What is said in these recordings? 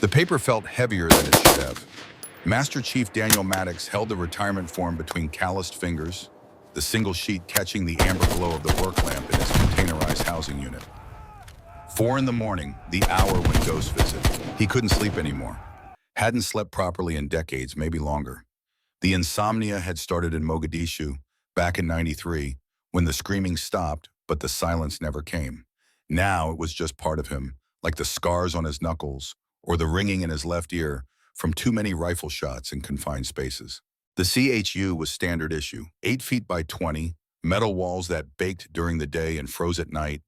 The paper felt heavier than it should have. Master Chief Daniel Maddox held the retirement form between calloused fingers, the single sheet catching the amber glow of the work lamp in his containerized housing unit. 4 in the morning, the hour when ghosts visit. He couldn't sleep anymore. Hadn't slept properly in decades, maybe longer. The insomnia had started in Mogadishu, back in '93, when the screaming stopped, but the silence never came. Now it was just part of him, like the scars on his knuckles, or the ringing in his left ear from too many rifle shots in confined spaces. The CHU was standard issue, 8 feet by 20, metal walls that baked during the day and froze at night,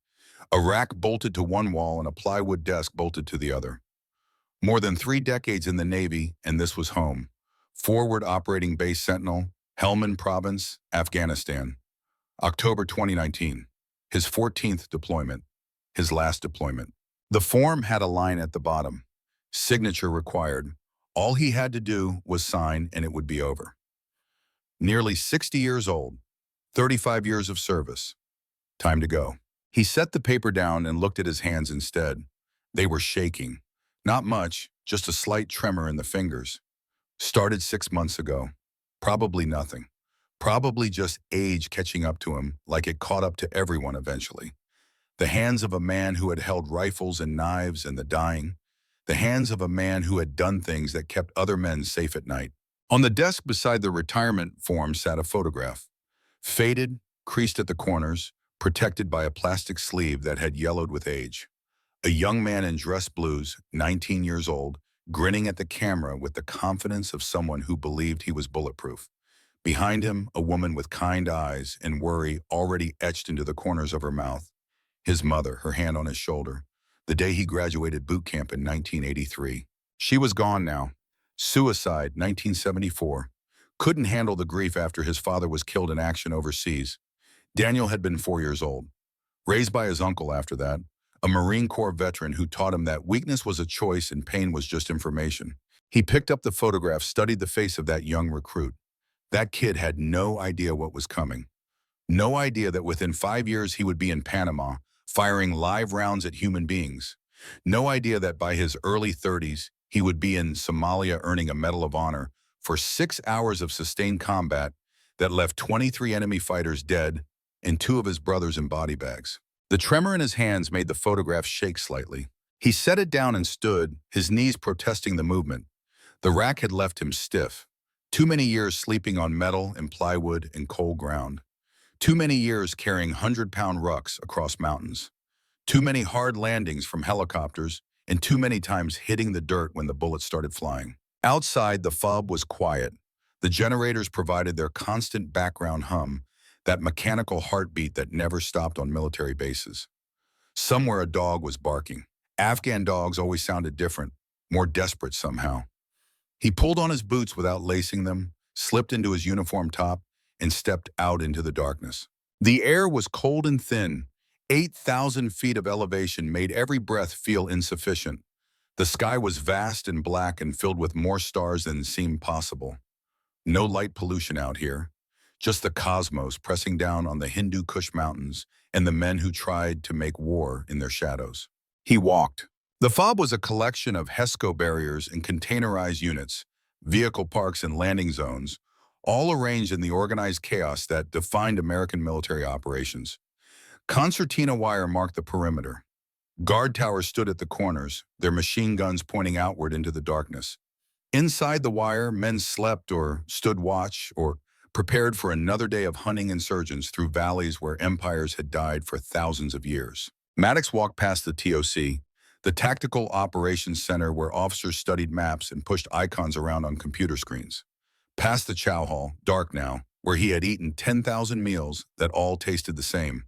a rack bolted to one wall and a plywood desk bolted to the other. More than 3 decades in the Navy, and this was home. Forward Operating Base Sentinel, Helmand Province, Afghanistan. October 2019. His 14th deployment. His last deployment. The form had a line at the bottom. Signature required. All he had to do was sign and it would be over. Nearly 60 years old. 35 years of service. Time to go. He set the paper down and looked at his hands instead. They were shaking. Not much, just a slight tremor in the fingers. Started 6 months ago. Probably nothing. Probably just age catching up to him, like it caught up to everyone eventually. The hands of a man who had held rifles and knives and the dying. The hands of a man who had done things that kept other men safe at night. On the desk beside the retirement form sat a photograph. Faded, creased at the corners, protected by a plastic sleeve that had yellowed with age. A young man in dress blues, 19 years old, grinning at the camera with the confidence of someone who believed he was bulletproof. Behind him, a woman with kind eyes and worry already etched into the corners of her mouth. His mother, her hand on his shoulder, the day he graduated boot camp in 1983. She was gone now. Suicide, 1974. Couldn't handle the grief after his father was killed in action overseas. Daniel had been 4 years old. Raised by his uncle after that, a Marine Corps veteran who taught him that weakness was a choice and pain was just information. He picked up the photograph, studied the face of that young recruit. That kid had no idea what was coming. No idea that within 5 years he would be in Panama, firing live rounds at human beings. No idea that by his early 30s, he would be in Somalia earning a Medal of Honor for 6 hours of sustained combat that left 23 enemy fighters dead and 2 of his brothers in body bags. The tremor in his hands made the photograph shake slightly. He set it down and stood, his knees protesting the movement. The rack had left him stiff. Too many years sleeping on metal and plywood and cold ground. Too many years carrying 100-pound rucks across mountains. Too many hard landings from helicopters and too many times hitting the dirt when the bullets started flying. Outside, the FOB was quiet. The generators provided their constant background hum, that mechanical heartbeat that never stopped on military bases. Somewhere a dog was barking. Afghan dogs always sounded different, more desperate somehow. He pulled on his boots without lacing them, slipped into his uniform top, and stepped out into the darkness. The air was cold and thin. 8,000 feet of elevation made every breath feel insufficient. The sky was vast and black and filled with more stars than seemed possible. No light pollution out here. Just the cosmos pressing down on the Hindu Kush mountains and the men who tried to make war in their shadows. He walked. The FOB was a collection of HESCO barriers and containerized units, vehicle parks and landing zones, all arranged in the organized chaos that defined American military operations. Concertina wire marked the perimeter. Guard towers stood at the corners, their machine guns pointing outward into the darkness. Inside the wire, men slept or stood watch or prepared for another day of hunting insurgents through valleys where empires had died for thousands of years. Maddox walked past the TOC, the Tactical Operations Center where officers studied maps and pushed icons around on computer screens. Past the chow hall, dark now, where he had eaten 10,000 meals that all tasted the same.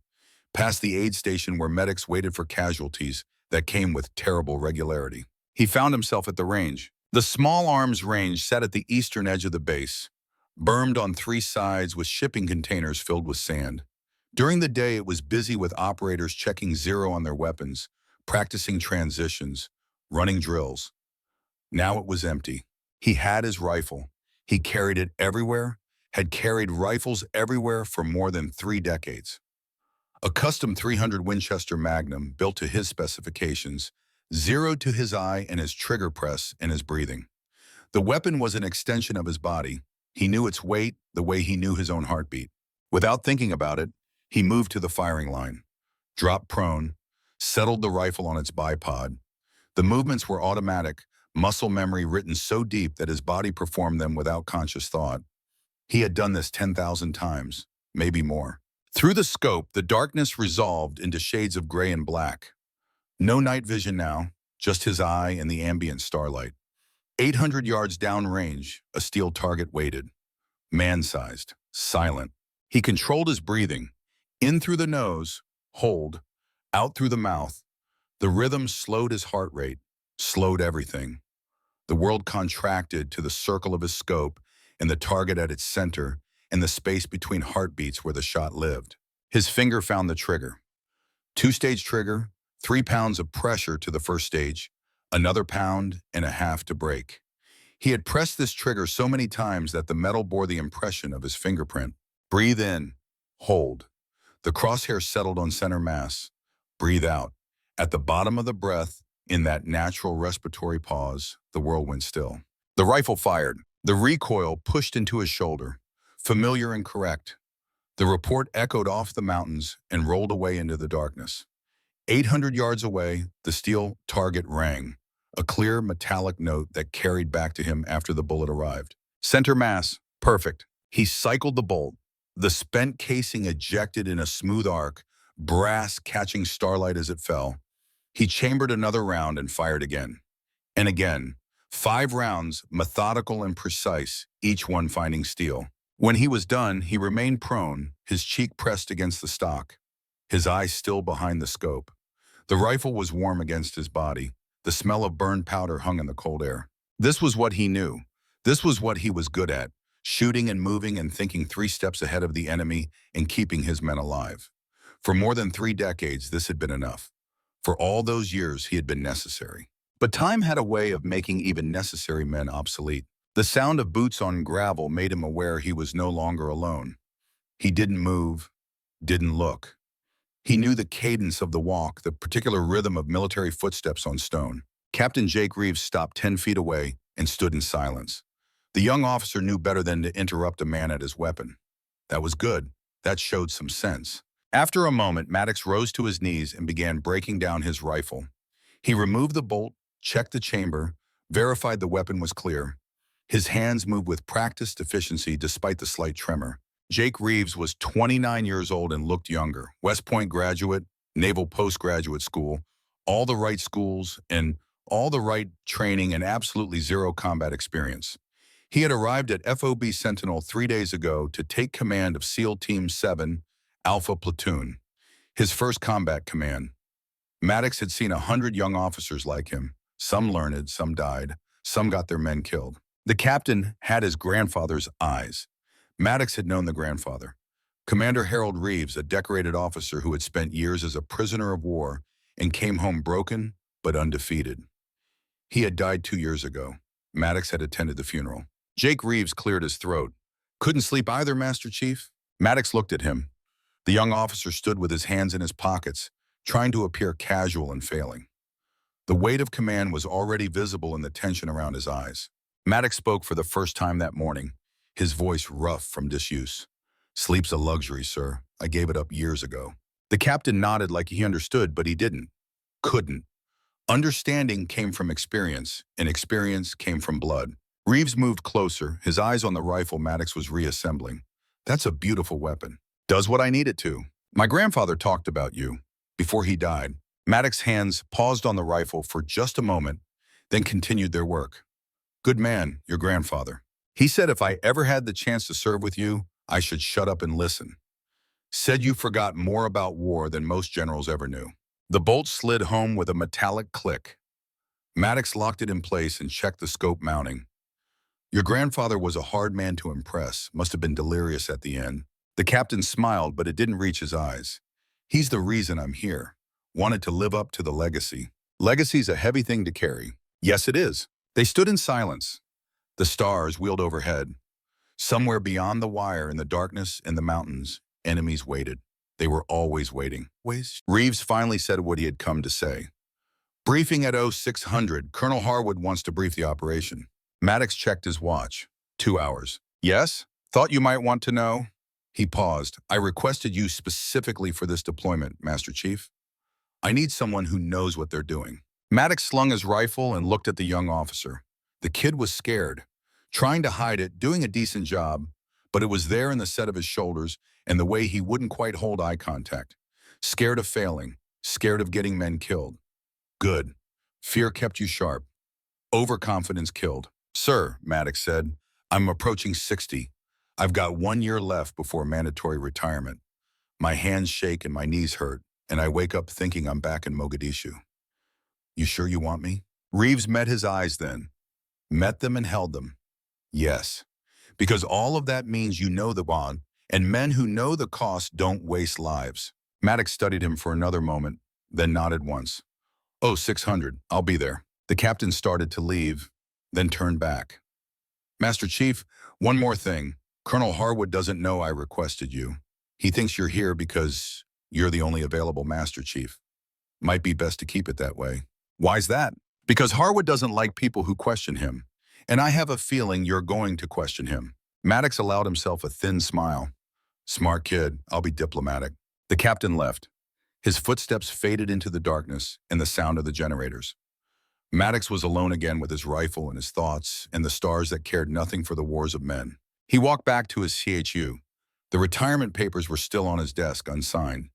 Past the aid station where medics waited for casualties that came with terrible regularity. He found himself at the range. The small arms range sat at the eastern edge of the base, bermed on 3 sides with shipping containers filled with sand. During the day, it was busy with operators checking zero on their weapons, practicing transitions, running drills. Now it was empty. He had his rifle. He carried it everywhere, had carried rifles everywhere for more than 3 decades. A custom .300 Winchester Magnum built to his specifications, zeroed to his eye and his trigger press and his breathing. The weapon was an extension of his body. He knew its weight the way he knew his own heartbeat. Without thinking about it, he moved to the firing line, dropped prone, settled the rifle on its bipod. The movements were automatic, muscle memory written so deep that his body performed them without conscious thought. He had done this 10,000 times, maybe more. Through the scope, the darkness resolved into shades of gray and black. No night vision now, just his eye and the ambient starlight. 800 yards downrange, a steel target waited. Man-sized, silent. He controlled his breathing. In through the nose, hold. Out through the mouth. The rhythm slowed his heart rate, slowed everything. The world contracted to the circle of his scope and the target at its center and the space between heartbeats where the shot lived. His finger found the trigger. Two-stage trigger, 3 pounds of pressure to the first stage, another pound and a half to break. He had pressed this trigger so many times that the metal bore the impression of his fingerprint. Breathe in, hold. The crosshair settled on center mass. Breathe out. At the bottom of the breath, in that natural respiratory pause, the world went still. The rifle fired. The recoil pushed into his shoulder. Familiar and correct. The report echoed off the mountains and rolled away into the darkness. 800 yards away, the steel target rang, a clear metallic note that carried back to him after the bullet arrived. Center mass, perfect. He cycled the bolt. The spent casing ejected in a smooth arc, brass catching starlight as it fell. He chambered another round and fired again. And again. 5 rounds, methodical and precise, each one finding steel. When he was done, he remained prone, his cheek pressed against the stock, his eyes still behind the scope. The rifle was warm against his body. The smell of burned powder hung in the cold air. This was what he knew. This was what he was good at, shooting and moving and thinking 3 steps ahead of the enemy and keeping his men alive. For more than 3 decades, this had been enough. For all those years, he had been necessary. But time had a way of making even necessary men obsolete. The sound of boots on gravel made him aware he was no longer alone. He didn't move, didn't look. He knew the cadence of the walk, the particular rhythm of military footsteps on stone. Captain Jake Reeves stopped 10 feet away and stood in silence. The young officer knew better than to interrupt a man at his weapon. That was good. That showed some sense. After a moment, Maddox rose to his knees and began breaking down his rifle. He removed the bolt, checked the chamber, verified the weapon was clear. His hands moved with practiced efficiency despite the slight tremor. Jake Reeves was 29 years old and looked younger. West Point graduate, Naval Postgraduate School, all the right schools and all the right training and absolutely zero combat experience. He had arrived at FOB Sentinel 3 days ago to take command of SEAL Team 7, Alpha Platoon, his first combat command. Maddox had seen 100 young officers like him. Some learned, some died, some got their men killed. The captain had his grandfather's eyes. Maddox had known the grandfather. Commander Harold Reeves, a decorated officer who had spent years as a prisoner of war and came home broken but undefeated. He had died 2 years ago. Maddox had attended the funeral. Jake Reeves cleared his throat. Couldn't sleep either, Master Chief? Maddox looked at him. The young officer stood with his hands in his pockets, trying to appear casual and failing. The weight of command was already visible in the tension around his eyes. Maddox spoke for the first time that morning, his voice rough from disuse. Sleep's a luxury, sir. I gave it up years ago. The captain nodded like he understood, but he didn't. Couldn't. Understanding came from experience, and experience came from blood. Reeves moved closer, his eyes on the rifle Maddox was reassembling. That's a beautiful weapon. Does what I need it to. My grandfather talked about you. Before he died, Maddox's hands paused on the rifle for just a moment, then continued their work. Good man, your grandfather. He said if I ever had the chance to serve with you, I should shut up and listen. Said you forgot more about war than most generals ever knew. The bolt slid home with a metallic click. Maddox locked it in place and checked the scope mounting. Your grandfather was a hard man to impress, must have been delirious at the end. The captain smiled, but it didn't reach his eyes. He's the reason I'm here. Wanted to live up to the legacy. Legacy's a heavy thing to carry. Yes, it is. They stood in silence. The stars wheeled overhead. Somewhere beyond the wire in the darkness and the mountains, enemies waited. They were always waiting. Reeves finally said what he had come to say. Briefing at 0600, Colonel Harwood wants to brief the operation. Maddox checked his watch. 2 hours. Yes? Thought you might want to know? He paused. I requested you specifically for this deployment, Master Chief. I need someone who knows what they're doing. Maddox slung his rifle and looked at the young officer. The kid was scared, trying to hide it, doing a decent job, but it was there in the set of his shoulders and the way he wouldn't quite hold eye contact. Scared of failing, scared of getting men killed. Good. Fear kept you sharp. Overconfidence killed. Sir, Maddox said, I'm approaching 60. I've got 1 year left before mandatory retirement. My hands shake and my knees hurt, and I wake up thinking I'm back in Mogadishu. You sure you want me? Reeves met his eyes then. Met them and held them. Yes. Because all of that means you know the bond, and men who know the cost don't waste lives. Maddox studied him for another moment, then nodded once. Oh, 600. I'll be there. The captain started to leave, then turned back. Master Chief, one more thing. Colonel Harwood doesn't know I requested you. He thinks you're here because you're the only available Master Chief. Might be best to keep it that way. Why's that? Because Harwood doesn't like people who question him, and I have a feeling you're going to question him. Maddox allowed himself a thin smile. Smart kid, I'll be diplomatic. The captain left. His footsteps faded into the darkness and the sound of the generators. Maddox was alone again with his rifle and his thoughts and the stars that cared nothing for the wars of men. He walked back to his CHU. The retirement papers were still on his desk, unsigned.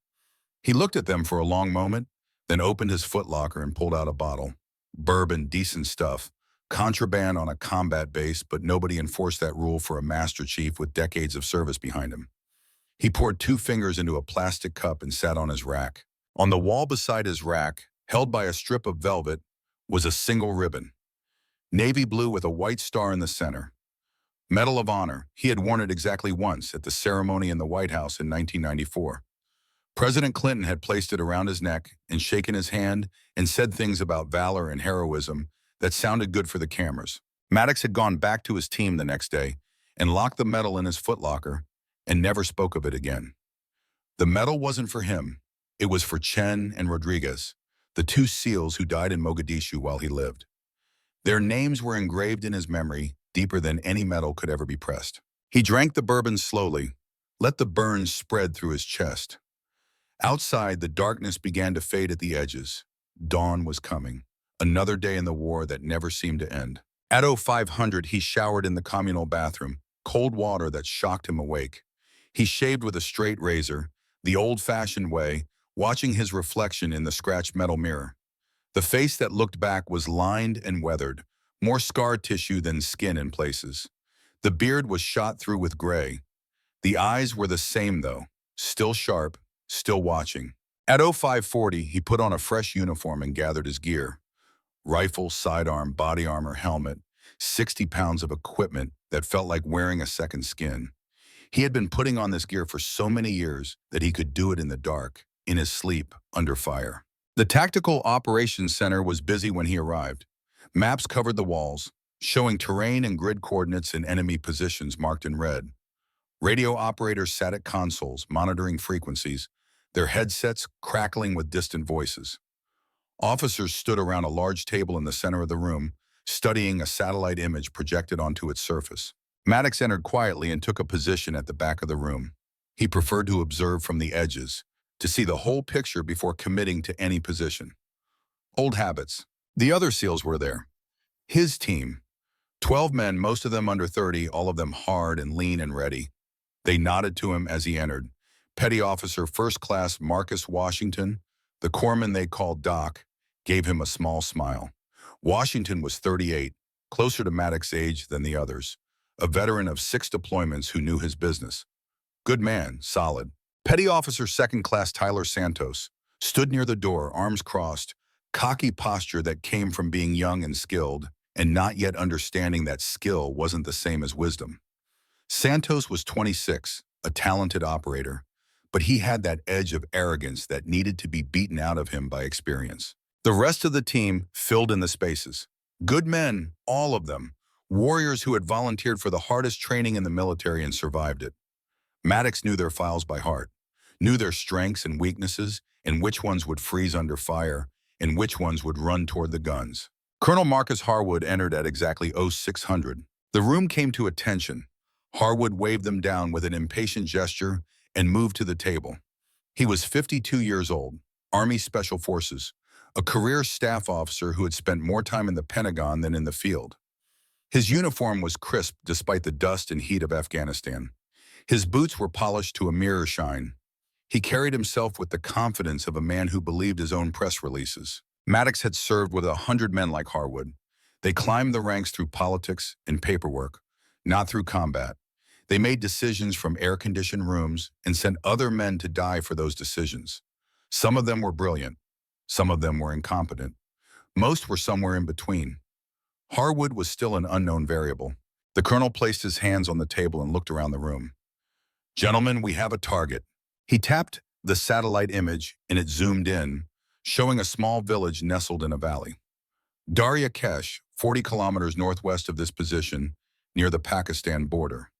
He looked at them for a long moment, then opened his footlocker and pulled out a bottle. Bourbon, decent stuff. Contraband on a combat base, but nobody enforced that rule for a Master Chief with decades of service behind him. He poured 2 fingers into a plastic cup and sat on his rack. On the wall beside his rack, held by a strip of velvet, was a single ribbon. Navy blue with a white star in the center. Medal of Honor. He had worn it exactly once at the ceremony in the White House in 1994. President Clinton had placed it around his neck and shaken his hand and said things about valor and heroism that sounded good for the cameras. Maddox had gone back to his team the next day and locked the medal in his footlocker and never spoke of it again. The medal wasn't for him. It was for Chen and Rodriguez, the 2 SEALs who died in Mogadishu while he lived. Their names were engraved in his memory deeper than any medal could ever be pressed. He drank the bourbon slowly, let the burns spread through his chest. Outside, the darkness began to fade at the edges. Dawn was coming. Another day in the war that never seemed to end. At 0500, he showered in the communal bathroom, cold water that shocked him awake. He shaved with a straight razor, the old-fashioned way, watching his reflection in the scratched metal mirror. The face that looked back was lined and weathered, more scar tissue than skin in places. The beard was shot through with gray. The eyes were the same though, still sharp, still watching. At 0540, he put on a fresh uniform and gathered his gear. Rifle, sidearm, body armor, helmet, 60 pounds of equipment that felt like wearing a second skin. He had been putting on this gear for so many years that he could do it in the dark, in his sleep, under fire. The Tactical Operations Center was busy when he arrived. Maps covered the walls, showing terrain and grid coordinates and enemy positions marked in red. Radio operators sat at consoles, monitoring frequencies, their headsets crackling with distant voices. Officers stood around a large table in the center of the room, studying a satellite image projected onto its surface. Maddox entered quietly and took a position at the back of the room. He preferred to observe from the edges, to see the whole picture before committing to any position. Old habits. The other SEALs were there. His team. 12 men, most of them under 30, all of them hard and lean and ready. They nodded to him as he entered. Petty Officer First Class Marcus Washington, the corpsman they called Doc, gave him a small smile. Washington was 38, closer to Maddox's age than the others, a veteran of 6 deployments who knew his business. Good man, solid. Petty Officer Second Class Tyler Santos stood near the door, arms crossed, cocky posture that came from being young and skilled, and not yet understanding that skill wasn't the same as wisdom. Santos was 26, a talented operator, but he had that edge of arrogance that needed to be beaten out of him by experience. The rest of the team filled in the spaces. Good men, all of them, warriors who had volunteered for the hardest training in the military and survived it. Maddox knew their files by heart, knew their strengths and weaknesses, and which ones would freeze under fire, and which ones would run toward the guns. Colonel Marcus Harwood entered at exactly 0600. The room came to attention. Harwood waved them down with an impatient gesture and moved to the table. He was 52 years old, Army Special Forces, a career staff officer who had spent more time in the Pentagon than in the field. His uniform was crisp despite the dust and heat of Afghanistan. His boots were polished to a mirror shine. He carried himself with the confidence of a man who believed his own press releases. Maddox had served with 100 men like Harwood. They climbed the ranks through politics and paperwork, not through combat. They made decisions from air-conditioned rooms and sent other men to die for those decisions. Some of them were brilliant. Some of them were incompetent. Most were somewhere in between. Harwood was still an unknown variable. The colonel placed his hands on the table and looked around the room. "Gentlemen, we have a target." He tapped the satellite image and it zoomed in, showing a small village nestled in a valley. Darya Kesh, 40 kilometers northwest of this position, near the Pakistan border.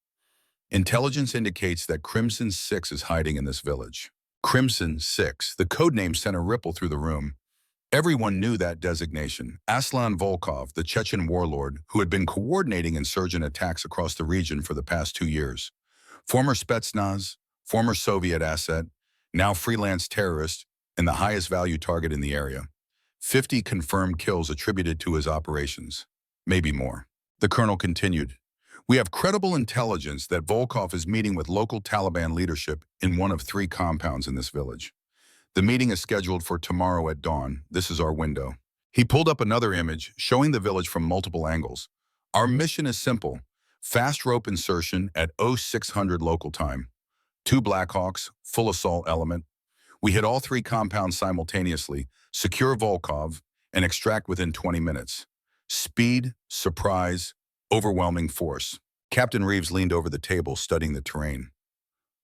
Intelligence indicates that Crimson 6 is hiding in this village. Crimson 6, the codename sent a ripple through the room. Everyone knew that designation. Aslan Volkov, the Chechen warlord, who had been coordinating insurgent attacks across the region for the past 2 years. Former Spetsnaz, former Soviet asset, now freelance terrorist, and the highest value target in the area. 50 confirmed kills attributed to his operations. Maybe more. The colonel continued. "We have credible intelligence that Volkov is meeting with local Taliban leadership in one of 3 compounds in this village. The meeting is scheduled for tomorrow at dawn. This is our window." He pulled up another image, showing the village from multiple angles. "Our mission is simple. Fast rope insertion at 0600 local time. 2 Blackhawks, full assault element. We hit all 3 compounds simultaneously, secure Volkov, and extract within 20 minutes. Speed, surprise, overwhelming force." Captain Reeves leaned over the table, studying the terrain.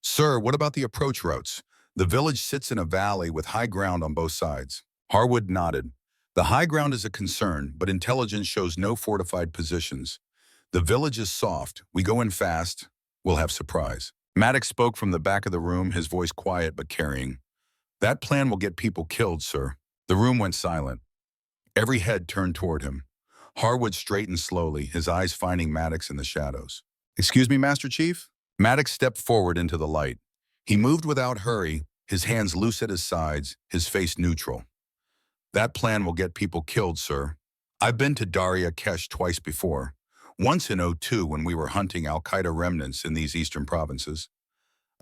"Sir, what about the approach routes? The village sits in a valley with high ground on both sides." Harwood nodded. "The high ground is a concern, but intelligence shows no fortified positions. The village is soft. We go in fast. We'll have surprise." Maddox spoke from the back of the room, his voice quiet but carrying. "That plan will get people killed, sir." The room went silent. Every head turned toward him. Harwood straightened slowly, his eyes finding Maddox in the shadows. "Excuse me, Master Chief?" Maddox stepped forward into the light. He moved without hurry, his hands loose at his sides, his face neutral. "That plan will get people killed, sir. I've been to Darya Kesh twice before. Once in 02 when we were hunting Al-Qaeda remnants in these eastern provinces.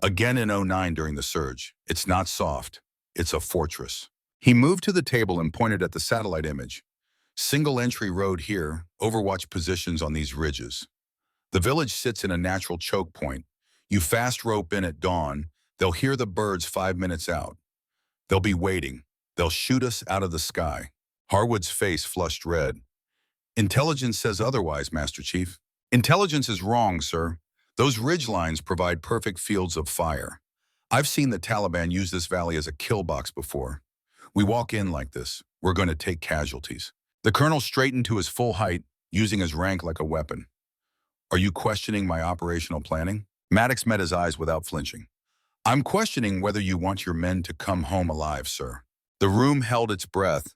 Again in 09 during the surge. It's not soft. It's a fortress." He moved to the table and pointed at the satellite image. "Single entry road here, overwatch positions on these ridges. The village sits in a natural choke point. You fast rope in at dawn, they'll hear the birds 5 minutes out. They'll be waiting. They'll shoot us out of the sky." Harwood's face flushed red. "Intelligence says otherwise, Master Chief." "Intelligence is wrong, sir. Those ridge lines provide perfect fields of fire. I've seen the Taliban use this valley as a kill box before. We walk in like this, we're going to take casualties." The colonel straightened to his full height, using his rank like a weapon. "Are you questioning my operational planning?" Maddox met his eyes without flinching. "I'm questioning whether you want your men to come home alive, sir." The room held its breath.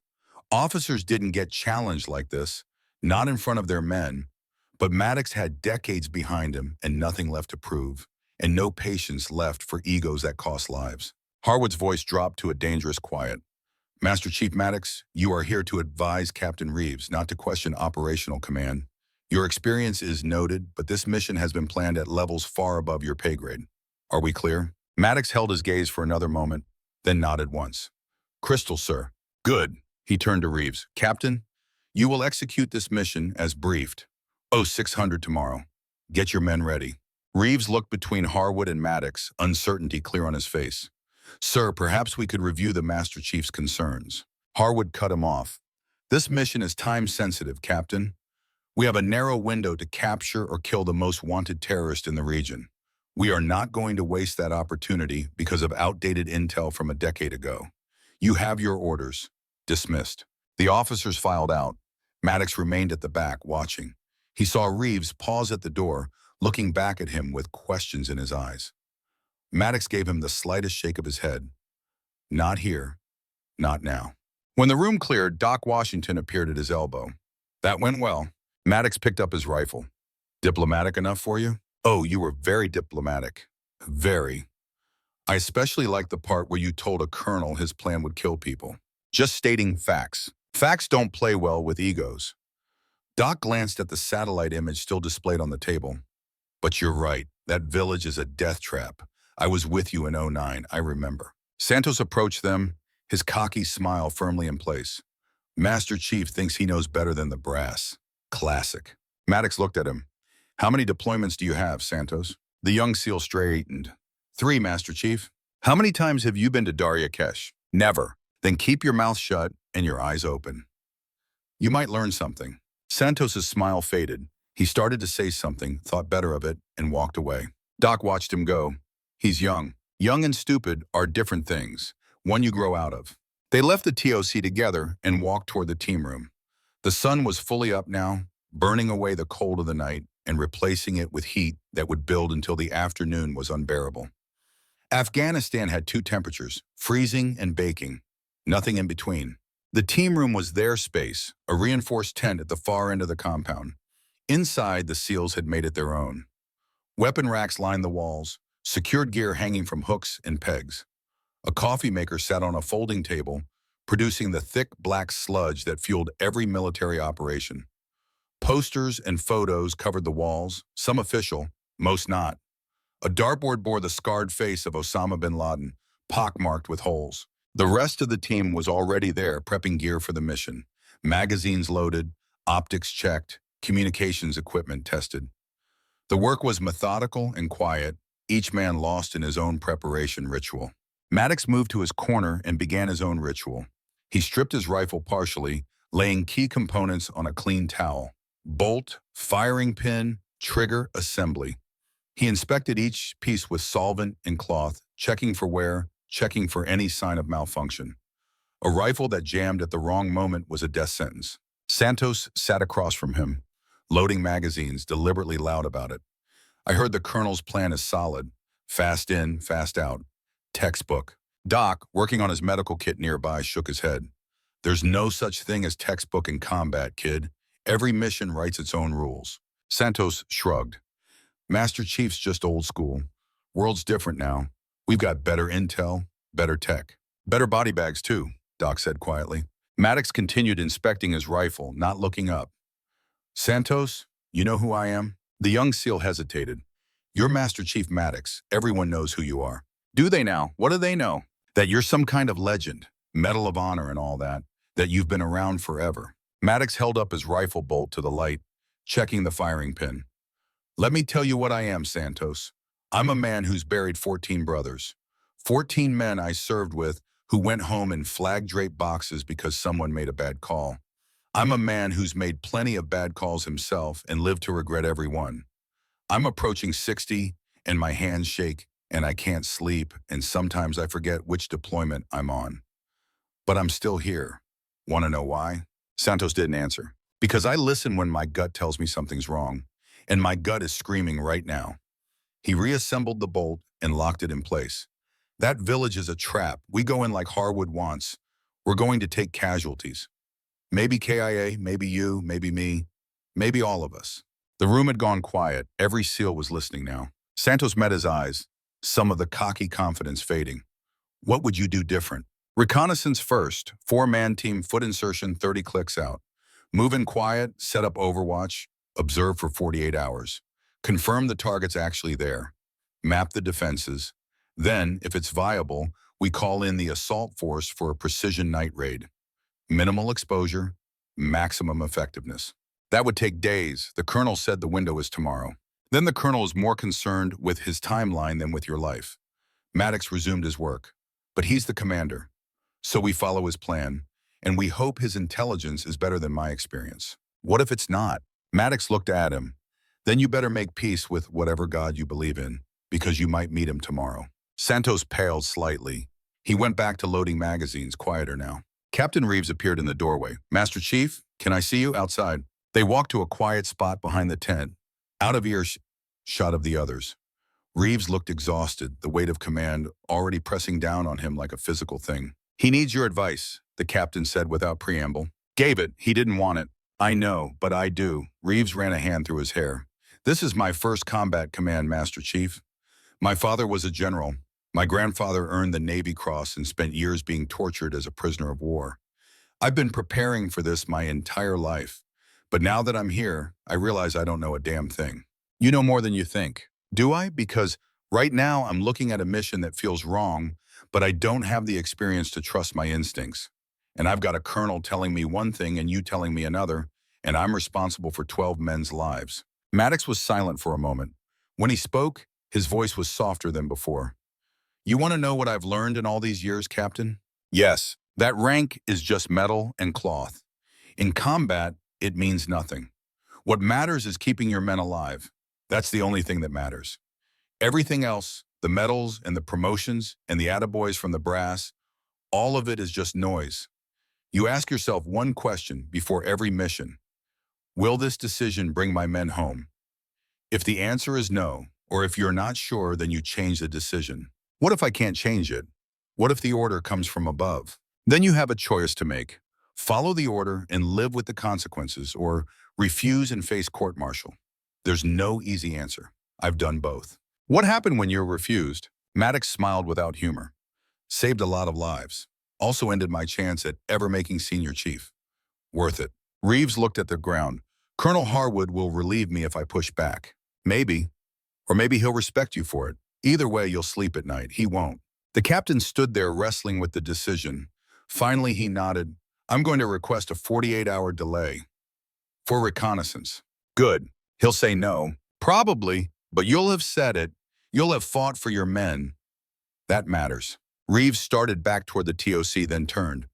Officers didn't get challenged like this, not in front of their men, but Maddox had decades behind him and nothing left to prove, and no patience left for egos that cost lives. Harwood's voice dropped to a dangerous quiet. "Master Chief Maddox, you are here to advise Captain Reeves, not to question operational command. Your experience is noted, but this mission has been planned at levels far above your pay grade. Are we clear?" Maddox held his gaze for another moment, then nodded once. "Crystal, sir." "Good." He turned to Reeves. "Captain, you will execute this mission as briefed. 0600 tomorrow. Get your men ready." Reeves looked between Harwood and Maddox, uncertainty clear on his face. "Sir, perhaps we could review the Master Chief's concerns." Harwood cut him off. "This mission is time-sensitive, Captain. We have a narrow window to capture or kill the most wanted terrorist in the region. We are not going to waste that opportunity because of outdated intel from a decade ago. You have your orders. Dismissed." The officers filed out. Maddox remained at the back, watching. He saw Reeves pause at the door, looking back at him with questions in his eyes. Maddox gave him the slightest shake of his head. "Not here. Not now." When the room cleared, Doc Washington appeared at his elbow. That went well. Maddox picked up his rifle. Diplomatic enough for you? Oh, you were very diplomatic. Very. I especially liked the part where you told a colonel his plan would kill people. Just stating facts. Facts don't play well with egos. Doc glanced at the satellite image still displayed on the table. But you're right, that village is a death trap. I was with you in '09, I remember. Santos approached them, his cocky smile firmly in place. Master Chief thinks he knows better than the brass. Classic. Maddox looked at him. How many deployments do you have, Santos? The young SEAL straightened. 3, Master Chief. How many times have you been to Daryakesh? Never. Then keep your mouth shut and your eyes open. You might learn something. Santos's smile faded. He started to say something, thought better of it, and walked away. Doc watched him go. He's young. Young and stupid are different things, one you grow out of. They left the TOC together and walked toward the team room. The sun was fully up now, burning away the cold of the night and replacing it with heat that would build until the afternoon was unbearable. Afghanistan had 2 temperatures, freezing and baking, nothing in between. The team room was their space, a reinforced tent at the far end of the compound. Inside, the SEALs had made it their own. Weapon racks lined the walls, secured gear hanging from hooks and pegs. A coffee maker sat on a folding table, producing the thick black sludge that fueled every military operation. Posters and photos covered the walls, some official, most not. A dartboard bore the scarred face of Osama bin Laden, pockmarked with holes. The rest of the team was already there, prepping gear for the mission. Magazines loaded, optics checked, communications equipment tested. The work was methodical and quiet, each man lost in his own preparation ritual. Maddox moved to his corner and began his own ritual. He stripped his rifle partially, laying key components on a clean towel. Bolt, firing pin, trigger, assembly. He inspected each piece with solvent and cloth, checking for wear, checking for any sign of malfunction. A rifle that jammed at the wrong moment was a death sentence. Santos sat across from him, loading magazines, deliberately loud about it. I heard the colonel's plan is solid. Fast in, fast out. Textbook. Doc, working on his medical kit nearby, shook his head. There's no such thing as textbook in combat, kid. Every mission writes its own rules. Santos shrugged. Master Chief's just old school. World's different now. We've got better intel, better tech. Better body bags too, Doc said quietly. Maddox continued inspecting his rifle, not looking up. Santos, you know who I am? The young SEAL hesitated. You're Master Chief Maddox. Everyone knows who you are. Do they now? What do they know? That you're some kind of legend, Medal of Honor and all that, that you've been around forever. Maddox held up his rifle bolt to the light, checking the firing pin. Let me tell you what I am, Santos. I'm a man who's buried 14 brothers. 14 men I served with who went home in flag-draped boxes because someone made a bad call. I'm a man who's made plenty of bad calls himself and lived to regret every one. I'm approaching 60 and my hands shake and I can't sleep and sometimes I forget which deployment I'm on. But I'm still here. Want to know why? Santos didn't answer. Because I listen when my gut tells me something's wrong. And my gut is screaming right now. He reassembled the bolt and locked it in place. That village is a trap. We go in like Harwood wants. We're going to take casualties. Maybe KIA, maybe you, maybe me, maybe all of us. The room had gone quiet. Every SEAL was listening now. Santos met his eyes, some of the cocky confidence fading. What would you do different? Reconnaissance first, 4-man team, foot insertion, 30 clicks out. Move in quiet, set up overwatch, observe for 48 hours. Confirm the target's actually there. Map the defenses. Then, if it's viable, we call in the assault force for a precision night raid. Minimal exposure, maximum effectiveness. That would take days. The colonel said the window is tomorrow. Then the colonel is more concerned with his timeline than with your life. Maddox resumed his work. But he's the commander. So we follow his plan, and we hope his intelligence is better than my experience. What if it's not? Maddox looked at him. Then you better make peace with whatever God you believe in, because you might meet him tomorrow. Santos paled slightly. He went back to loading magazines, quieter now. Captain Reeves appeared in the doorway. Master Chief, can I see you outside? They walked to a quiet spot behind the tent, out of earshot of the others. Reeves looked exhausted, the weight of command already pressing down on him like a physical thing. He needs your advice. the captain said without preamble. Gave it. He didn't want it. I know, but I do. Reeves ran a hand through his hair. This is my first combat command, Master Chief. My father was a general. My grandfather earned the Navy Cross and spent years being tortured as a prisoner of war. I've been preparing for this my entire life. But now that I'm here, I realize I don't know a damn thing. You know more than you think. Do I? Because right now I'm looking at a mission that feels wrong, but I don't have the experience to trust my instincts. And I've got a colonel telling me one thing and you telling me another, and I'm responsible for 12 men's lives. Maddox was silent for a moment. When he spoke, his voice was softer than before. You want to know what I've learned in all these years, Captain? Yes, that rank is just metal and cloth. In combat, it means nothing. What matters is keeping your men alive. That's the only thing that matters. Everything else, the medals and the promotions and the attaboys from the brass, all of it is just noise. You ask yourself one question before every mission. Will this decision bring my men home? If the answer is no, or if you're not sure, then you change the decision. What if I can't change it? What if the order comes from above? Then you have a choice to make. Follow the order and live with the consequences, or refuse and face court-martial. There's no easy answer. I've done both. What happened when you're refused? Maddox smiled without humor. Saved a lot of lives. Also ended my chance at ever making senior chief. Worth it. Reeves looked at the ground. Colonel Harwood will relieve me if I push back. Maybe. Or maybe he'll respect you for it. Either way, you'll sleep at night. He won't. The captain stood there wrestling with the decision. Finally, he nodded. I'm going to request a 48-hour delay. For reconnaissance. Good. He'll say no. Probably, but you'll have said it. You'll have fought for your men. That matters. Reeves started back toward the TOC, then turned.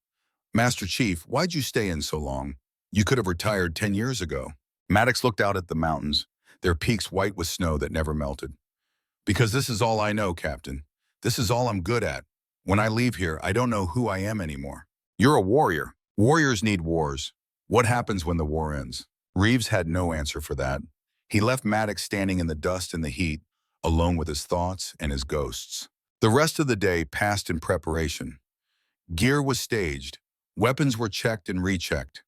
Master Chief, why'd you stay in so long? You could have retired 10 years ago. Maddox looked out at the mountains, their peaks white with snow that never melted. Because this is all I know, Captain. This is all I'm good at. When I leave here, I don't know who I am anymore. You're a warrior. Warriors need wars. What happens when the war ends? Reeves had no answer for that. He left Maddox standing in the dust and the heat, alone with his thoughts and his ghosts. The rest of the day passed in preparation. Gear was staged. Weapons were checked and rechecked.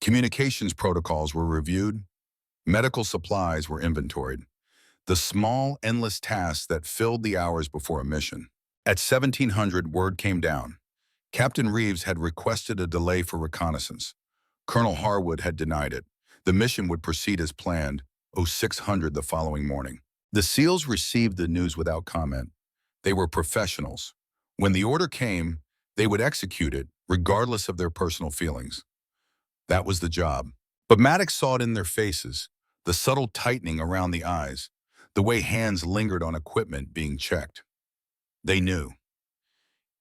Communications protocols were reviewed. Medical supplies were inventoried. The small, endless tasks that filled the hours before a mission. At 1700, word came down. Captain Reeves had requested a delay for reconnaissance. Colonel Harwood had denied it. The mission would proceed as planned, 0600 the following morning. The SEALs received the news without comment. They were professionals. When the order came, they would execute it, regardless of their personal feelings. That was the job. But Maddox saw it in their faces, the subtle tightening around the eyes, the way hands lingered on equipment being checked. They knew.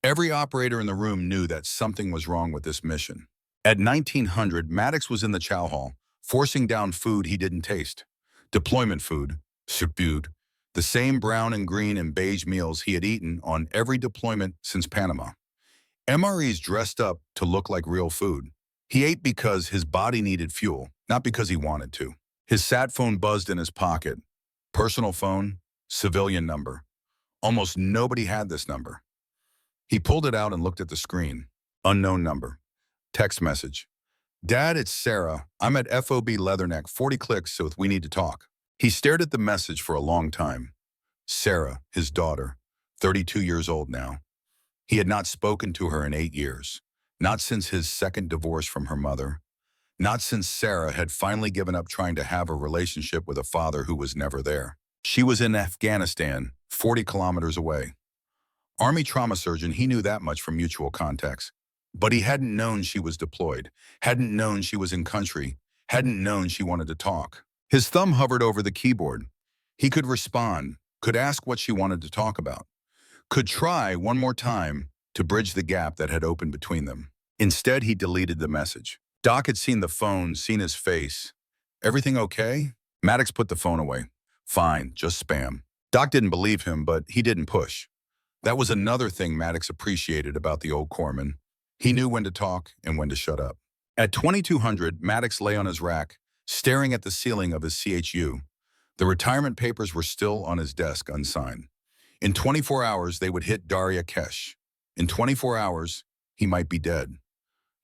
Every operator in the room knew that something was wrong with this mission. At 1900, Maddox was in the chow hall, forcing down food he didn't taste. Deployment food, subdued, the same brown and green and beige meals he had eaten on every deployment since Panama. MREs dressed up to look like real food. He ate because his body needed fuel, not because he wanted to. His sat phone buzzed in his pocket. Personal phone, civilian number. Almost nobody had this number. He pulled it out and looked at the screen. Unknown number. Text message. Dad, it's Sarah. I'm at FOB Leatherneck, 40 clicks, so we need to talk. He stared at the message for a long time. Sarah, his daughter, 32 years old now. He had not spoken to her in 8 years. Not since his second divorce from her mother. Not since Sarah had finally given up trying to have a relationship with a father who was never there. She was in Afghanistan, 40 kilometers away. Army trauma surgeon, he knew that much from mutual contacts. But he hadn't known she was deployed, hadn't known she was in country, hadn't known she wanted to talk. His thumb hovered over the keyboard. He could respond, could ask what she wanted to talk about, could try one more time to bridge the gap that had opened between them. Instead, he deleted the message. Doc had seen the phone, seen his face. Everything okay? Maddox put the phone away. Fine, just spam. Doc didn't believe him, but he didn't push. That was another thing Maddox appreciated about the old corpsman. He knew when to talk and when to shut up. At 2200, Maddox lay on his rack, staring at the ceiling of his CHU. The retirement papers were still on his desk, unsigned. In 24 hours, they would hit Daria Kesh. In 24 hours, he might be dead.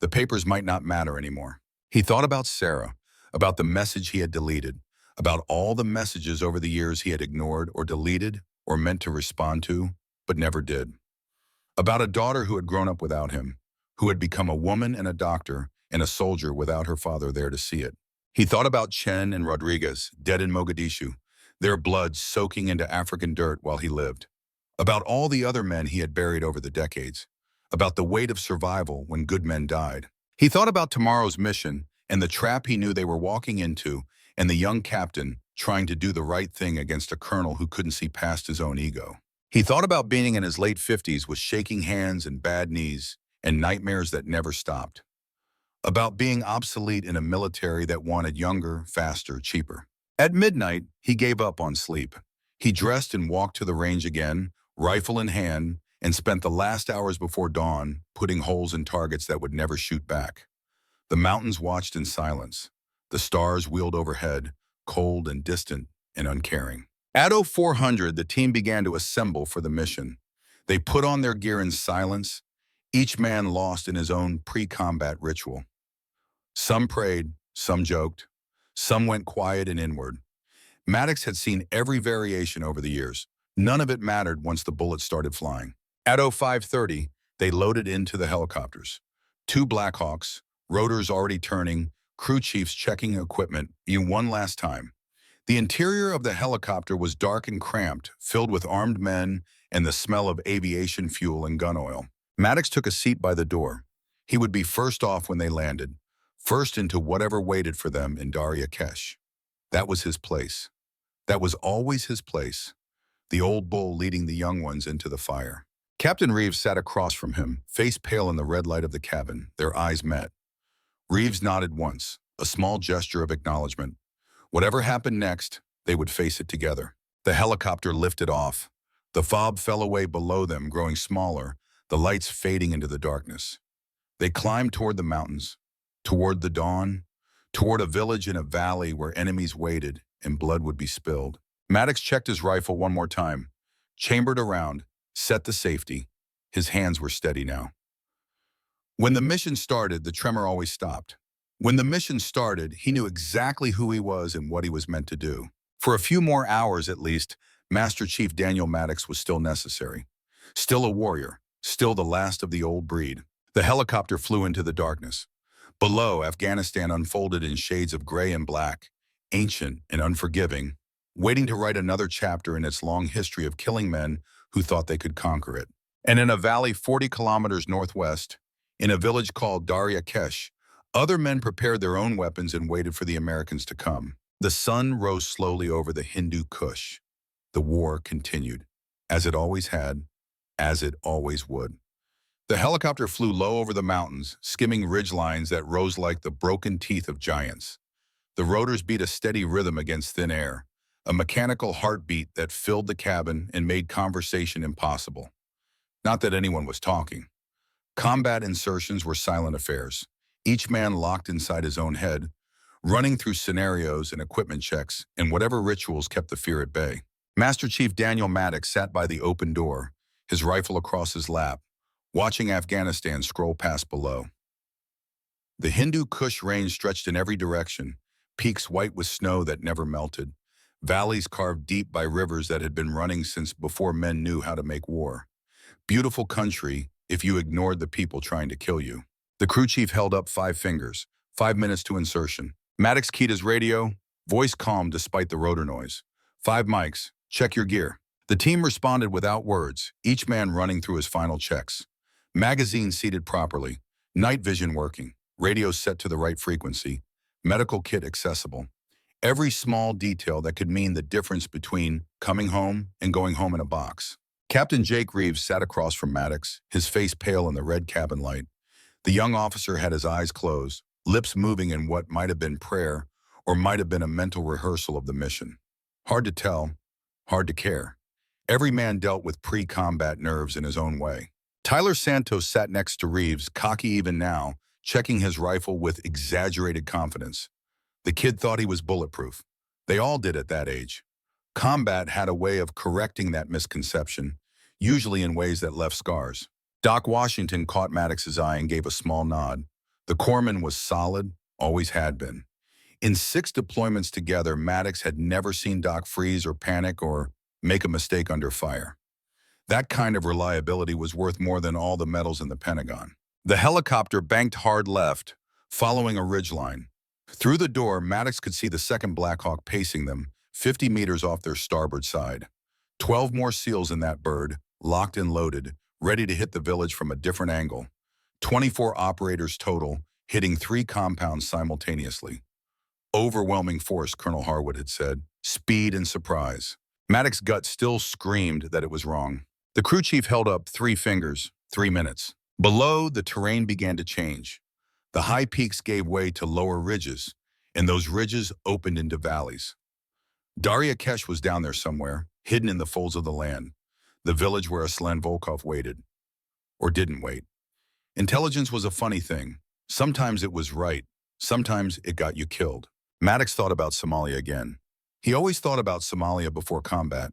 The papers might not matter anymore. He thought about Sarah, about the message he had deleted, about all the messages over the years he had ignored or deleted or meant to respond to, but never did. About a daughter who had grown up without him, who had become a woman and a doctor and a soldier without her father there to see it. He thought about Chen and Rodriguez, dead in Mogadishu, their blood soaking into African dirt while he lived. About all the other men he had buried over the decades. About the weight of survival when good men died. He thought about tomorrow's mission and the trap he knew they were walking into, and the young captain trying to do the right thing against a colonel who couldn't see past his own ego. He thought about being in his late 50s with shaking hands and bad knees and nightmares that never stopped. About being obsolete in a military that wanted younger, faster, cheaper. At midnight, he gave up on sleep. He dressed and walked to the range again, rifle in hand, and spent the last hours before dawn putting holes in targets that would never shoot back. The mountains watched in silence. The stars wheeled overhead, cold and distant and uncaring. At 0400, the team began to assemble for the mission. They put on their gear in silence, each man lost in his own pre-combat ritual. Some prayed, some joked, some went quiet and inward. Maddox had seen every variation over the years. None of it mattered once the bullets started flying. At 0530, they loaded into the helicopters. 2 Blackhawks, rotors already turning, crew chiefs checking equipment, one last time. The interior of the helicopter was dark and cramped, filled with armed men and the smell of aviation fuel and gun oil. Maddox took a seat by the door. He would be first off when they landed, first into whatever waited for them in Darya-Kesh. That was his place. That was always his place. The old bull leading the young ones into the fire. Captain Reeves sat across from him, face pale in the red light of the cabin. Their eyes met. Reeves nodded once, a small gesture of acknowledgement. Whatever happened next, they would face it together. The helicopter lifted off. The fob fell away below them, growing smaller, the lights fading into the darkness. They climbed toward the mountains, toward the dawn, toward a village in a valley where enemies waited and blood would be spilled. Maddox checked his rifle one more time, chambered around, set the safety. His hands were steady now. When the mission started, the tremor always stopped. When the mission started, he knew exactly who he was and what he was meant to do. For a few more hours at least, Master Chief Daniel Maddox was still necessary. Still a warrior, still the last of the old breed. The helicopter flew into the darkness. Below, Afghanistan unfolded in shades of gray and black, ancient and unforgiving, waiting to write another chapter in its long history of killing men who thought they could conquer it. And in a valley 40 kilometers northwest, in a village called Darya-Kesh, other men prepared their own weapons and waited for the Americans to come. The sun rose slowly over the Hindu Kush. The war continued, as it always had, as it always would. The helicopter flew low over the mountains, skimming ridgelines that rose like the broken teeth of giants. The rotors beat a steady rhythm against thin air, a mechanical heartbeat that filled the cabin and made conversation impossible. Not that anyone was talking. Combat insertions were silent affairs, each man locked inside his own head, running through scenarios and equipment checks and whatever rituals kept the fear at bay. Master Chief Daniel Maddox sat by the open door, his rifle across his lap, watching Afghanistan scroll past below. The Hindu Kush range stretched in every direction, peaks white with snow that never melted, valleys carved deep by rivers that had been running since before men knew how to make war. Beautiful country if you ignored the people trying to kill you. The crew chief held up 5 fingers, 5 minutes to insertion. Maddox keyed his radio, voice calm despite the rotor noise. 5 mics, check your gear. The team responded without words, each man running through his final checks. Magazine seated properly, night vision working, radio set to the right frequency, medical kit accessible. Every small detail that could mean the difference between coming home and going home in a box. Captain Jake Reeves sat across from Maddox, his face pale in the red cabin light. The young officer had his eyes closed, lips moving in what might have been prayer or might have been a mental rehearsal of the mission. Hard to tell, hard to care. Every man dealt with pre-combat nerves in his own way. Tyler Santos sat next to Reeves, cocky even now, checking his rifle with exaggerated confidence. The kid thought he was bulletproof. They all did at that age. Combat had a way of correcting that misconception, usually in ways that left scars. Doc Washington caught Maddox's eye and gave a small nod. The corpsman was solid, always had been. In 6 deployments together, Maddox had never seen Doc freeze or panic or make a mistake under fire. That kind of reliability was worth more than all the medals in the Pentagon. The helicopter banked hard left, following a ridgeline. Through the door, Maddox could see the second Black Hawk pacing them, 50 meters off their starboard side. 12 more SEALs in that bird, locked and loaded, ready to hit the village from a different angle. 24 operators total, hitting 3 compounds simultaneously. Overwhelming force, Colonel Harwood had said. Speed and surprise. Maddox's gut still screamed that it was wrong. The crew chief held up 3 fingers, 3 minutes. Below, the terrain began to change. The high peaks gave way to lower ridges, and those ridges opened into valleys. Darya Kesh was down there somewhere, hidden in the folds of the land, the village where Aslan Volkov waited. Or didn't wait. Intelligence was a funny thing. Sometimes it was right. Sometimes it got you killed. Maddox thought about Somalia again. He always thought about Somalia before combat.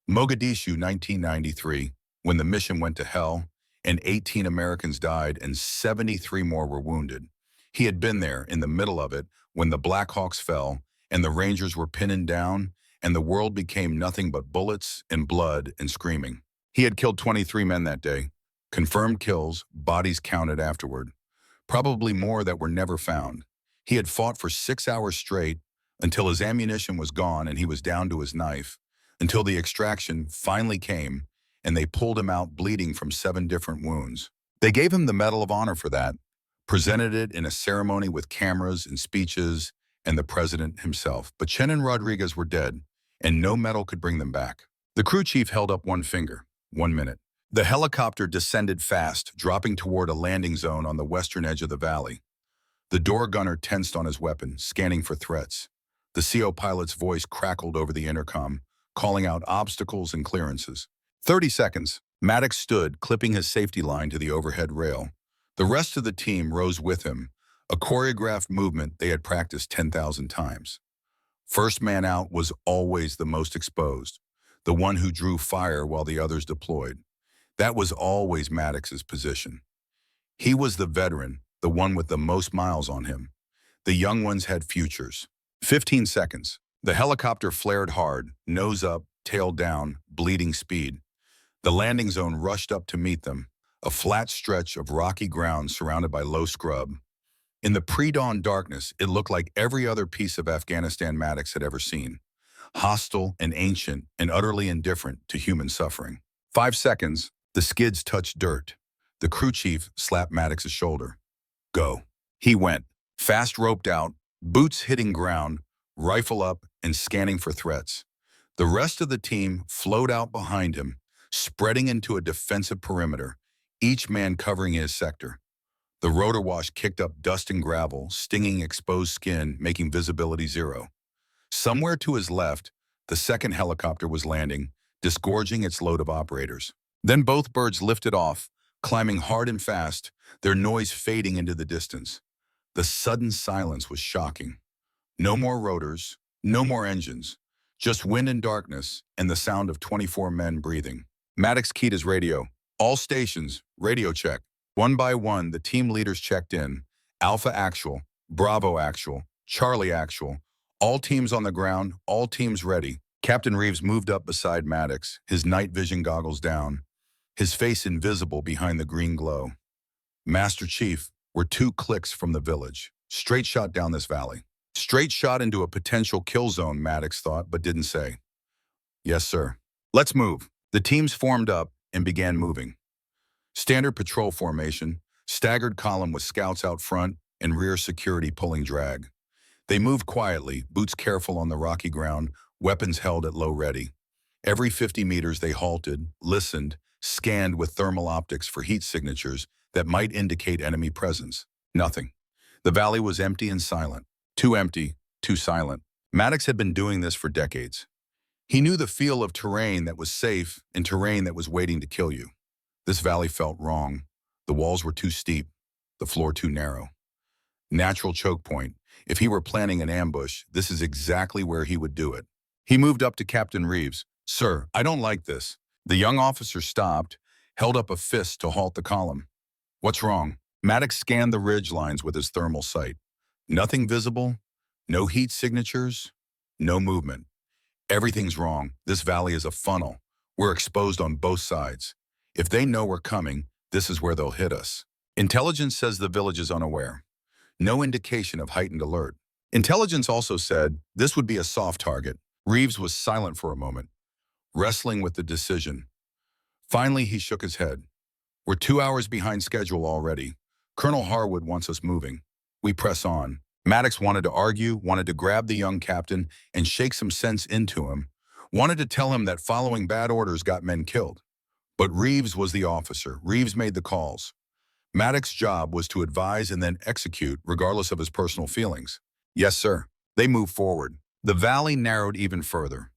Mogadishu, 1993, when the mission went to hell, and 18 Americans died and 73 more were wounded. He had been there in the middle of it when the Black Hawks fell and the Rangers were pinning down and the world became nothing but bullets and blood and screaming. He had killed 23 men that day. Confirmed kills, bodies counted afterward. Probably more that were never found. He had fought for 6 hours straight until his ammunition was gone and he was down to his knife, until the extraction finally came and they pulled him out bleeding from 7 different wounds. They gave him the Medal of Honor for that, presented it in a ceremony with cameras and speeches and the president himself. But Chen and Rodriguez were dead, and no medal could bring them back. The crew chief held up 1 finger. 1 minute. The helicopter descended fast, dropping toward a landing zone on the western edge of the valley. The door gunner tensed on his weapon, scanning for threats. The CO pilot's voice crackled over the intercom, calling out obstacles and clearances. 30 seconds. Maddox stood, clipping his safety line to the overhead rail. The rest of the team rose with him, a choreographed movement they had practiced 10,000 times. First man out was always the most exposed, the one who drew fire while the others deployed. That was always Maddox's position. He was the veteran, the one with the most miles on him. The young ones had futures. 15 seconds. The helicopter flared hard, nose up, tail down, bleeding speed. The landing zone rushed up to meet them, a flat stretch of rocky ground surrounded by low scrub. In the pre-dawn darkness, it looked like every other piece of Afghanistan Maddox had ever seen. Hostile and ancient and utterly indifferent to human suffering. 5 seconds. The skids touched dirt. The crew chief slapped Maddox's shoulder. Go. He went, fast roped out, boots hitting ground, rifle up and scanning for threats. The rest of the team flowed out behind him, spreading into a defensive perimeter, each man covering his sector. The rotor wash kicked up dust and gravel, stinging exposed skin, making visibility 0. Somewhere to his left, the second helicopter was landing, disgorging its load of operators. Then both birds lifted off, climbing hard and fast, their noise fading into the distance. The sudden silence was shocking. No more rotors, no more engines, just wind and darkness and the sound of 24 men breathing. Maddox keyed his radio. All stations, radio check. One by one, the team leaders checked in. Alpha actual, Bravo actual, Charlie actual. All teams on the ground, all teams ready. Captain Reeves moved up beside Maddox, his night vision goggles down, his face invisible behind the green glow. Master Chief, we're 2 clicks from the village. Straight shot down this valley. Straight shot into a potential kill zone, Maddox thought, but didn't say. Yes, sir. Let's move. The teams formed up and began moving. Standard patrol formation, staggered column with scouts out front and rear security pulling drag. They moved quietly, boots careful on the rocky ground, weapons held at low ready. Every 50 meters they halted, listened, scanned with thermal optics for heat signatures that might indicate enemy presence. Nothing. The valley was empty and silent. Too empty, too silent. Maddox had been doing this for decades. He knew the feel of terrain that was safe and terrain that was waiting to kill you. This valley felt wrong. The walls were too steep, the floor too narrow. Natural choke point. If he were planning an ambush, this is exactly where he would do it. He moved up to Captain Reeves. Sir, I don't like this. The young officer stopped, held up a fist to halt the column. What's wrong? Maddox scanned the ridge lines with his thermal sight. Nothing visible, no heat signatures, no movement. Everything's wrong. This valley is a funnel. We're exposed on both sides. If they know we're coming, this is where they'll hit us. Intelligence says the village is unaware. No indication of heightened alert. Intelligence also said this would be a soft target. Reeves was silent for a moment, wrestling with the decision. Finally, he shook his head. We're 2 hours behind schedule already. Colonel Harwood wants us moving. We press on. Maddox wanted to argue, wanted to grab the young captain and shake some sense into him, wanted to tell him that following bad orders got men killed. But Reeves was the officer. Reeves made the calls. Maddox's job was to advise and then execute, regardless of his personal feelings. Yes, sir. They moved forward. The valley narrowed even further.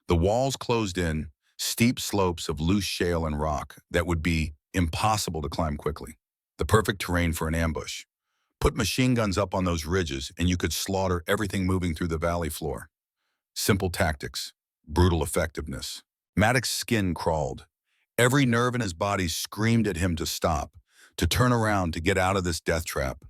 The walls closed in, steep slopes of loose shale and rock that would be impossible to climb quickly. The perfect terrain for an ambush. Put machine guns up on those ridges and you could slaughter everything moving through the valley floor. Simple tactics, brutal effectiveness. Maddox's skin crawled. Every nerve in his body screamed at him to stop, to turn around, to get out of this death trap.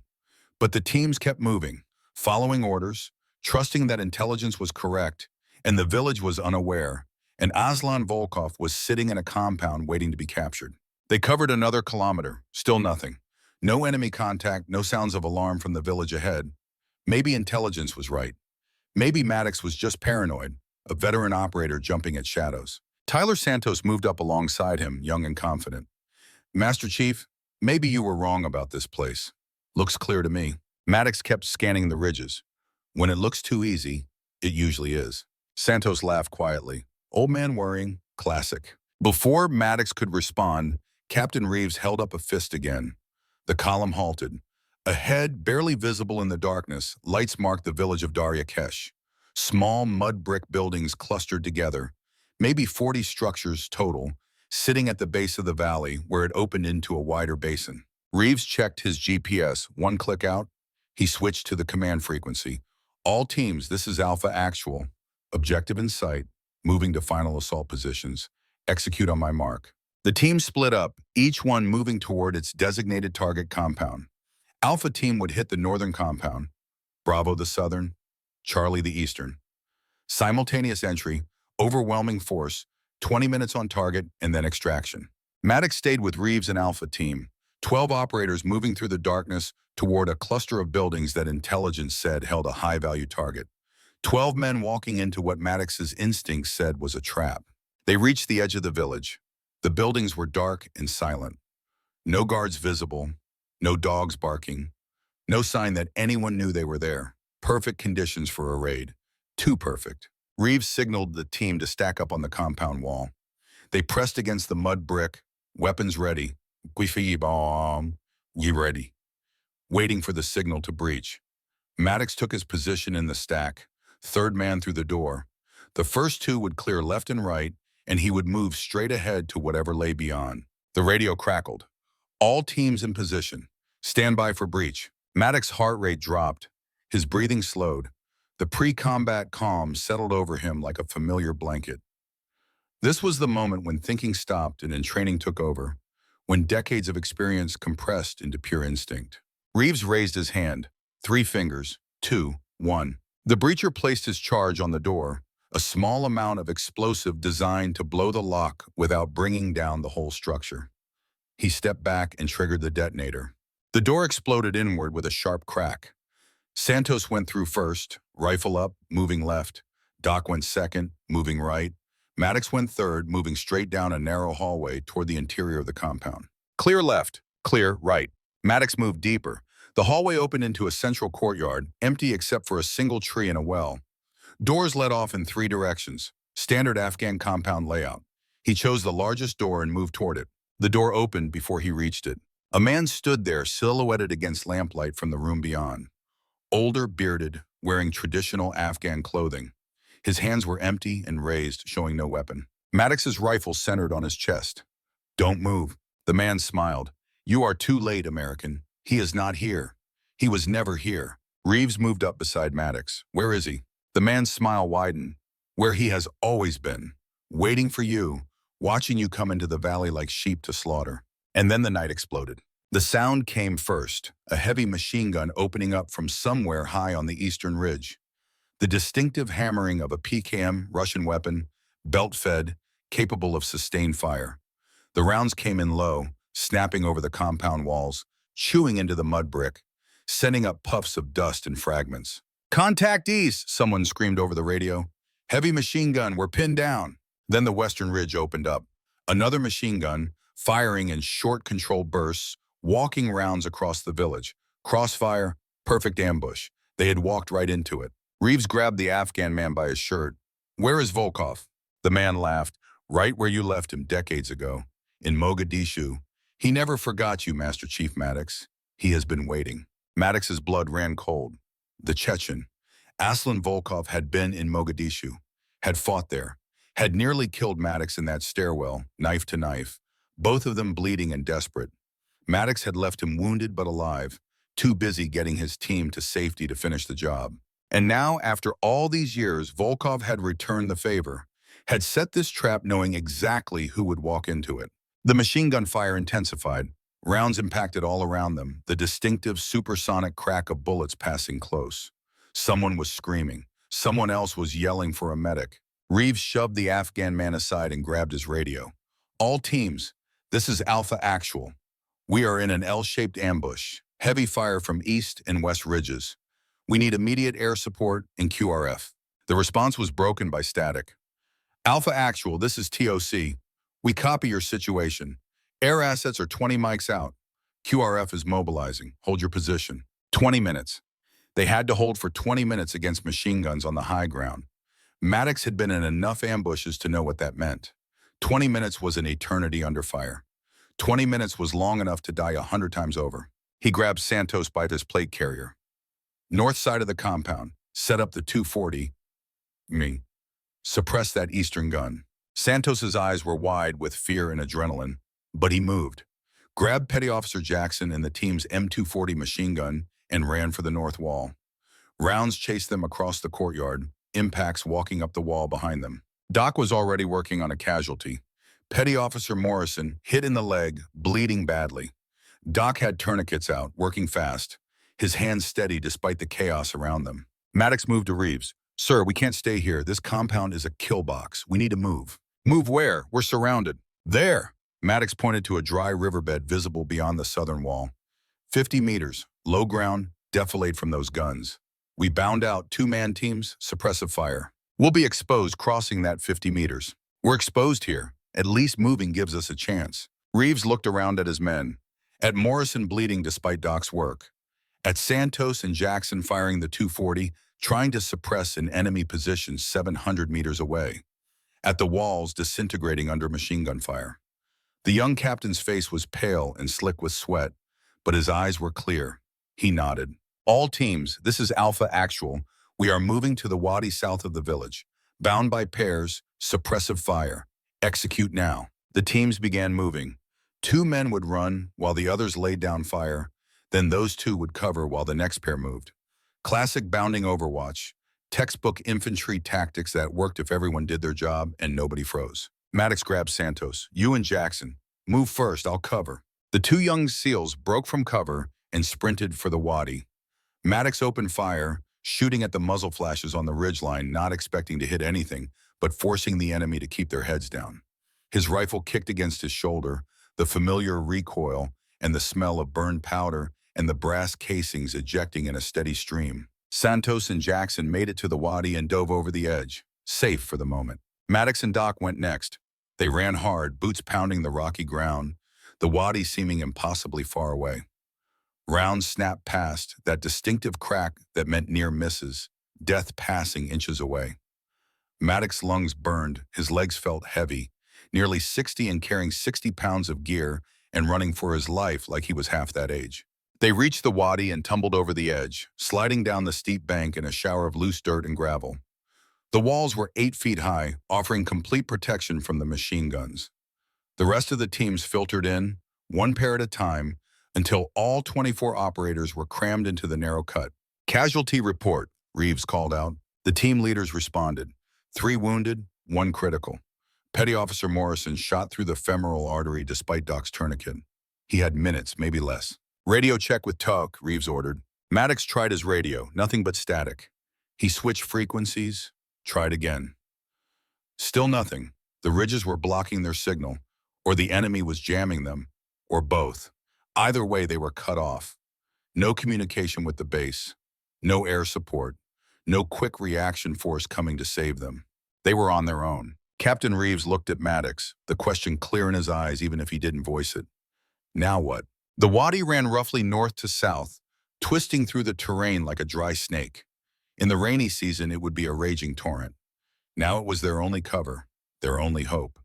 But the teams kept moving, following orders, trusting that intelligence was correct, and the village was unaware, and Aslan Volkov was sitting in a compound waiting to be captured. They covered another kilometer, still nothing. No enemy contact, no sounds of alarm from the village ahead. Maybe intelligence was right. Maybe Maddox was just paranoid, a veteran operator jumping at shadows. Tyler Santos moved up alongside him, young and confident. Master Chief, maybe you were wrong about this place. Looks clear to me. Maddox kept scanning the ridges. When it looks too easy, it usually is. Santos laughed quietly. Old man worrying, classic. Before Maddox could respond, Captain Reeves held up a fist again. The column halted. Ahead, barely visible in the darkness, lights marked the village of Daryakesh. Small mud brick buildings clustered together, maybe 40 structures total, sitting at the base of the valley where it opened into a wider basin. Reeves checked his GPS. One click out, he switched to the command frequency. All teams, this is Alpha Actual. Objective in sight, moving to final assault positions. Execute on my mark. The team split up, each one moving toward its designated target compound. Alpha team would hit the northern compound, Bravo the southern, Charlie the eastern. Simultaneous entry, overwhelming force, 20 minutes on target, and then extraction. Maddox stayed with Reeves and Alpha team, 12 operators moving through the darkness toward a cluster of buildings that intelligence said held a high-value target. 12 men walking into what Maddox's instincts said was a trap. They reached the edge of the village. The buildings were dark and silent. No guards visible, no dogs barking, no sign that anyone knew they were there. Perfect conditions for a raid. Too perfect. Reeves signaled the team to stack up on the compound wall. They pressed against the mud brick, weapons ready. Ye ready. Waiting for the signal to breach. Maddox took his position in the stack, third man through the door. The first two would clear left and right, and he would move straight ahead to whatever lay beyond. The radio crackled. All teams in position. Stand by for breach. Maddox's heart rate dropped. His breathing slowed. The pre-combat calm settled over him like a familiar blanket. This was the moment when thinking stopped and training took over, when decades of experience compressed into pure instinct. Reeves raised his hand. 3 fingers. 2, 1. The breacher placed his charge on the door, a small amount of explosive designed to blow the lock without bringing down the whole structure. He stepped back and triggered the detonator. The door exploded inward with a sharp crack. Santos went through first, rifle up, moving left. Doc went second, moving right. Maddox went third, moving straight down a narrow hallway toward the interior of the compound. Clear left, clear right. Maddox moved deeper. The hallway opened into a central courtyard, empty except for a single tree and a well. Doors led off in 3 directions, standard Afghan compound layout. He chose the largest door and moved toward it. The door opened before he reached it. A man stood there, silhouetted against lamplight from the room beyond. Older, bearded, wearing traditional Afghan clothing. His hands were empty and raised, showing no weapon. Maddox's rifle centered on his chest. Don't move. The man smiled. You are too late, American. He is not here. He was never here. Reeves moved up beside Maddox. Where is he? The man's smile widened. Where he has always been. Waiting for you, watching you come into the valley like sheep to slaughter. And then the night exploded. The sound came first, a heavy machine gun opening up from somewhere high on the eastern ridge. The distinctive hammering of a PKM Russian weapon, belt-fed, capable of sustained fire. The rounds came in low, snapping over the compound walls, chewing into the mud brick, sending up puffs of dust and fragments. "Contact east," someone screamed over the radio. "Heavy machine gun, we're pinned down." Then the western ridge opened up. Another machine gun, firing in short controlled bursts, walking rounds across the village. Crossfire, perfect ambush. They had walked right into it. Reeves grabbed the Afghan man by his shirt. "Where is Volkov?" The man laughed. "Right where you left him decades ago, in Mogadishu. He never forgot you, Master Chief Maddox. He has been waiting." Maddox's blood ran cold. The Chechen, Aslan Volkov, had been in Mogadishu, had fought there, had nearly killed Maddox in that stairwell, knife to knife, both of them bleeding and desperate. Maddox had left him wounded but alive, too busy getting his team to safety to finish the job. And now, after all these years, Volkov had returned the favor, had set this trap knowing exactly who would walk into it. The machine gun fire intensified. Rounds impacted all around them, the distinctive supersonic crack of bullets passing close. Someone was screaming. Someone else was yelling for a medic. Reeves shoved the Afghan man aside and grabbed his radio. "All teams, this is Alpha Actual. We are in an L-shaped ambush. Heavy fire from east and west ridges. We need immediate air support and QRF." The response was broken by static. "Alpha Actual, this is TOC. We copy your situation. Air assets are 20 mics out. QRF is mobilizing. Hold your position." 20 minutes. They had to hold for 20 minutes against machine guns on the high ground. Maddox had been in enough ambushes to know what that meant. 20 minutes was an eternity under fire. 20 minutes was long enough to die 100 times over. He grabbed Santos by his plate carrier. "North side of the compound. Set up the 240. Suppress that eastern gun." Santos's eyes were wide with fear and adrenaline, but he moved. Grabbed Petty Officer Jackson and the team's M240 machine gun and ran for the north wall. Rounds chased them across the courtyard, impacts walking up the wall behind them. Doc was already working on a casualty. Petty Officer Morrison hit in the leg, bleeding badly. Doc had tourniquets out, working fast, his hands steady despite the chaos around them. Maddox moved to Reeves. "Sir, we can't stay here. This compound is a kill box. We need to move." "Move where? We're surrounded." "There." Maddox pointed to a dry riverbed visible beyond the southern wall. 50 meters, low ground, defilade from those guns. We bound out, 2-man teams, suppressive fire. We'll be exposed crossing that 50 meters. We're exposed here. At least moving gives us a chance. Reeves looked around at his men. At Morrison bleeding despite Doc's work. At Santos and Jackson firing the 240, trying to suppress an enemy position 700 meters away. At the walls disintegrating under machine gun fire. The young captain's face was pale and slick with sweat, but his eyes were clear. He nodded. "All teams, this is Alpha Actual. We are moving to the wadi south of the village. Bound by pairs, suppressive fire. Execute now." The teams began moving. 2 men would run while the others laid down fire. Then those 2 would cover while the next pair moved. Classic bounding overwatch. Textbook infantry tactics that worked if everyone did their job and nobody froze. Maddox grabbed Santos. "You and Jackson. Move first, I'll cover." The 2 young SEALs broke from cover and sprinted for the wadi. Maddox opened fire, shooting at the muzzle flashes on the ridgeline, not expecting to hit anything, but forcing the enemy to keep their heads down. His rifle kicked against his shoulder, the familiar recoil, and the smell of burned powder and the brass casings ejecting in a steady stream. Santos and Jackson made it to the wadi and dove over the edge, safe for the moment. Maddox and Doc went next. They ran hard, boots pounding the rocky ground, the wadi seeming impossibly far away. Rounds snapped past, that distinctive crack that meant near misses, death passing inches away. Maddox's lungs burned, his legs felt heavy, nearly 60 and carrying 60 pounds of gear and running for his life like he was half that age. They reached the wadi and tumbled over the edge, sliding down the steep bank in a shower of loose dirt and gravel. The walls were 8 feet high, offering complete protection from the machine guns. The rest of the teams filtered in, 1 pair at a time, until all 24 operators were crammed into the narrow cut. "Casualty report," Reeves called out. The team leaders responded. 3 wounded, 1 critical. Petty Officer Morrison shot through the femoral artery despite Doc's tourniquet. He had minutes, maybe less. Radio check with Tug, Reeves ordered. Maddox tried his radio, nothing but static. He switched frequencies, tried again. Still nothing. The ridges were blocking their signal, or the enemy was jamming them, or both. Either way, they were cut off. No communication with the base, no air support, no quick reaction force coming to save them. They were on their own. Captain Reeves looked at Maddox, the question clear in his eyes even if he didn't voice it. Now what? The wadi ran roughly north to south, twisting through the terrain like a dry snake. In the rainy season, it would be a raging torrent. Now it was their only cover, their only hope.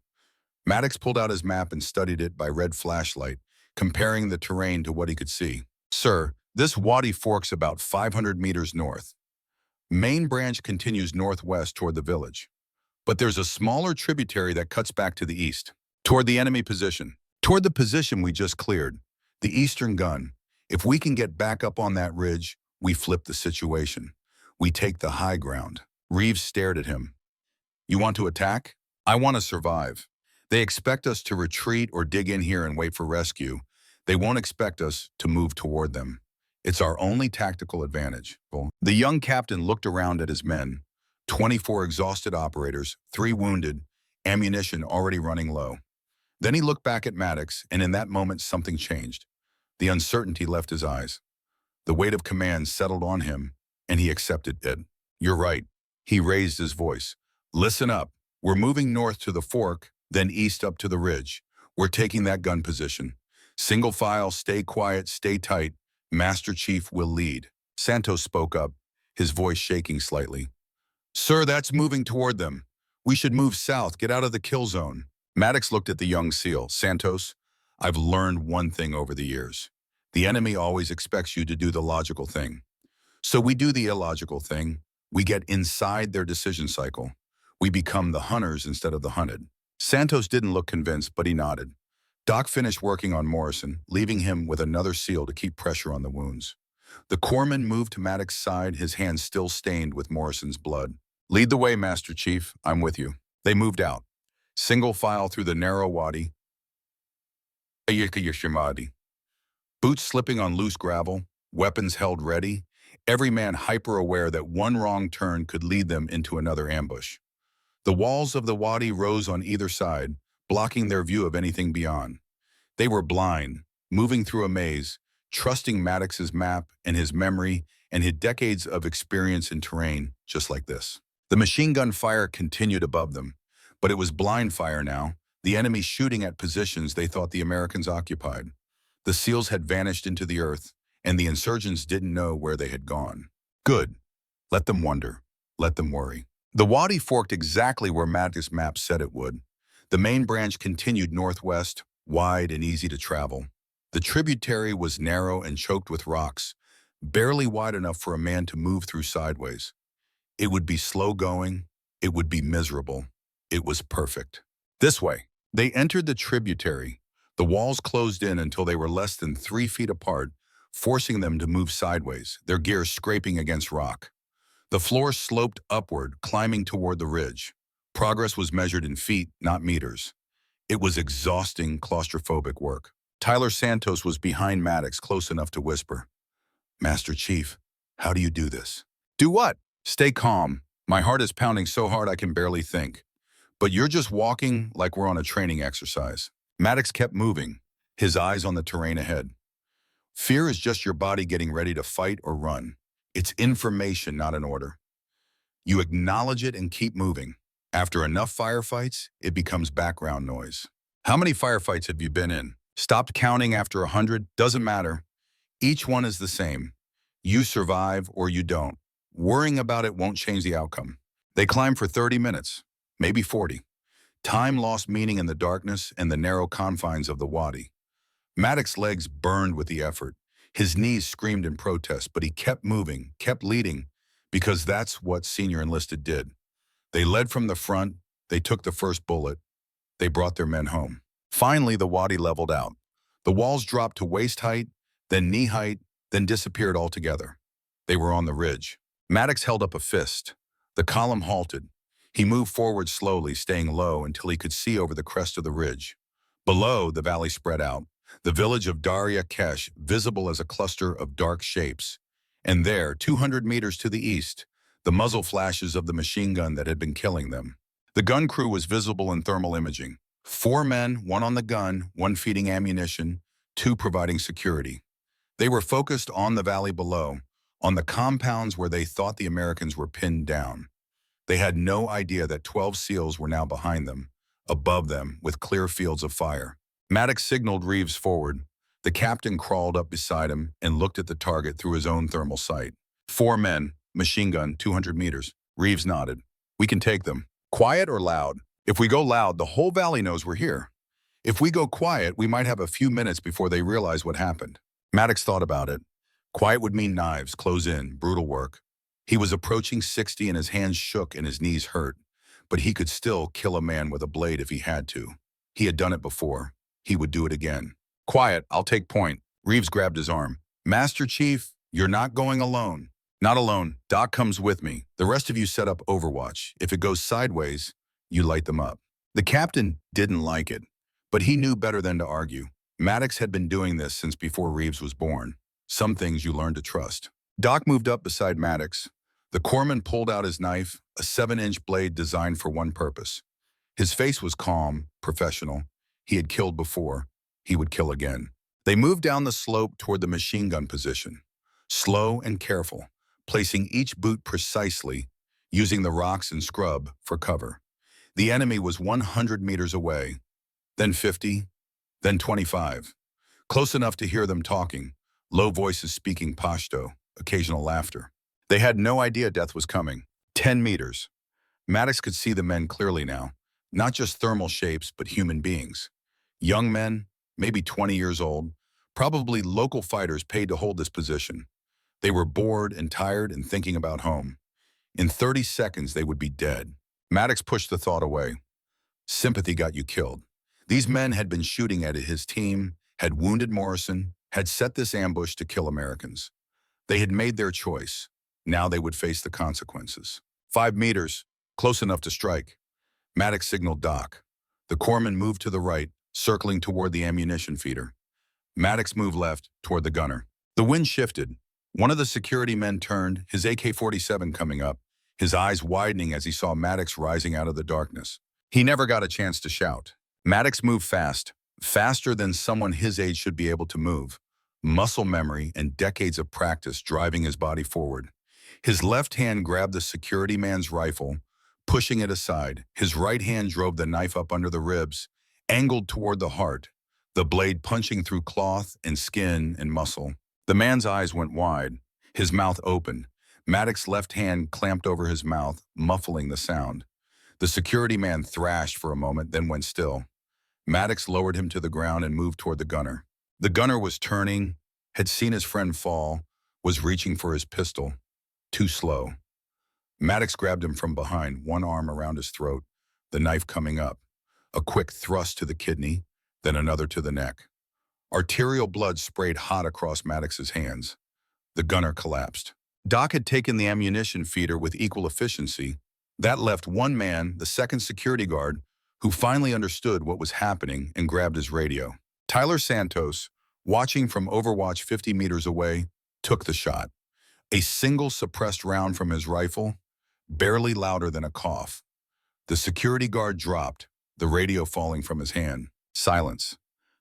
Maddox pulled out his map and studied it by red flashlight, comparing the terrain to what he could see. Sir, this wadi forks about 500 meters north. Main branch continues northwest toward the village. But there's a smaller tributary that cuts back to the east, toward the enemy position. Toward the position we just cleared, the eastern gun. If we can get back up on that ridge, we flip the situation. We take the high ground. Reeves stared at him. You want to attack? I want to survive. They expect us to retreat or dig in here and wait for rescue. They won't expect us to move toward them. It's our only tactical advantage. The young captain looked around at his men. 24 exhausted operators, 3 wounded, ammunition already running low. Then he looked back at Maddox, and in that moment something changed. The uncertainty left his eyes. The weight of command settled on him, and he accepted it. You're right. He raised his voice. Listen up. We're moving north to the fork, then east up to the ridge. We're taking that gun position. Single file, stay quiet, stay tight. Master Chief will lead. Santos spoke up, his voice shaking slightly. Sir, that's moving toward them. We should move south, get out of the kill zone. Maddox looked at the young SEAL. Santos, I've learned one thing over the years. The enemy always expects you to do the logical thing. So we do the illogical thing. We get inside their decision cycle. We become the hunters instead of the hunted. Santos didn't look convinced, but he nodded. Doc finished working on Morrison, leaving him with another SEAL to keep pressure on the wounds. The corpsman moved to Maddox's side, his hands still stained with Morrison's blood. Lead the way, Master Chief. I'm with you. They moved out. Single file through the narrow wadi. Boots slipping on loose gravel, weapons held ready, every man hyper-aware that one wrong turn could lead them into another ambush. The walls of the wadi rose on either side, blocking their view of anything beyond. They were blind, moving through a maze, trusting Maddox's map and his memory and his decades of experience in terrain just like this. The machine gun fire continued above them, but it was blind fire now, the enemy shooting at positions they thought the Americans occupied. The SEALs had vanished into the earth, and the insurgents didn't know where they had gone. Good. Let them wonder. Let them worry. The wadi forked exactly where Maddox's map said it would. The main branch continued northwest, wide and easy to travel. The tributary was narrow and choked with rocks, barely wide enough for a man to move through sideways. It would be slow going. It would be miserable. It was perfect. This way. They entered the tributary. The walls closed in until they were less than 3 feet apart, forcing them to move sideways, their gear scraping against rock. The floor sloped upward, climbing toward the ridge. Progress was measured in feet, not meters. It was exhausting, claustrophobic work. Tyler Santos was behind Maddox, close enough to whisper, Master Chief, how do you do this? Do what? Stay calm. My heart is pounding so hard I can barely think. But you're just walking like we're on a training exercise. Maddox kept moving, his eyes on the terrain ahead. Fear is just your body getting ready to fight or run. It's information, not an order. You acknowledge it and keep moving. After enough firefights, it becomes background noise. How many firefights have you been in? Stopped counting after 100? Doesn't matter. Each one is the same. You survive or you don't. Worrying about it won't change the outcome. They climbed for 30 minutes, maybe 40. Time lost meaning in the darkness and the narrow confines of the wadi. Maddox's legs burned with the effort. His knees screamed in protest, but he kept moving, kept leading, because that's what senior enlisted did. They led from the front, they took the first bullet, they brought their men home. Finally, the wadi leveled out. The walls dropped to waist height, then knee height, then disappeared altogether. They were on the ridge. Maddox held up a fist. The column halted. He moved forward slowly, staying low until he could see over the crest of the ridge. Below, the valley spread out. the village of Darya Kesh visible as a cluster of dark shapes. And there, 200 meters to the east, the muzzle flashes of the machine gun that had been killing them. The gun crew was visible in thermal imaging. 4 men, 1 on the gun, 1 feeding ammunition, 2 providing security. They were focused on the valley below, on the compounds where they thought the Americans were pinned down. They had no idea that 12 SEALs were now behind them, above them, with clear fields of fire. Maddox signaled Reeves forward. The captain crawled up beside him and looked at the target through his own thermal sight. 4 men, machine gun, 200 meters. Reeves nodded. We can take them. Quiet or loud? If we go loud, the whole valley knows we're here. If we go quiet, we might have a few minutes before they realize what happened. Maddox thought about it. Quiet would mean knives, close in, brutal work. He was approaching 60 and his hands shook and his knees hurt, but he could still kill a man with a blade if he had to. He had done it before. He would do it again. Quiet, I'll take point. Reeves grabbed his arm. Master Chief, you're not going alone. Not alone. Doc comes with me. The rest of you set up Overwatch. If it goes sideways, you light them up. The captain didn't like it, but he knew better than to argue. Maddox had been doing this since before Reeves was born. Some things you learn to trust. Doc moved up beside Maddox. The corpsman pulled out his knife, a 7-inch blade designed for one purpose. His face was calm, professional. He had killed before. He would kill again. They moved down the slope toward the machine gun position. Slow and careful, placing each boot precisely, using the rocks and scrub for cover. The enemy was 100 meters away, then 50, then 25. Close enough to hear them talking, low voices speaking Pashto, occasional laughter. They had no idea death was coming. 10 meters. Maddox could see the men clearly now, not just thermal shapes, but human beings. Young men, maybe 20 years old, probably local fighters paid to hold this position. They were bored and tired and thinking about home. In 30 seconds, they would be dead. Maddox pushed the thought away. Sympathy got you killed. These men had been shooting at his team, had wounded Morrison, had set this ambush to kill Americans. They had made their choice. Now they would face the consequences. 5 meters, close enough to strike. Maddox signaled Doc. The corpsman moved to the right, circling toward the ammunition feeder. Maddox moved left, toward the gunner. The wind shifted. One of the security men turned, his AK-47 coming up, his eyes widening as he saw Maddox rising out of the darkness. He never got a chance to shout. Maddox moved fast, faster than someone his age should be able to move. Muscle memory and decades of practice driving his body forward. His left hand grabbed the security man's rifle, pushing it aside. His right hand drove the knife up under the ribs, angled toward the heart, the blade punching through cloth and skin and muscle. The man's eyes went wide, his mouth open. Maddox's left hand clamped over his mouth, muffling the sound. The security man thrashed for a moment, then went still. Maddox lowered him to the ground and moved toward the gunner. The gunner was turning, had seen his friend fall, was reaching for his pistol. Too slow. Maddox grabbed him from behind, one arm around his throat, the knife coming up. A quick thrust to the kidney, then another to the neck. Arterial blood sprayed hot across Maddox's hands. The gunner collapsed. Doc had taken the ammunition feeder with equal efficiency. That left one man, the second security guard, who finally understood what was happening and grabbed his radio. Tyler Santos, watching from Overwatch 50 meters away, took the shot. A single suppressed round from his rifle, barely louder than a cough. The security guard dropped, the radio falling from his hand. Silence.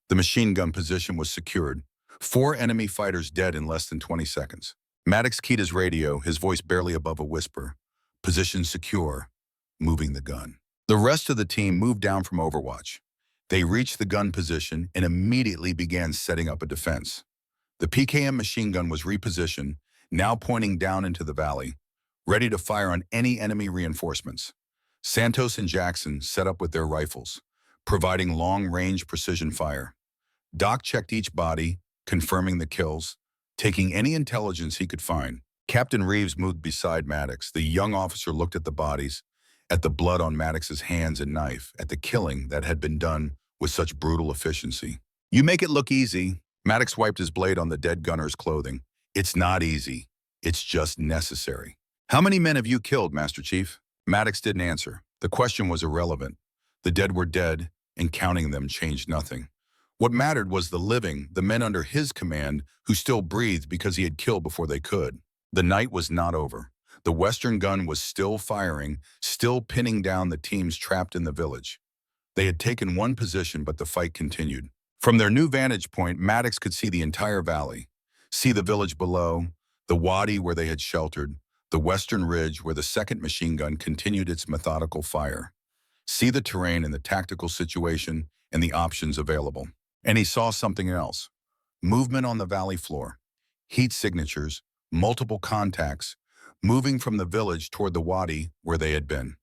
The machine gun position was secured. 4 enemy fighters dead in less than 20 seconds. Maddox keyed his radio, his voice barely above a whisper. Position secure. Moving the gun. The rest of the team moved down from Overwatch. They reached the gun position and immediately began setting up a defense. The PKM machine gun was repositioned, now pointing down into the valley, ready to fire on any enemy reinforcements. Santos and Jackson set up with their rifles, providing long-range precision fire. Doc checked each body, confirming the kills, taking any intelligence he could find. Captain Reeves moved beside Maddox. The young officer looked at the bodies, at the blood on Maddox's hands and knife, at the killing that had been done with such brutal efficiency. You make it look easy. Maddox wiped his blade on the dead gunner's clothing. It's not easy. It's just necessary. How many men have you killed, Master Chief? Maddox didn't answer. The question was irrelevant. The dead were dead, and counting them changed nothing. What mattered was the living, the men under his command who still breathed because he had killed before they could. The night was not over. The Western gun was still firing, still pinning down the teams trapped in the village. They had taken one position, but the fight continued. From their new vantage point, Maddox could see the entire valley, see the village below, the wadi where they had sheltered, the western ridge where the second machine gun continued its methodical fire, see the terrain and the tactical situation and the options available. And he saw something else. Movement on the valley floor, heat signatures, multiple contacts, moving from the village toward the wadi where they had been.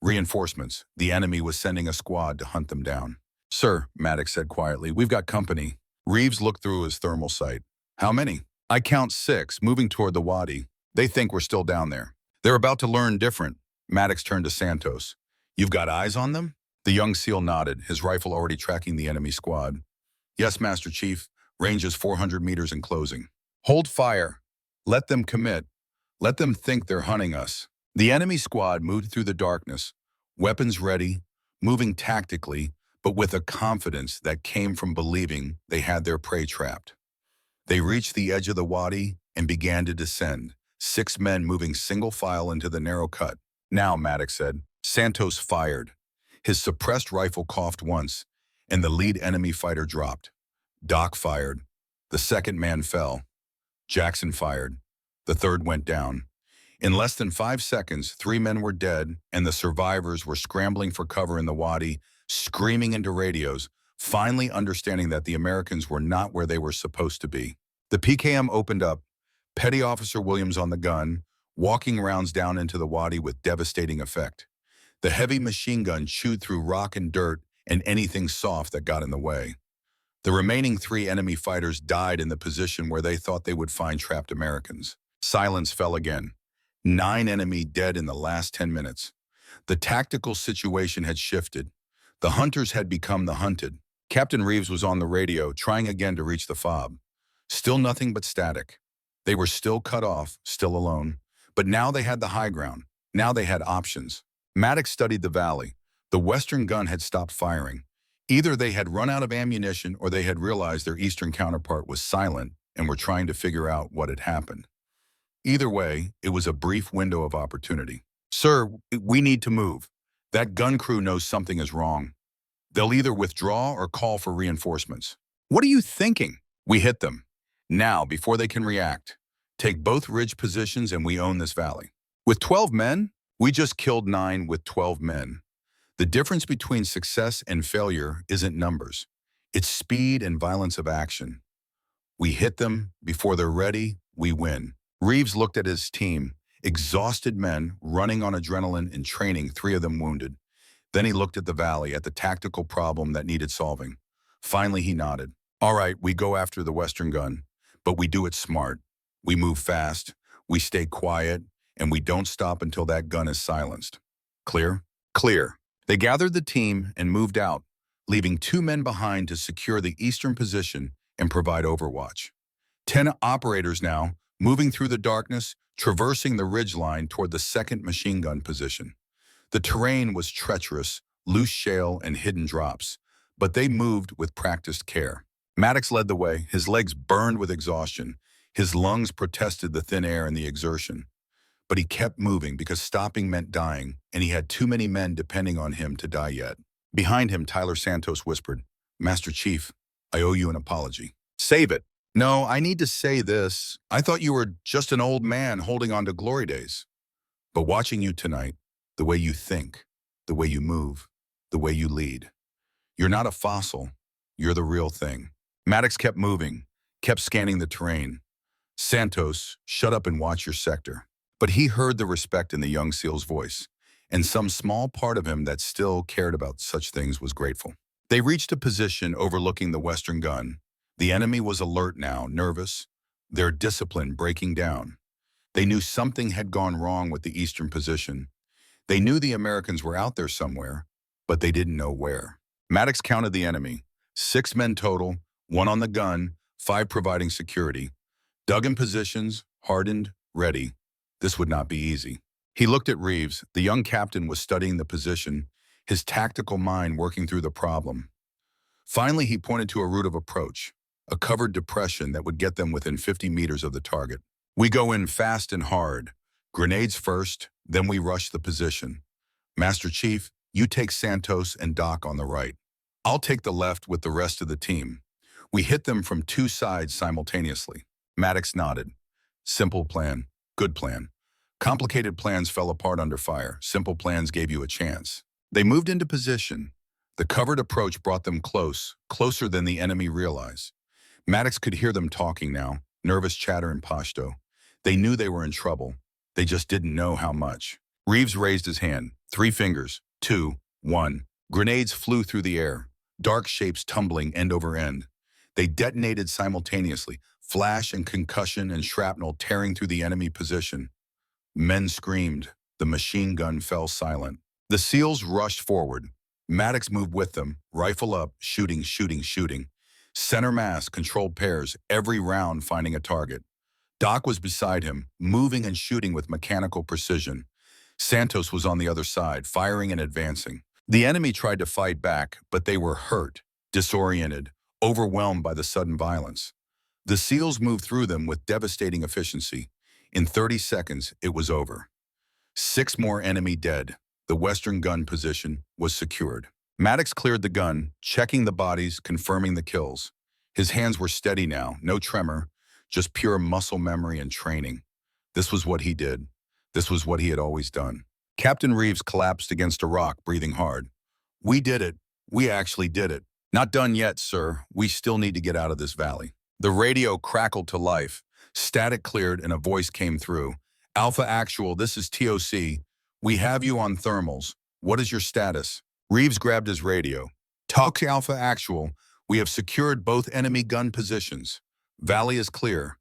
Reinforcements. The enemy was sending a squad to hunt them down. "Sir," Maddox said quietly, "we've got company." Reeves looked through his thermal sight. "How many?" "I count 6, moving toward the wadi. They think we're still down there. They're about to learn different." Maddox turned to Santos. "You've got eyes on them?" The young SEAL nodded, his rifle already tracking the enemy squad. "Yes, Master Chief. Range is 400 meters and closing." "Hold fire. Let them commit. Let them think they're hunting us." The enemy squad moved through the darkness, weapons ready, moving tactically, but with a confidence that came from believing they had their prey trapped. They reached the edge of the wadi and began to descend, 6 men moving single file into the narrow cut. "Now," Maddox said. Santos fired. His suppressed rifle coughed once, and the lead enemy fighter dropped. Doc fired. The second man fell. Jackson fired. The third went down. In less than 5 seconds, 3 men were dead, and the survivors were scrambling for cover in the wadi, screaming into radios, finally understanding that the Americans were not where they were supposed to be. The PKM opened up, Petty Officer Williams on the gun, walking rounds down into the wadi with devastating effect. The heavy machine gun chewed through rock and dirt and anything soft that got in the way. The remaining 3 enemy fighters died in the position where they thought they would find trapped Americans. Silence fell again. 9 enemy dead in the last 10 minutes. The tactical situation had shifted. The hunters had become the hunted. Captain Reeves was on the radio, trying again to reach the fob. Still nothing but static. They were still cut off, still alone. But now they had the high ground. Now they had options. Maddox studied the valley. The western gun had stopped firing. Either they had run out of ammunition or they had realized their eastern counterpart was silent and were trying to figure out what had happened. Either way, it was a brief window of opportunity. "Sir, we need to move. That gun crew knows something is wrong. They'll either withdraw or call for reinforcements." "What are you thinking?" "We hit them. Now, before they can react. Take both ridge positions and we own this valley." "With 12 men? We just killed 9 with 12 men." The difference between success and failure isn't numbers. It's speed and violence of action. We hit them. Before they're ready, we win. Reeves looked at his team, exhausted men running on adrenaline and training, 3 of them wounded. Then he looked at the valley, at the tactical problem that needed solving. Finally, he nodded. "All right, we go after the western gun, but we do it smart. We move fast, we stay quiet, and we don't stop until that gun is silenced. Clear?" "Clear." They gathered the team and moved out, leaving 2 men behind to secure the eastern position and provide overwatch. 10 operators now, moving through the darkness, traversing the ridgeline toward the second machine gun position. The terrain was treacherous, loose shale and hidden drops, but they moved with practiced care. Maddox led the way, his legs burned with exhaustion. His lungs protested the thin air and the exertion. But he kept moving because stopping meant dying, and he had too many men depending on him to die yet. Behind him, Tyler Santos whispered, "Master Chief, I owe you an apology." "Save it." "No, I need to say this. I thought you were just an old man holding on to glory days. But watching you tonight, the way you think, the way you move, the way you lead, you're not a fossil, you're the real thing." Maddox kept moving, kept scanning the terrain. "Santos, shut up and watch your sector." But he heard the respect in the young SEAL's voice, and some small part of him that still cared about such things was grateful. They reached a position overlooking the western gun. The enemy was alert now, nervous, their discipline breaking down. They knew something had gone wrong with the eastern position. They knew the Americans were out there somewhere, but they didn't know where. Maddox counted the enemy, 6 men total, 1 on the gun, 5 providing security. Dug in positions, hardened, ready. This would not be easy. He looked at Reeves. The young captain was studying the position, his tactical mind working through the problem. Finally, he pointed to a route of approach, a covered depression that would get them within 50 meters of the target. We go in fast and hard. Grenades first, then we rush the position. Master Chief, you take Santos and Doc on the right. I'll take the left with the rest of the team. We hit them from two sides simultaneously. Maddox nodded. Simple plan, good plan. Complicated plans fell apart under fire. Simple plans gave you a chance. They moved into position. The covered approach brought them close, closer than the enemy realized. Maddox could hear them talking now, nervous chatter in Pashto. They knew they were in trouble. They just didn't know how much. Reeves raised his hand. 3 fingers. 2, 1. Grenades flew through the air, dark shapes tumbling end over end. They detonated simultaneously, flash and concussion and shrapnel tearing through the enemy position. Men screamed. The machine gun fell silent. The SEALs rushed forward. Maddox moved with them, rifle up, shooting. Center mass, controlled pairs, every round finding a target. Doc was beside him, moving and shooting with mechanical precision. Santos was on the other side, firing and advancing. The enemy tried to fight back, but they were hurt, disoriented, overwhelmed by the sudden violence. The SEALs moved through them with devastating efficiency. In 30 seconds, it was over. 6 more enemy dead. The western gun position was secured. Maddox cleared the gun, checking the bodies, confirming the kills. His hands were steady now, no tremor, just pure muscle memory and training. This was what he did. This was what he had always done. Captain Reeves collapsed against a rock, breathing hard. We did it. We actually did it. Not done yet, sir. We still need to get out of this valley. The radio crackled to life. Static cleared and a voice came through. Alpha Actual, this is TOC. We have you on thermals. What is your status? Reeves grabbed his radio. Talk to Alpha Actual. We have secured both enemy gun positions. Valley is clear.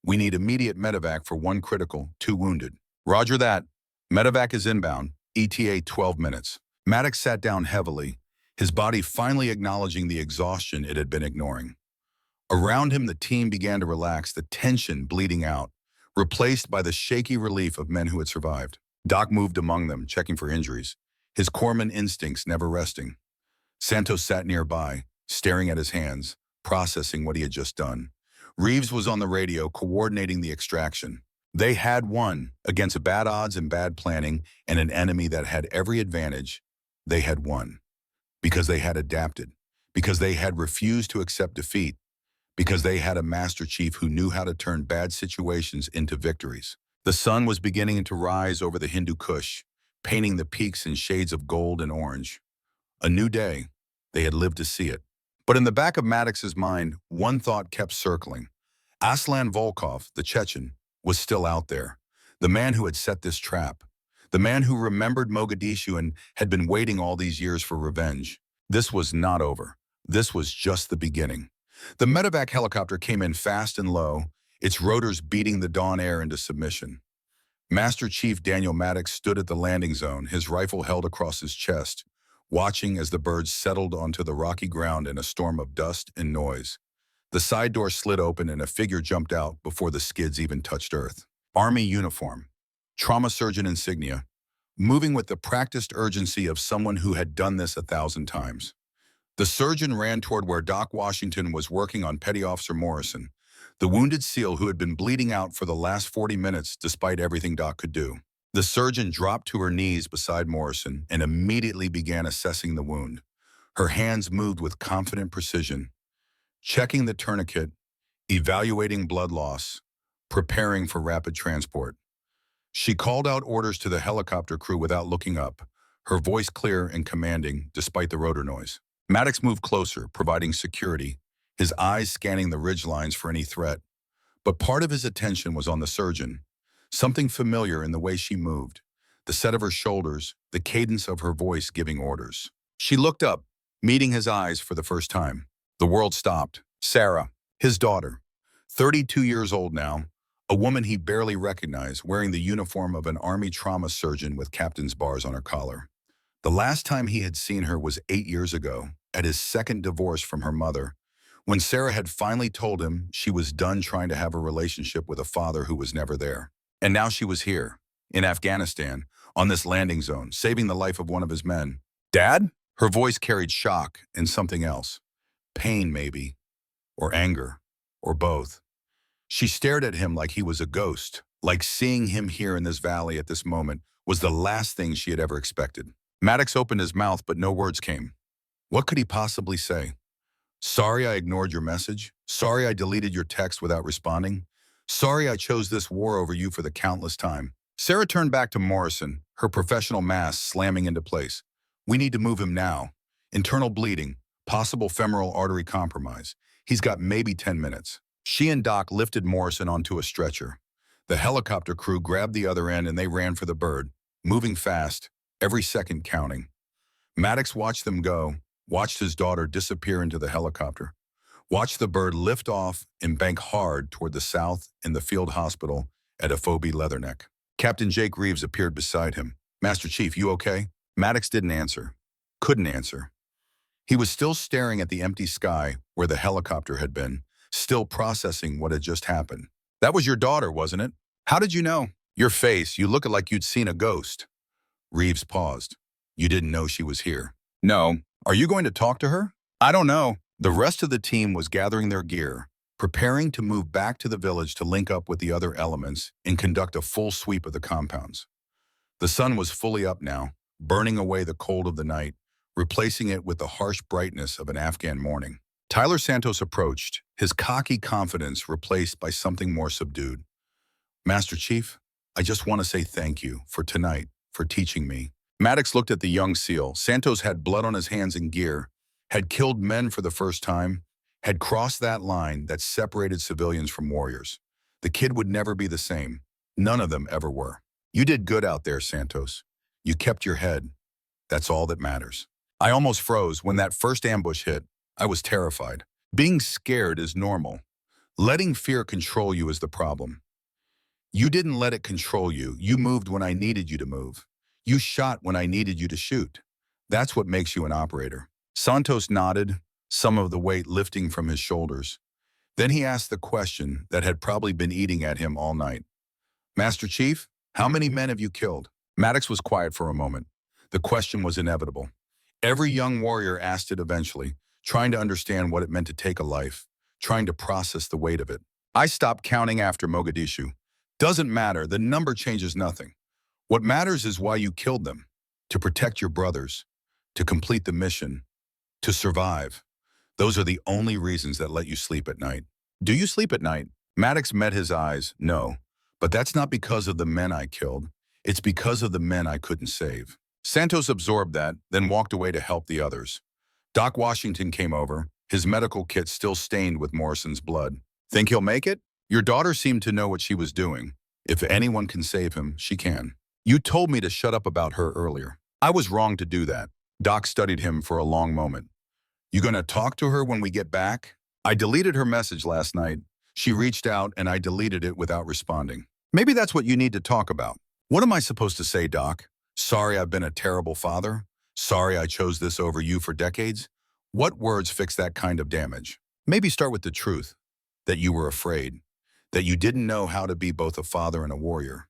We need immediate medevac for 1 critical, 2 wounded. Roger that. Medevac is inbound. ETA 12 minutes. Maddox sat down heavily, his body finally acknowledging the exhaustion it had been ignoring. Around him, the team began to relax, the tension bleeding out, replaced by the shaky relief of men who had survived. Doc moved among them, checking for injuries, his corpsman instincts never resting. Santos sat nearby, staring at his hands, processing what he had just done. Reeves was on the radio, coordinating the extraction. They had won. Against bad odds and bad planning and an enemy that had every advantage, they had won. Because they had adapted. Because they had refused to accept defeat. Because they had a Master Chief who knew how to turn bad situations into victories. The sun was beginning to rise over the Hindu Kush, painting the peaks in shades of gold and orange. A new day. They had lived to see it. But in the back of Maddox's mind, one thought kept circling. Aslan Volkov, the Chechen, was still out there. The man who had set this trap. The man who remembered Mogadishu and had been waiting all these years for revenge. This was not over. This was just the beginning. The medevac helicopter came in fast and low, its rotors beating the dawn air into submission. Master Chief Daniel Maddox stood at the landing zone, his rifle held across his chest, watching as the birds settled onto the rocky ground in a storm of dust and noise. The side door slid open and a figure jumped out before the skids even touched earth. Army uniform, trauma surgeon insignia, moving with the practiced urgency of someone who had done this 1,000 times. The surgeon ran toward where Doc Washington was working on Petty Officer Morrison, the wounded SEAL who had been bleeding out for the last 40 minutes despite everything Doc could do. The surgeon dropped to her knees beside Morrison and immediately began assessing the wound. Her hands moved with confident precision, checking the tourniquet, evaluating blood loss, preparing for rapid transport. She called out orders to the helicopter crew without looking up, her voice clear and commanding despite the rotor noise. Maddox moved closer, providing security, his eyes scanning the ridgelines for any threat. But part of his attention was on the surgeon, something familiar in the way she moved, the set of her shoulders, the cadence of her voice giving orders. She looked up, meeting his eyes for the first time. The world stopped. Sarah, his daughter, 32 years old now, a woman he barely recognized, wearing the uniform of an army trauma surgeon with captain's bars on her collar. The last time he had seen her was 8 years ago, at his second divorce from her mother, when Sarah had finally told him she was done trying to have a relationship with a father who was never there. And now she was here, in Afghanistan, on this landing zone, saving the life of one of his men. Dad? Her voice carried shock and something else. Pain, maybe, or anger, or both. She stared at him like he was a ghost, like seeing him here in this valley at this moment was the last thing she had ever expected. Maddox opened his mouth, but no words came. What could he possibly say? Sorry I ignored your message. Sorry I deleted your text without responding. Sorry I chose this war over you for the countless time. Sarah turned back to Morrison, her professional mask slamming into place. We need to move him now. Internal bleeding, possible femoral artery compromise. He's got maybe 10 minutes. She and Doc lifted Morrison onto a stretcher. The helicopter crew grabbed the other end and they ran for the bird, moving fast, every second counting. Maddox watched them go, watched his daughter disappear into the helicopter, watched the bird lift off and bank hard toward the south in the field hospital at FOB Leatherneck. Captain Jake Reeves appeared beside him. Master Chief, you okay? Maddox didn't answer, couldn't answer. He was still staring at the empty sky where the helicopter had been, still processing what had just happened. That was your daughter, wasn't it? How did you know? Your face, you look like you'd seen a ghost. Reeves paused. You didn't know she was here? No. Are you going to talk to her? I don't know. The rest of the team was gathering their gear, preparing to move back to the village to link up with the other elements and conduct a full sweep of the compounds. The sun was fully up now, burning away the cold of the night, replacing it with the harsh brightness of an Afghan morning. Tyler Santos approached, his cocky confidence replaced by something more subdued. Master Chief, I just want to say thank you for tonight, for teaching me. Maddox looked at the young SEAL. Santos had blood on his hands and gear, had killed men for the first time, had crossed that line that separated civilians from warriors. The kid would never be the same. None of them ever were. You did good out there, Santos. You kept your head. That's all that matters. I almost froze when that first ambush hit. I was terrified. Being scared is normal. Letting fear control you is the problem. You didn't let it control you. You moved when I needed you to move. You shot when I needed you to shoot. That's what makes you an operator. Santos nodded, some of the weight lifting from his shoulders. Then he asked the question that had probably been eating at him all night. Master Chief, how many men have you killed? Maddox was quiet for a moment. The question was inevitable. Every young warrior asked it eventually, trying to understand what it meant to take a life, trying to process the weight of it. I stopped counting after Mogadishu. Doesn't matter, the number changes nothing. What matters is why you killed them. To protect your brothers, to complete the mission, to survive. Those are the only reasons that let you sleep at night. Do you sleep at night? Maddox met his eyes. No, but that's not because of the men I killed. It's because of the men I couldn't save. Santos absorbed that, then walked away to help the others. Doc Washington came over, his medical kit still stained with Morrison's blood. Think he'll make it? Your daughter seemed to know what she was doing. If anyone can save him, she can. You told me to shut up about her earlier. I was wrong to do that. Doc studied him for a long moment. You gonna talk to her when we get back? I deleted her message last night. She reached out and I deleted it without responding. Maybe that's what you need to talk about. What am I supposed to say, Doc? Sorry I've been a terrible father? Sorry I chose this over you for decades? What words fix that kind of damage? Maybe start with the truth, that you were afraid, that you didn't know how to be both a father and a warrior,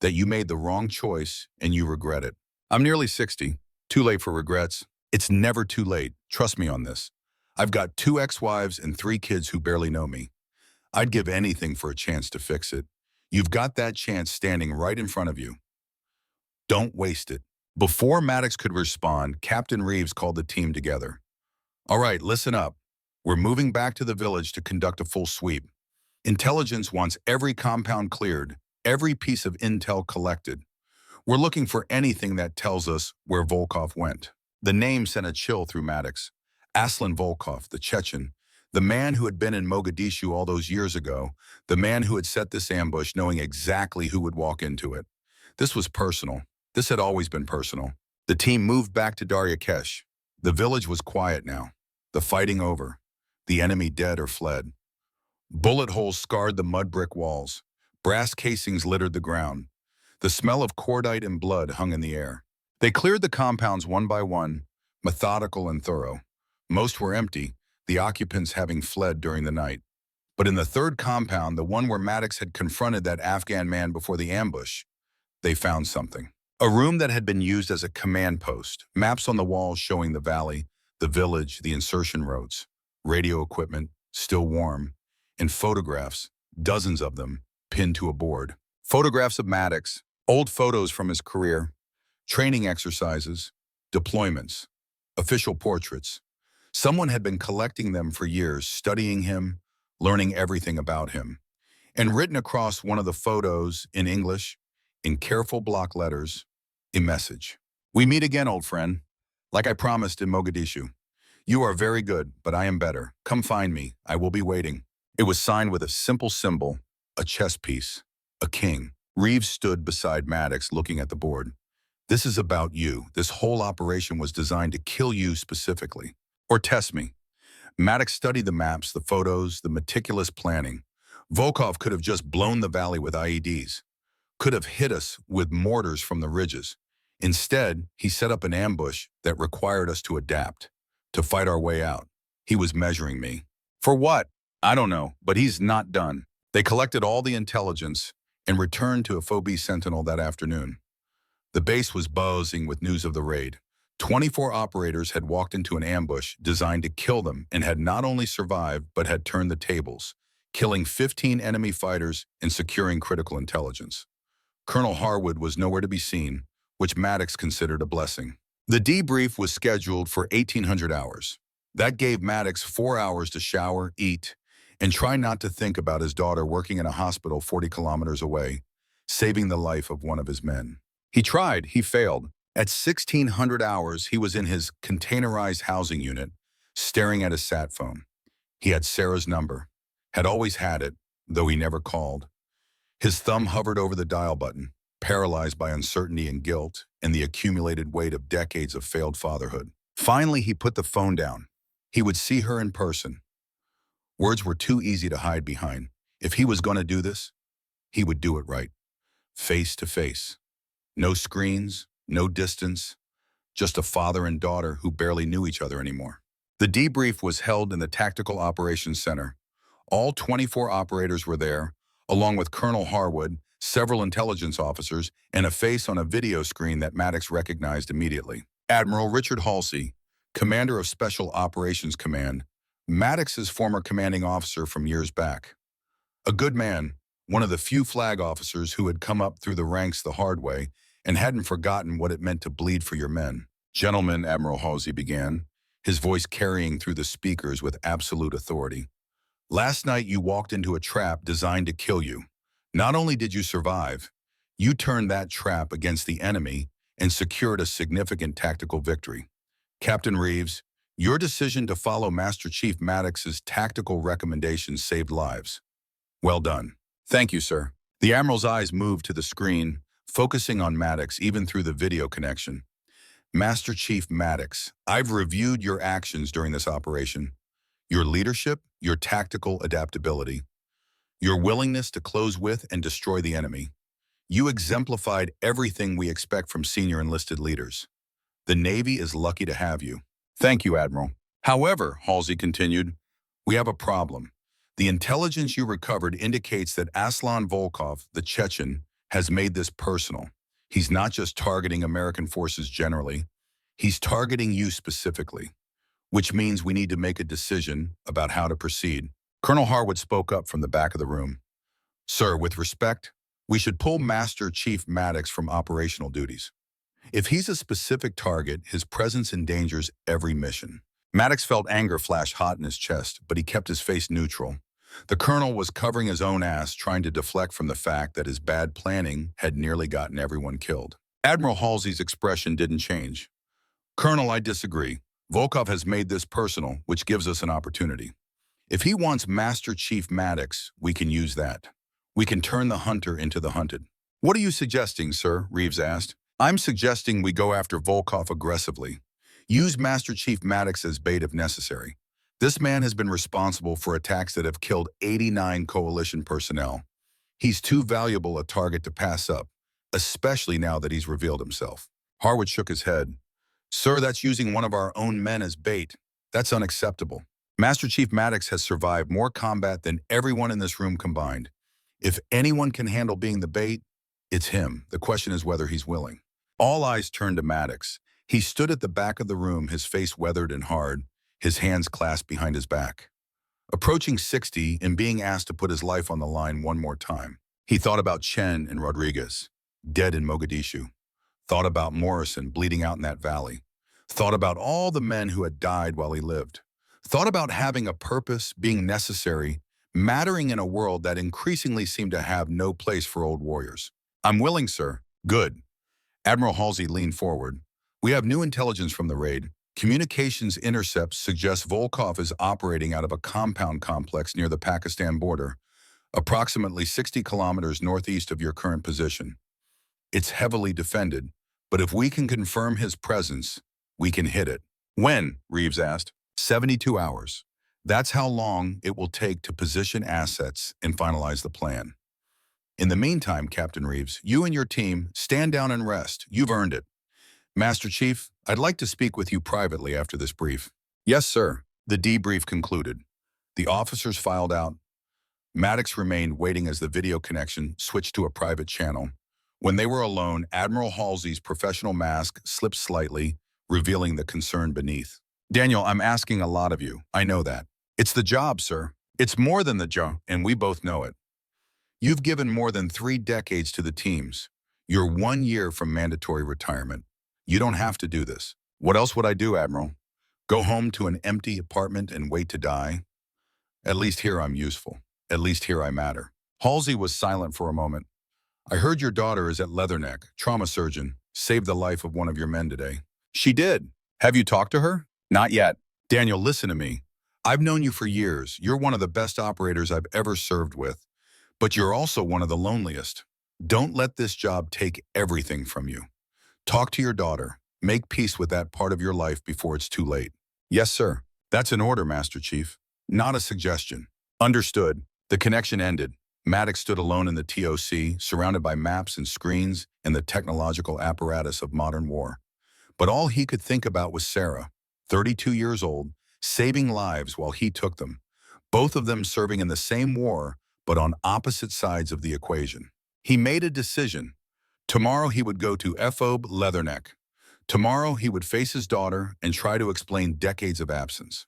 that you made the wrong choice and you regret it. I'm nearly 60, too late for regrets. It's never too late, trust me on this. I've got 2 ex-wives and 3 kids who barely know me. I'd give anything for a chance to fix it. You've got that chance standing right in front of you. Don't waste it. Before Maddox could respond, Captain Reeves called the team together. All right, listen up. We're moving back to the village to conduct a full sweep. Intelligence wants every compound cleared, every piece of intel collected. We're looking for anything that tells us where Volkov went. The name sent a chill through Maddox. Aslan Volkov, the Chechen, the man who had been in Mogadishu all those years ago, the man who had set this ambush knowing exactly who would walk into it. This was personal. This had always been personal. The team moved back to Daryakesh. The village was quiet now. The fighting over. The enemy dead or fled. Bullet holes scarred the mud brick walls. Brass casings littered the ground. The smell of cordite and blood hung in the air. They cleared the compounds one by one, methodical and thorough. Most were empty, the occupants having fled during the night. But in the third compound, the one where Maddox had confronted that Afghan man before the ambush, they found something. A room that had been used as a command post, maps on the walls showing the valley, the village, the insertion roads. radio equipment, still warm, and photographs, dozens of them, pinned to a board. Photographs of Maddox, old photos from his career, training exercises, deployments, official portraits. Someone had been collecting them for years, studying him, learning everything about him. And written across one of the photos in English, in careful block letters, a message. "We meet again, old friend. Like I promised in Mogadishu. You are very good, but I am better. Come find me. I will be waiting." It was signed with a simple symbol, a chess piece, a king. Reeves stood beside Maddox looking at the board. "This is about you. This whole operation was designed to kill you specifically. Or test me." Maddox studied the maps, the photos, the meticulous planning. Volkov could have just blown the valley with IEDs, could have hit us with mortars from the ridges. Instead, he set up an ambush that required us to adapt, to fight our way out. He was measuring me. For what? I don't know, but he's not done. They collected all the intelligence and returned to a FOB Sentinel that afternoon. The base was buzzing with news of the raid. 24 operators had walked into an ambush designed to kill them and had not only survived but had turned the tables, killing 15 enemy fighters and securing critical intelligence. Colonel Harwood was nowhere to be seen, which Maddox considered a blessing. The debrief was scheduled for 1800 hours. That gave Maddox 4 hours to shower, eat, and try not to think about his daughter working in a hospital 40 kilometers away, saving the life of one of his men. He tried, he failed. At 1600 hours, he was in his containerized housing unit, staring at his sat phone. He had Sarah's number, had always had it, though he never called. His thumb hovered over the dial button, paralyzed by uncertainty and guilt and the accumulated weight of decades of failed fatherhood. Finally, he put the phone down. He would see her in person. Words were too easy to hide behind. If he was going to do this, he would do it right. Face to face. No screens, no distance, just a father and daughter who barely knew each other anymore. The debrief was held in the Tactical Operations Center. All 24 operators were there, along with Colonel Harwood, several intelligence officers, and a face on a video screen that Maddox recognized immediately. Admiral Richard Halsey, commander of Special Operations Command, Maddox's former commanding officer from years back. A good man, one of the few flag officers who had come up through the ranks the hard way and hadn't forgotten what it meant to bleed for your men. "Gentlemen," Admiral Halsey began, his voice carrying through the speakers with absolute authority. "Last night you walked into a trap designed to kill you. Not only did you survive, you turned that trap against the enemy and secured a significant tactical victory. Captain Reeves, your decision to follow Master Chief Maddox's tactical recommendations saved lives. Well done." "Thank you, sir." The Admiral's eyes moved to the screen, focusing on Maddox even through the video connection. "Master Chief Maddox, I've reviewed your actions during this operation. Your leadership, your tactical adaptability, your willingness to close with and destroy the enemy. You exemplified everything we expect from senior enlisted leaders. The Navy is lucky to have you." "Thank you, Admiral." "However," Halsey continued, "we have a problem. The intelligence you recovered indicates that Aslan Volkov, the Chechen, has made this personal. He's not just targeting American forces generally, he's targeting you specifically, which means we need to make a decision about how to proceed." Colonel Harwood spoke up from the back of the room. "Sir, with respect, we should pull Master Chief Maddox from operational duties. If he's a specific target, his presence endangers every mission." Maddox felt anger flash hot in his chest, but he kept his face neutral. The colonel was covering his own ass, trying to deflect from the fact that his bad planning had nearly gotten everyone killed. Admiral Halsey's expression didn't change. "Colonel, I disagree. Volkov has made this personal, which gives us an opportunity. If he wants Master Chief Maddox, we can use that. We can turn the hunter into the hunted." "What are you suggesting, sir?" Reeves asked. "I'm suggesting we go after Volkov aggressively. Use Master Chief Maddox as bait if necessary. This man has been responsible for attacks that have killed 89 coalition personnel. He's too valuable a target to pass up, especially now that he's revealed himself." Harwood shook his head. "Sir, that's using one of our own men as bait. That's unacceptable. Master Chief Maddox has survived more combat than everyone in this room combined. If anyone can handle being the bait, it's him. The question is whether he's willing." All eyes turned to Maddox. He stood at the back of the room, his face weathered and hard, his hands clasped behind his back. Approaching 60 and being asked to put his life on the line one more time. He thought about Chen and Rodriguez, dead in Mogadishu. Thought about Morrison bleeding out in that valley. Thought about all the men who had died while he lived. Thought about having a purpose, being necessary, mattering in a world that increasingly seemed to have no place for old warriors. "I'm willing, sir." "Good." Admiral Halsey leaned forward. "We have new intelligence from the raid. Communications intercepts suggest Volkov is operating out of a compound complex near the Pakistan border, approximately 60 kilometers northeast of your current position. It's heavily defended, but if we can confirm his presence, we can hit it." "When?" Reeves asked. 72 hours. That's how long it will take to position assets and finalize the plan. In the meantime, Captain Reeves, you and your team stand down and rest. You've earned it. Master Chief, I'd like to speak with you privately after this brief. Yes, sir. The debrief concluded. The officers filed out. Maddox remained waiting as the video connection switched to a private channel. When they were alone, Admiral Halsey's professional mask slipped slightly, revealing the concern beneath. "Daniel, I'm asking a lot of you. I know that. It's the job, sir. It's more than the job, and we both know it. You've given more than 3 decades to the teams. You're 1 year from mandatory retirement. You don't have to do this." "What else would I do, Admiral? Go home to an empty apartment and wait to die? At least here I'm useful. At least here I matter." Halsey was silent for a moment. "I heard your daughter is at Leatherneck, trauma surgeon, saved the life of one of your men today." "She did. Have you talked to her?" "Not yet." "Daniel, listen to me. I've known you for years. You're one of the best operators I've ever served with, but you're also one of the loneliest. Don't let this job take everything from you. Talk to your daughter. Make peace with that part of your life before it's too late." "Yes, sir." "That's an order, Master Chief. Not a suggestion." "Understood." The connection ended. Maddox stood alone in the TOC, surrounded by maps and screens and the technological apparatus of modern war. But all he could think about was Sarah, 32 years old, saving lives while he took them, both of them serving in the same war, but on opposite sides of the equation. He made a decision. Tomorrow he would go to FOB Leatherneck. Tomorrow he would face his daughter and try to explain decades of absence.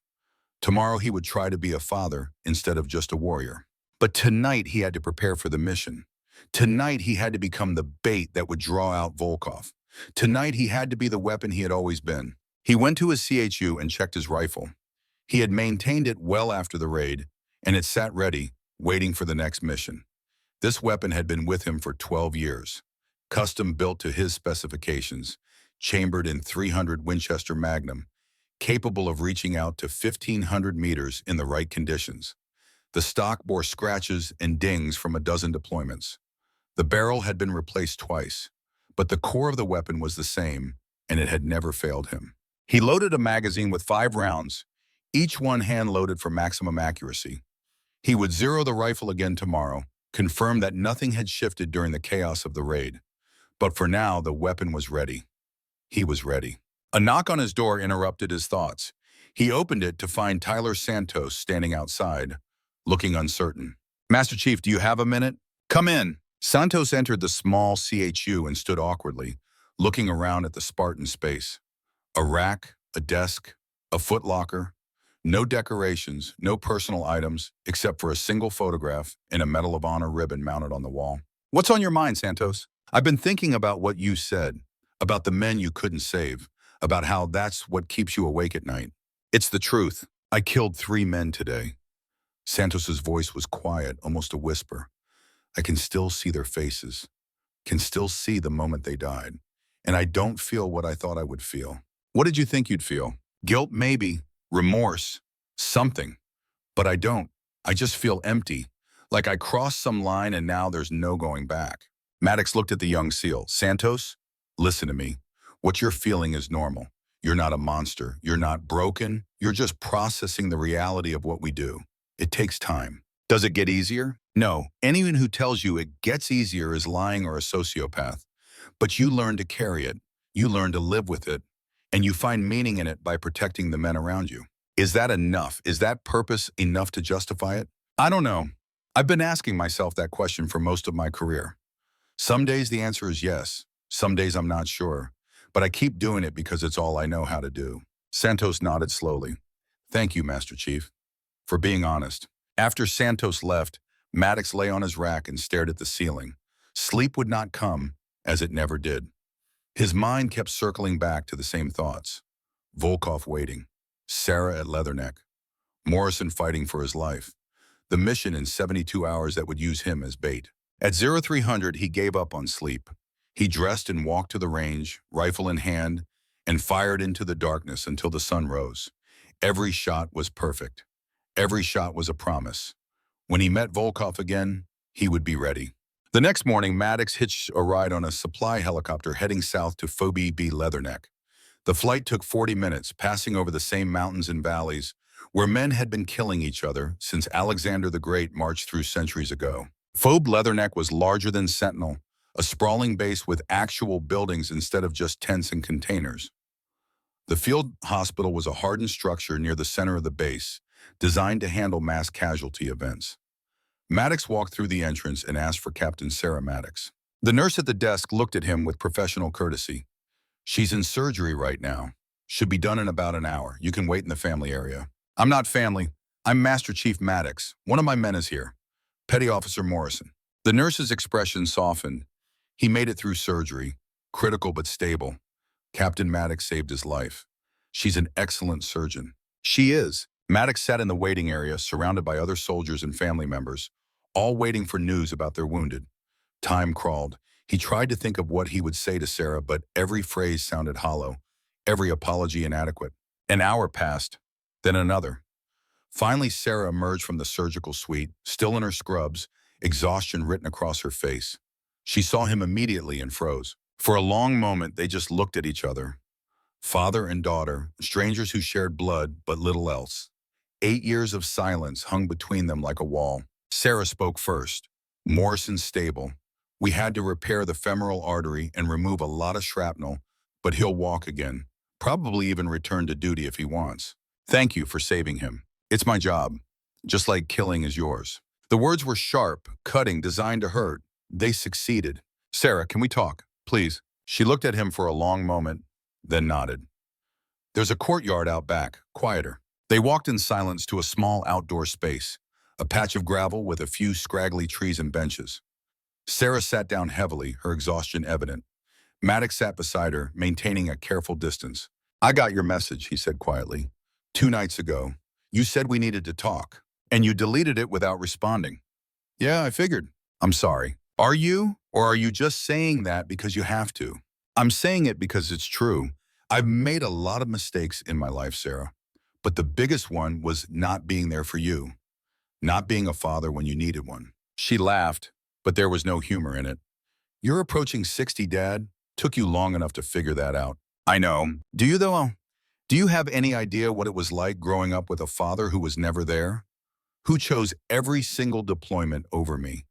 Tomorrow he would try to be a father instead of just a warrior. But tonight he had to prepare for the mission. Tonight he had to become the bait that would draw out Volkov. Tonight he had to be the weapon he had always been. He went to his CHU and checked his rifle. He had maintained it well after the raid, and it sat ready, waiting for the next mission. This weapon had been with him for 12 years, custom built to his specifications, chambered in .300 Winchester Magnum, capable of reaching out to 1,500 meters in the right conditions. The stock bore scratches and dings from a dozen deployments. The barrel had been replaced twice, but the core of the weapon was the same, and it had never failed him. He loaded a magazine with 5 rounds, each one hand-loaded for maximum accuracy. He would zero the rifle again tomorrow, confirm that nothing had shifted during the chaos of the raid. But for now, the weapon was ready. He was ready. A knock on his door interrupted his thoughts. He opened it to find Tyler Santos standing outside, looking uncertain. "Master Chief, do you have a minute?" "Come in." Santos entered the small CHU and stood awkwardly, looking around at the Spartan space. A rack, a desk, a footlocker. No decorations, no personal items, except for a single photograph and a Medal of Honor ribbon mounted on the wall. "What's on your mind, Santos?" "I've been thinking about what you said, about the men you couldn't save, about how that's what keeps you awake at night." "It's the truth. I killed 3 men today." Santos's voice was quiet, almost a whisper. "I can still see their faces, can still see the moment they died, and I don't feel what I thought I would feel." "What did you think you'd feel?" "Guilt, maybe. Remorse. Something. But I don't. I just feel empty, like I crossed some line and now there's no going back." Maddox looked at the young SEAL. "Santos, listen to me. What you're feeling is normal. You're not a monster. You're not broken. You're just processing the reality of what we do. It takes time. Does it get easier? No. Anyone who tells you it gets easier is lying or a sociopath. But you learn to carry it. You learn to live with it. And you find meaning in it by protecting the men around you. Is that enough? Is that purpose enough to justify it? I don't know. I've been asking myself that question for most of my career. Some days the answer is yes. Some days I'm not sure. But I keep doing it because it's all I know how to do." Santos nodded slowly. Thank you, Master Chief, for being honest. After Santos left, Maddox lay on his rack and stared at the ceiling. Sleep would not come, as it never did. His mind kept circling back to the same thoughts. Volkov waiting, Sarah at Leatherneck, Morrison fighting for his life, the mission in 72 hours that would use him as bait. At 0300, he gave up on sleep. He dressed and walked to the range, rifle in hand, and fired into the darkness until the sun rose. Every shot was perfect. Every shot was a promise. When he met Volkov again, he would be ready. The next morning, Maddox hitched a ride on a supply helicopter heading south to Phobie B. Leatherneck. The flight took 40 minutes, passing over the same mountains and valleys where men had been killing each other since Alexander the Great marched through centuries ago. Phobe Leatherneck was larger than Sentinel, a sprawling base with actual buildings instead of just tents and containers. The field hospital was a hardened structure near the center of the base, designed to handle mass casualty events. Maddox walked through the entrance and asked for Captain Sarah Maddox. The nurse at the desk looked at him with professional courtesy. She's in surgery right now. Should be done in about an hour. You can wait in the family area. I'm not family. I'm Master Chief Maddox. One of my men is here. Petty Officer Morrison. The nurse's expression softened. He made it through surgery. Critical but stable. Captain Maddox saved his life. She's an excellent surgeon. She is. Maddox sat in the waiting area, surrounded by other soldiers and family members, all waiting for news about their wounded. Time crawled. He tried to think of what he would say to Sarah, but every phrase sounded hollow, every apology inadequate. An hour passed, then another. Finally, Sarah emerged from the surgical suite, still in her scrubs, exhaustion written across her face. She saw him immediately and froze. For a long moment, they just looked at each other. Father and daughter, strangers who shared blood, but little else. 8 years of silence hung between them like a wall. Sarah spoke first. Morrison's stable. We had to repair the femoral artery and remove a lot of shrapnel, but he'll walk again. Probably even return to duty if he wants. Thank you for saving him. It's my job, just like killing is yours. The words were sharp, cutting, designed to hurt. They succeeded. Sarah, can we talk, please? She looked at him for a long moment, then nodded. There's a courtyard out back, quieter. They walked in silence to a small outdoor space, a patch of gravel with a few scraggly trees and benches. Sarah sat down heavily, her exhaustion evident. Maddox sat beside her, maintaining a careful distance. I got your message, he said quietly. 2 nights ago, you said we needed to talk, and you deleted it without responding. Yeah, I figured. I'm sorry. Are you, or are you just saying that because you have to? I'm saying it because it's true. I've made a lot of mistakes in my life, Sarah, but the biggest one was not being there for you, not being a father when you needed one. She laughed, but there was no humor in it. You're approaching 60, Dad. Took you long enough to figure that out. I know. Do you, though? Do you have any idea what it was like growing up with a father who was never there? Who chose every single deployment over me?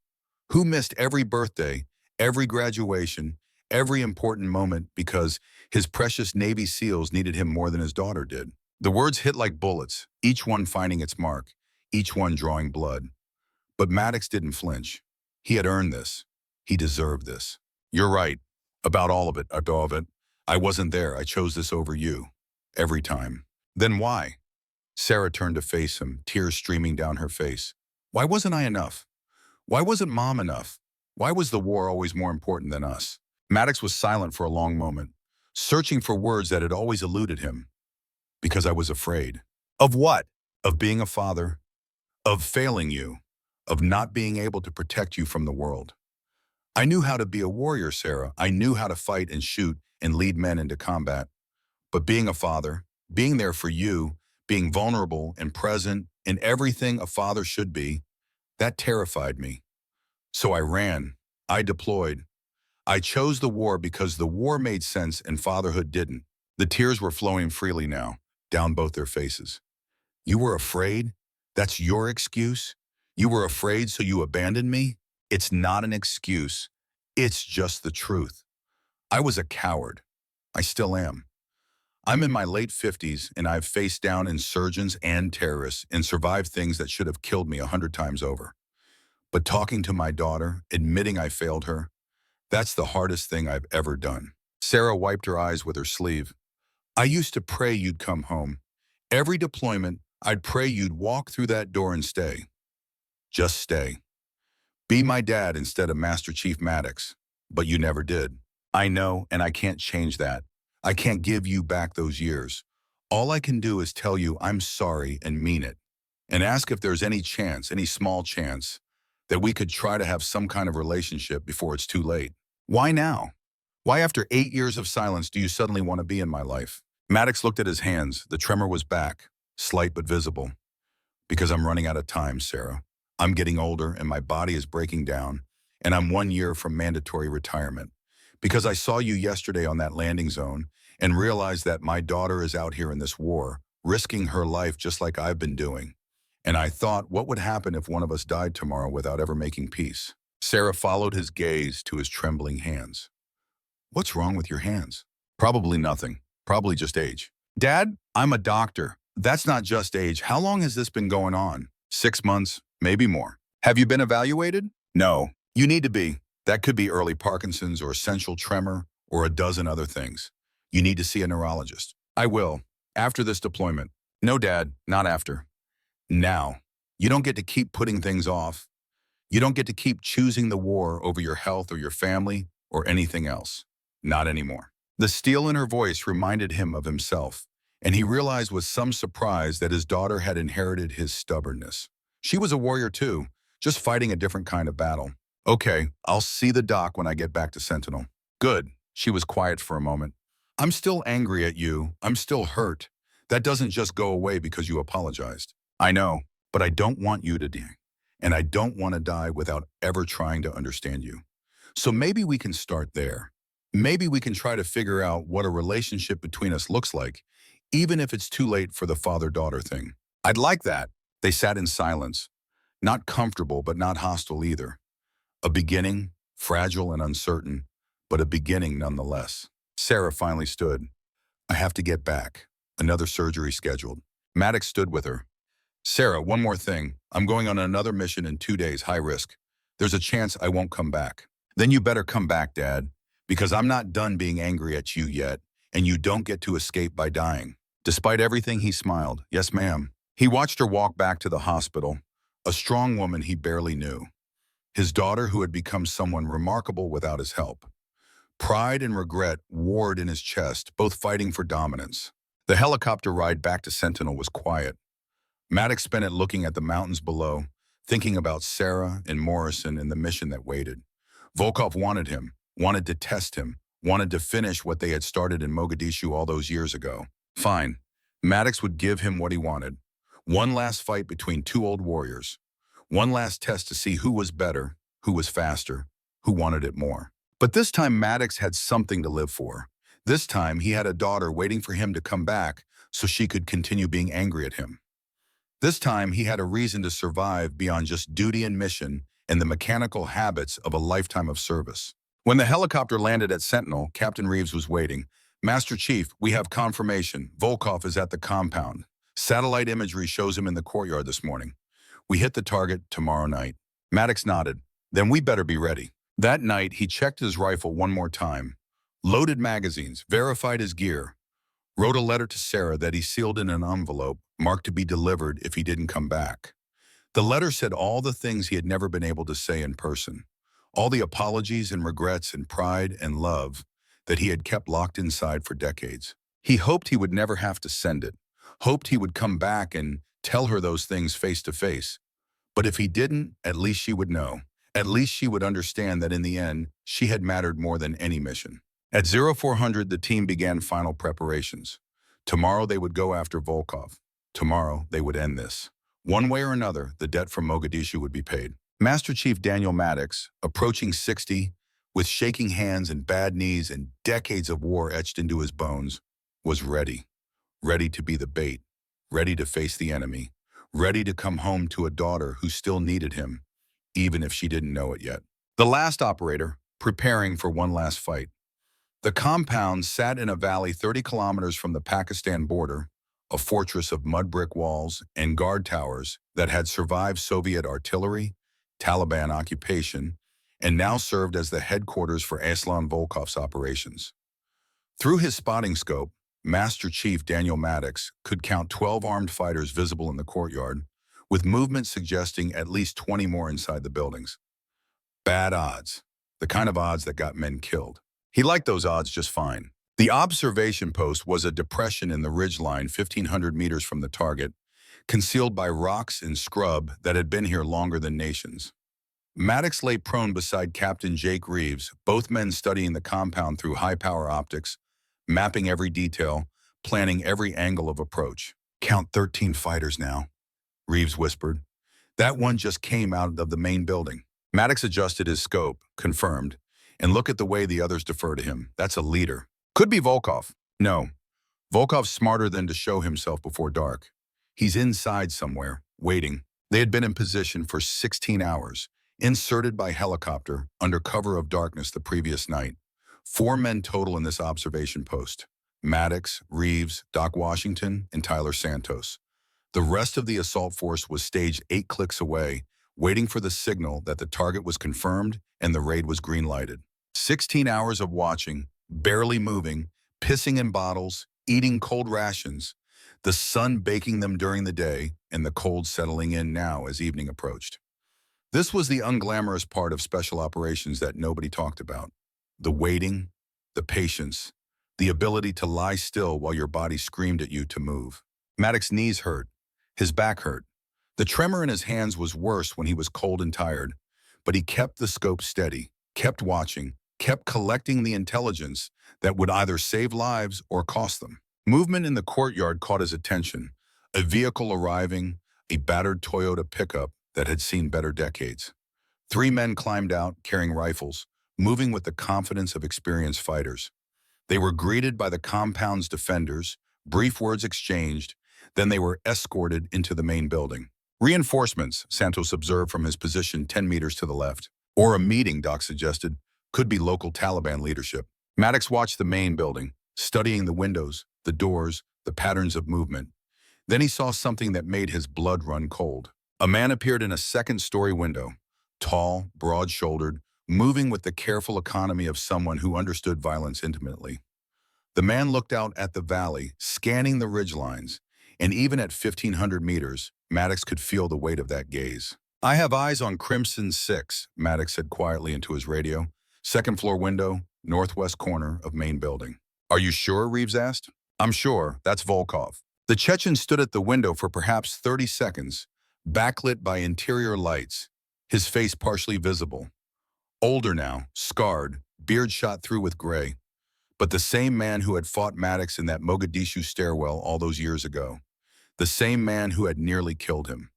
Who missed every birthday, every graduation, every important moment because his precious Navy SEALs needed him more than his daughter did? The words hit like bullets, each one finding its mark, each one drawing blood. But Maddox didn't flinch. He had earned this. He deserved this. You're right. About all of it, I wasn't there. I chose this over you. Every time. Then why? Sarah turned to face him, tears streaming down her face. Why wasn't I enough? Why wasn't Mom enough? Why was the war always more important than us? Maddox was silent for a long moment, searching for words that had always eluded him. Because I was afraid. Of what? Of being a father. Of failing you. Of not being able to protect you from the world. I knew how to be a warrior, Sarah. I knew how to fight and shoot and lead men into combat. But being a father, being there for you, being vulnerable and present in everything a father should be, that terrified me. So I ran. I deployed. I chose the war because the war made sense and fatherhood didn't. The tears were flowing freely now, down both their faces. You were afraid? That's your excuse? You were afraid so you abandoned me? It's not an excuse. It's just the truth. I was a coward. I still am. I'm in my late 50s and I've faced down insurgents and terrorists and survived things that should have killed me 100 times over. But talking to my daughter, admitting I failed her, that's the hardest thing I've ever done. Sarah wiped her eyes with her sleeve. I used to pray you'd come home. Every deployment, I'd pray you'd walk through that door and stay. Just stay. Be my dad instead of Master Chief Maddox. But you never did. I know, and I can't change that. I can't give you back those years. All I can do is tell you I'm sorry and mean it. And ask if there's any chance, any small chance, that we could try to have some kind of relationship before it's too late. Why now? Why after 8 years of silence do you suddenly want to be in my life? Maddox looked at his hands. The tremor was back, slight but visible. Because I'm running out of time, Sarah. I'm getting older and my body is breaking down, and I'm 1 year from mandatory retirement. Because I saw you yesterday on that landing zone and realized that my daughter is out here in this war, risking her life just like I've been doing. And I thought, what would happen if one of us died tomorrow without ever making peace? Sarah followed his gaze to his trembling hands. What's wrong with your hands? Probably nothing. Probably just age. Dad, I'm a doctor. That's not just age. How long has this been going on? 6 months, maybe more. Have you been evaluated? No. You need to be. That could be early Parkinson's or essential tremor or a dozen other things. You need to see a neurologist. I will. After this deployment. No, Dad, not after. Now. You don't get to keep putting things off. You don't get to keep choosing the war over your health or your family or anything else. Not anymore. The steel in her voice reminded him of himself, and he realized with some surprise that his daughter had inherited his stubbornness. She was a warrior too, just fighting a different kind of battle. Okay, I'll see the doc when I get back to Sentinel. Good. She was quiet for a moment. I'm still angry at you. I'm still hurt. That doesn't just go away because you apologized. I know, but I don't want you to die. And I don't want to die without ever trying to understand you. So maybe we can start there. Maybe we can try to figure out what a relationship between us looks like, even if it's too late for the father-daughter thing. I'd like that. They sat in silence, not comfortable but not hostile either. A beginning, fragile and uncertain, but a beginning nonetheless. Sarah finally stood. I have to get back. Another surgery scheduled. Maddox stood with her. Sarah, one more thing. I'm going on another mission in 2 days, high risk. There's a chance I won't come back. Then you better come back, Dad, because I'm not done being angry at you yet, and you don't get to escape by dying. Despite everything, he smiled. Yes, ma'am. He watched her walk back to the hospital, a strong woman he barely knew. His daughter who had become someone remarkable without his help. Pride and regret warred in his chest, both fighting for dominance. The helicopter ride back to Sentinel was quiet. Maddox spent it looking at the mountains below, thinking about Sarah and Morrison and the mission that waited. Volkov wanted him, wanted to test him, wanted to finish what they had started in Mogadishu all those years ago. Fine. Maddox would give him what he wanted. One last fight between two old warriors. One last test to see who was better, who was faster, who wanted it more. But this time Maddox had something to live for. This time he had a daughter waiting for him to come back so she could continue being angry at him. This time he had a reason to survive beyond just duty and mission and the mechanical habits of a lifetime of service. When the helicopter landed at Sentinel, Captain Reeves was waiting. Master Chief, we have confirmation. Volkov is at the compound. Satellite imagery shows him in the courtyard this morning. We hit the target tomorrow night. Maddox nodded. Then we better be ready. That night, he checked his rifle one more time, loaded magazines, verified his gear, wrote a letter to Sarah that he sealed in an envelope, marked to be delivered if he didn't come back. The letter said all the things he had never been able to say in person, all the apologies and regrets and pride and love that he had kept locked inside for decades. He hoped he would never have to send it, hoped he would come back and tell her those things face to face. But if he didn't, at least she would know. At least she would understand that in the end, she had mattered more than any mission. At 0400, the team began final preparations. Tomorrow they would go after Volkov. Tomorrow they would end this. One way or another, the debt from Mogadishu would be paid. Master Chief Daniel Maddox, approaching 60, with shaking hands and bad knees and decades of war etched into his bones, was ready. Ready to be the bait. Ready to face the enemy. Ready to come home to a daughter who still needed him, even if she didn't know it yet. The last operator, preparing for one last fight. The compound sat in a valley 30 kilometers from the Pakistan border, a fortress of mud brick walls and guard towers that had survived Soviet artillery, Taliban occupation, and now served as the headquarters for Aslan Volkov's operations. Through his spotting scope, Master Chief Daniel Maddox could count 12 armed fighters visible in the courtyard, with movement suggesting at least 20 more inside the buildings. Bad odds. The kind of odds that got men killed. He liked those odds just fine. The observation post was a depression in the ridgeline 1,500 meters from the target, concealed by rocks and scrub that had been here longer than nations. Maddox lay prone beside Captain Jake Reeves, both men studying the compound through high-power optics, mapping every detail, planning every angle of approach. "Count 13 fighters now," Reeves whispered. "That one just came out of the main building." Maddox adjusted his scope, confirmed, and look at the way the others defer to him. That's a leader. Could be Volkov. No, Volkov's smarter than to show himself before dark. He's inside somewhere, waiting. They had been in position for 16 hours, inserted by helicopter, under cover of darkness the previous night. 4 men total in this observation post: Maddox, Reeves, Doc Washington, and Tyler Santos. The rest of the assault force was staged 8 clicks away, waiting for the signal that the target was confirmed and the raid was green-lighted. 16 hours of watching, barely moving, pissing in bottles, eating cold rations, the sun baking them during the day, and the cold settling in now as evening approached. This was the unglamorous part of special operations that nobody talked about. The waiting, the patience, the ability to lie still while your body screamed at you to move. Maddox's knees hurt. His back hurt. The tremor in his hands was worse when he was cold and tired, but he kept the scope steady, kept watching, kept collecting the intelligence that would either save lives or cost them. Movement in the courtyard caught his attention. A vehicle arriving, a battered Toyota pickup that had seen better decades. 3 men climbed out, carrying rifles, moving with the confidence of experienced fighters. They were greeted by the compound's defenders, brief words exchanged, then they were escorted into the main building. "Reinforcements," Santos observed from his position 10 meters to the left. "Or a meeting," Doc suggested. "Could be local Taliban leadership." Maddox watched the main building, studying the windows, the doors, the patterns of movement. Then he saw something that made his blood run cold. A man appeared in a second-story window, tall, broad-shouldered, moving with the careful economy of someone who understood violence intimately. The man looked out at the valley, scanning the ridgelines, and even at 1,500 meters, Maddox could feel the weight of that gaze. "I have eyes on Crimson 6, Maddox said quietly into his radio. "Second-floor window, northwest corner of main building." "Are you sure?" Reeves asked. "I'm sure. That's Volkov." The Chechen stood at the window for perhaps 30 seconds, backlit by interior lights, his face partially visible. Older now, scarred, beard shot through with gray, but the same man who had fought Maddox in that Mogadishu stairwell all those years ago. The same man who had nearly killed him.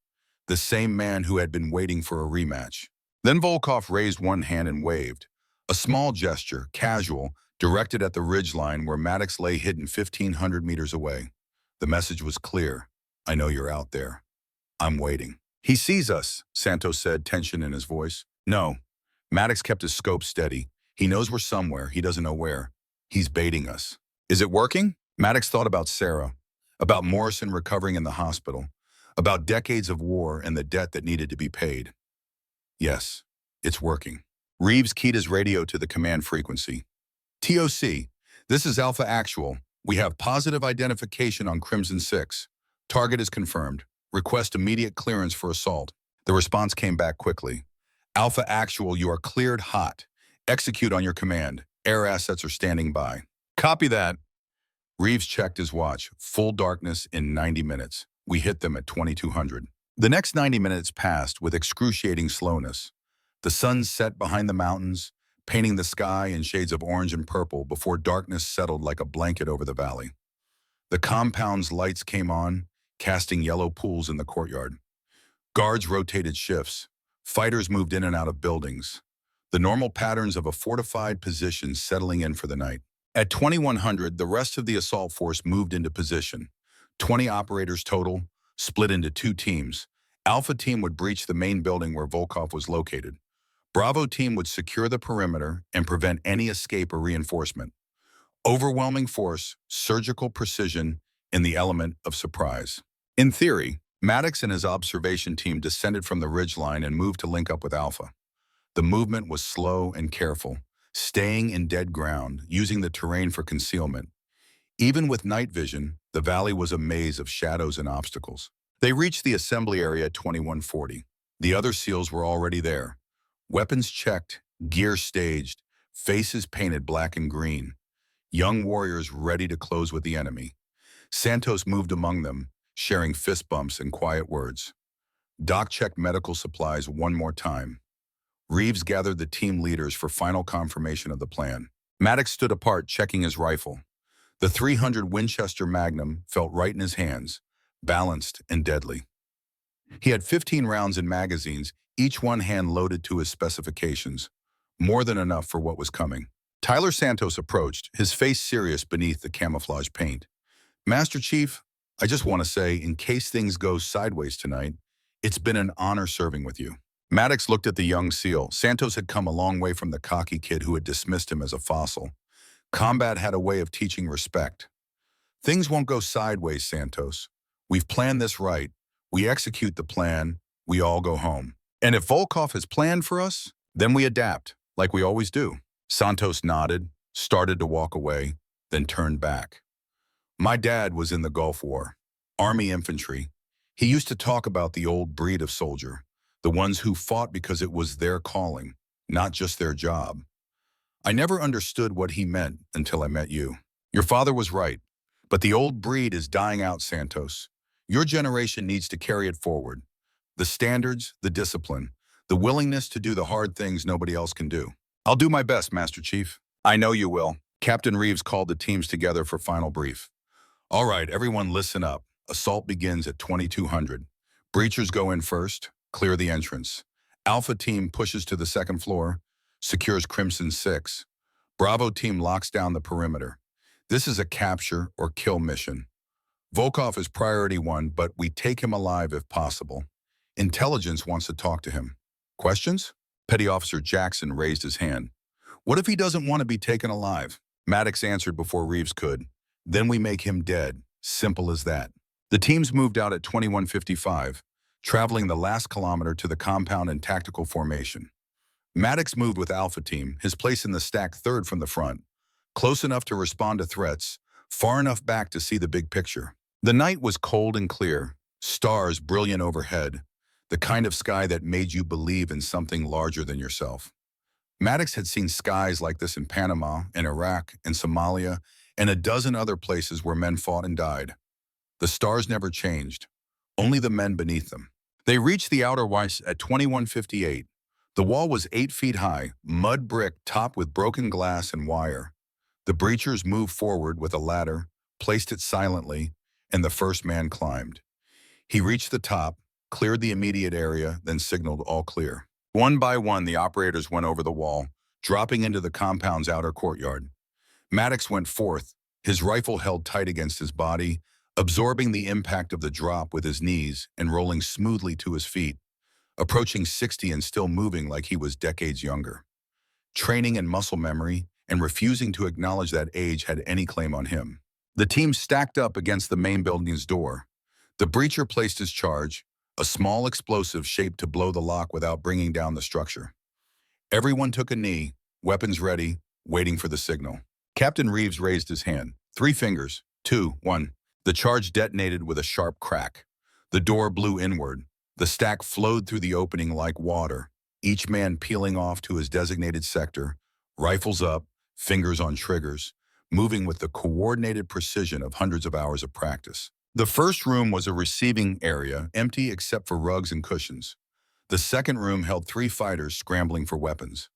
The same man who had been waiting for a rematch. Then Volkov raised one hand and waved. A small gesture, casual, directed at the ridgeline where Maddox lay hidden 1,500 meters away. The message was clear. "I know you're out there. I'm waiting." "He sees us," Santos said, tension in his voice. "No." Maddox kept his scope steady. "He knows we're somewhere. He doesn't know where. He's baiting us." "Is it working?" Maddox thought about Sarah, about Morrison recovering in the hospital, about decades of war and the debt that needed to be paid. "Yes, it's working." Reeves keyed his radio to the command frequency. "TOC, this is Alpha Actual. We have positive identification on Crimson 6. Target is confirmed. Request immediate clearance for assault." The response came back quickly. "Alpha Actual, you are cleared hot. Execute on your command. Air assets are standing by." "Copy that." Reeves checked his watch. Full darkness in 90 minutes. We hit them at 2200. The next 90 minutes passed with excruciating slowness. The sun set behind the mountains, painting the sky in shades of orange and purple before darkness settled like a blanket over the valley. The compound's lights came on, casting yellow pools in the courtyard. Guards rotated shifts. Fighters moved in and out of buildings. The normal patterns of a fortified position settling in for the night. At 2100, the rest of the assault force moved into position. 20 operators total, split into 2 teams. Alpha team would breach the main building where Volkov was located. Bravo team would secure the perimeter and prevent any escape or reinforcement. Overwhelming force, surgical precision, and the element of surprise. In theory, Maddox and his observation team descended from the ridgeline and moved to link up with Alpha. The movement was slow and careful, staying in dead ground, using the terrain for concealment. Even with night vision, the valley was a maze of shadows and obstacles. They reached the assembly area at 2140. The other SEALs were already there. Weapons checked, gear staged, faces painted black and green. Young warriors ready to close with the enemy. Santos moved among them, sharing fist bumps and quiet words. Doc checked medical supplies one more time. Reeves gathered the team leaders for final confirmation of the plan. Maddox stood apart, checking his rifle. The .300 Winchester Magnum felt right in his hands, balanced and deadly. He had 15 rounds in magazines, each one hand-loaded to his specifications, more than enough for what was coming. Tyler Santos approached, his face serious beneath the camouflage paint. "Master Chief, I just want to say, in case things go sideways tonight, it's been an honor serving with you." Maddox looked at the young SEAL. Santos had come a long way from the cocky kid who had dismissed him as a fossil. Combat had a way of teaching respect. "Things won't go sideways, Santos. We've planned this right. We execute the plan, we all go home. And if Volkov has planned for us, then we adapt, like we always do." Santos nodded, started to walk away, then turned back. "My dad was in the Gulf War, Army infantry. He used to talk about the old breed of soldier, the ones who fought because it was their calling, not just their job. I never understood what he meant until I met you. Your father was right, but the old breed is dying out, Santos. Your generation needs to carry it forward. The standards, the discipline, the willingness to do the hard things nobody else can do." "I'll do my best, Master Chief." "I know you will." Captain Reeves called the teams together for final brief. "All right, everyone listen up. Assault begins at 2200. Breachers go in first, clear the entrance. Alpha team pushes to the second floor, secures Crimson 6. Bravo team locks down the perimeter. This is a capture or kill mission. Volkov is priority 1, but we take him alive if possible. Intelligence wants to talk to him. Questions?" Petty Officer Jackson raised his hand. "What if he doesn't want to be taken alive?" Maddox answered before Reeves could. "Then we make him dead. Simple as that." The teams moved out at 2155, traveling the last kilometer to the compound in tactical formation. Maddox moved with Alpha Team, his place in the stack third from the front, close enough to respond to threats, far enough back to see the big picture. The night was cold and clear, stars brilliant overhead, the kind of sky that made you believe in something larger than yourself. Maddox had seen skies like this in Panama, in Iraq, in Somalia, and a dozen other places where men fought and died. The stars never changed, only the men beneath them. They reached the outer Weiss at 2158. The wall was 8 feet high, mud brick topped with broken glass and wire. The breachers moved forward with a ladder, placed it silently, and the first man climbed. He reached the top, cleared the immediate area, then signaled all clear. One by one, the operators went over the wall, dropping into the compound's outer courtyard. Maddox went forth, his rifle held tight against his body, absorbing the impact of the drop with his knees and rolling smoothly to his feet, approaching 60 and still moving like he was decades younger. Training and muscle memory, and refusing to acknowledge that age had any claim on him. The team stacked up against the main building's door. The breacher placed his charge, a small explosive shaped to blow the lock without bringing down the structure. Everyone took a knee, weapons ready, waiting for the signal. Captain Reeves raised his hand. 3 fingers, 2, 1. The charge detonated with a sharp crack. The door blew inward. The stack flowed through the opening like water, each man peeling off to his designated sector, rifles up, fingers on triggers, moving with the coordinated precision of hundreds of hours of practice. The first room was a receiving area, empty except for rugs and cushions. The second room held 3 fighters scrambling for weapons.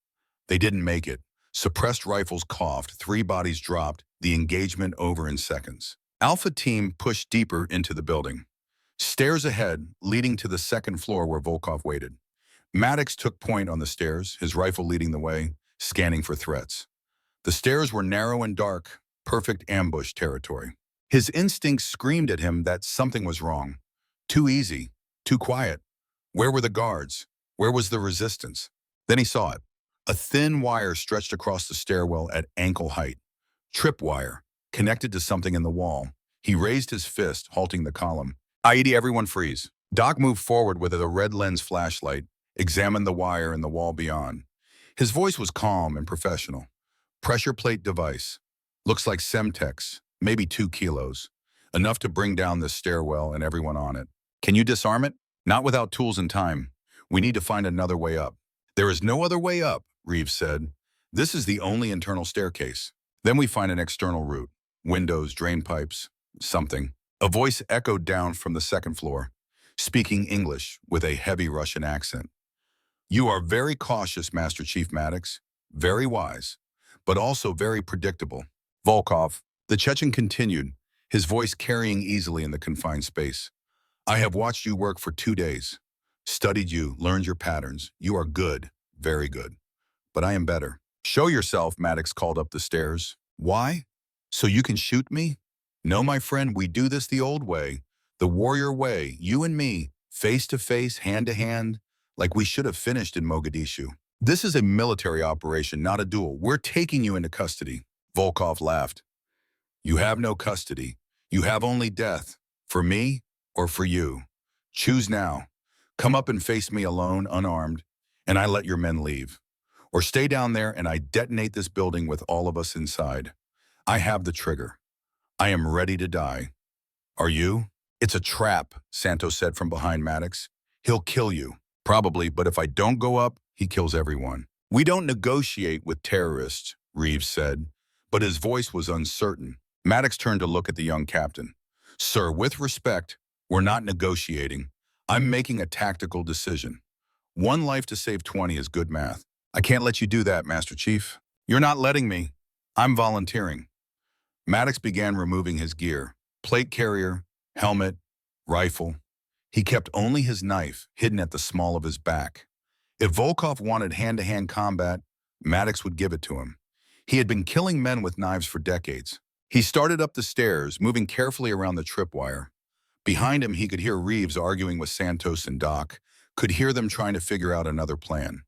They didn't make it. Suppressed rifles coughed, 3 bodies dropped, the engagement over in seconds. Alpha Team pushed deeper into the building. Stairs ahead, leading to the second floor where Volkov waited. Maddox took point on the stairs, his rifle leading the way, scanning for threats. The stairs were narrow and dark, perfect ambush territory. His instincts screamed at him that something was wrong. Too easy, too quiet. Where were the guards? Where was the resistance? Then he saw it. A thin wire stretched across the stairwell at ankle height. Tripwire, connected to something in the wall. He raised his fist, halting the column. "IED, everyone freeze." Doc moved forward with a red lens flashlight, examined the wire and the wall beyond. His voice was calm and professional. "Pressure plate device. Looks like Semtex. maybe 2 kilos, enough to bring down this stairwell and everyone on it. Can you disarm it? Not without tools and time. We need to find another way up. There is no other way up, Reeves said. This is the only internal staircase. Then we find an external route. Windows, drain pipes, something. A voice echoed down from the second floor, speaking English with a heavy Russian accent. You are very cautious, Master Chief Maddox. Very wise, but also very predictable. Volkov, the Chechen continued, his voice carrying easily in the confined space. I have watched you work for 2 days. Studied you, learned your patterns. You are good, very good. But I am better. Show yourself, Maddox called up the stairs. Why? So you can shoot me? No, my friend, we do this the old way. The warrior way, you and me, face to face, hand to hand, like we should have finished in Mogadishu. This is a military operation, not a duel. We're taking you into custody. Volkov laughed. You have no custody. You have only death. For me or for you. Choose now. Come up and face me alone, unarmed, and I let your men leave. Or stay down there and I detonate this building with all of us inside. I have the trigger. I am ready to die. Are you? It's a trap, Santos said from behind Maddox. He'll kill you. Probably, but if I don't go up, he kills everyone. We don't negotiate with terrorists, Reeves said, but his voice was uncertain. Maddox turned to look at the young captain. Sir, with respect, we're not negotiating. I'm making a tactical decision. 1 life to save 20 is good math. I can't let you do that, Master Chief. You're not letting me. I'm volunteering. Maddox began removing his gear. Plate carrier, helmet, rifle. He kept only his knife hidden at the small of his back. If Volkov wanted hand-to-hand combat, Maddox would give it to him. He had been killing men with knives for decades. He started up the stairs, moving carefully around the tripwire. Behind him, he could hear Reeves arguing with Santos and Doc, could hear them trying to figure out another plan.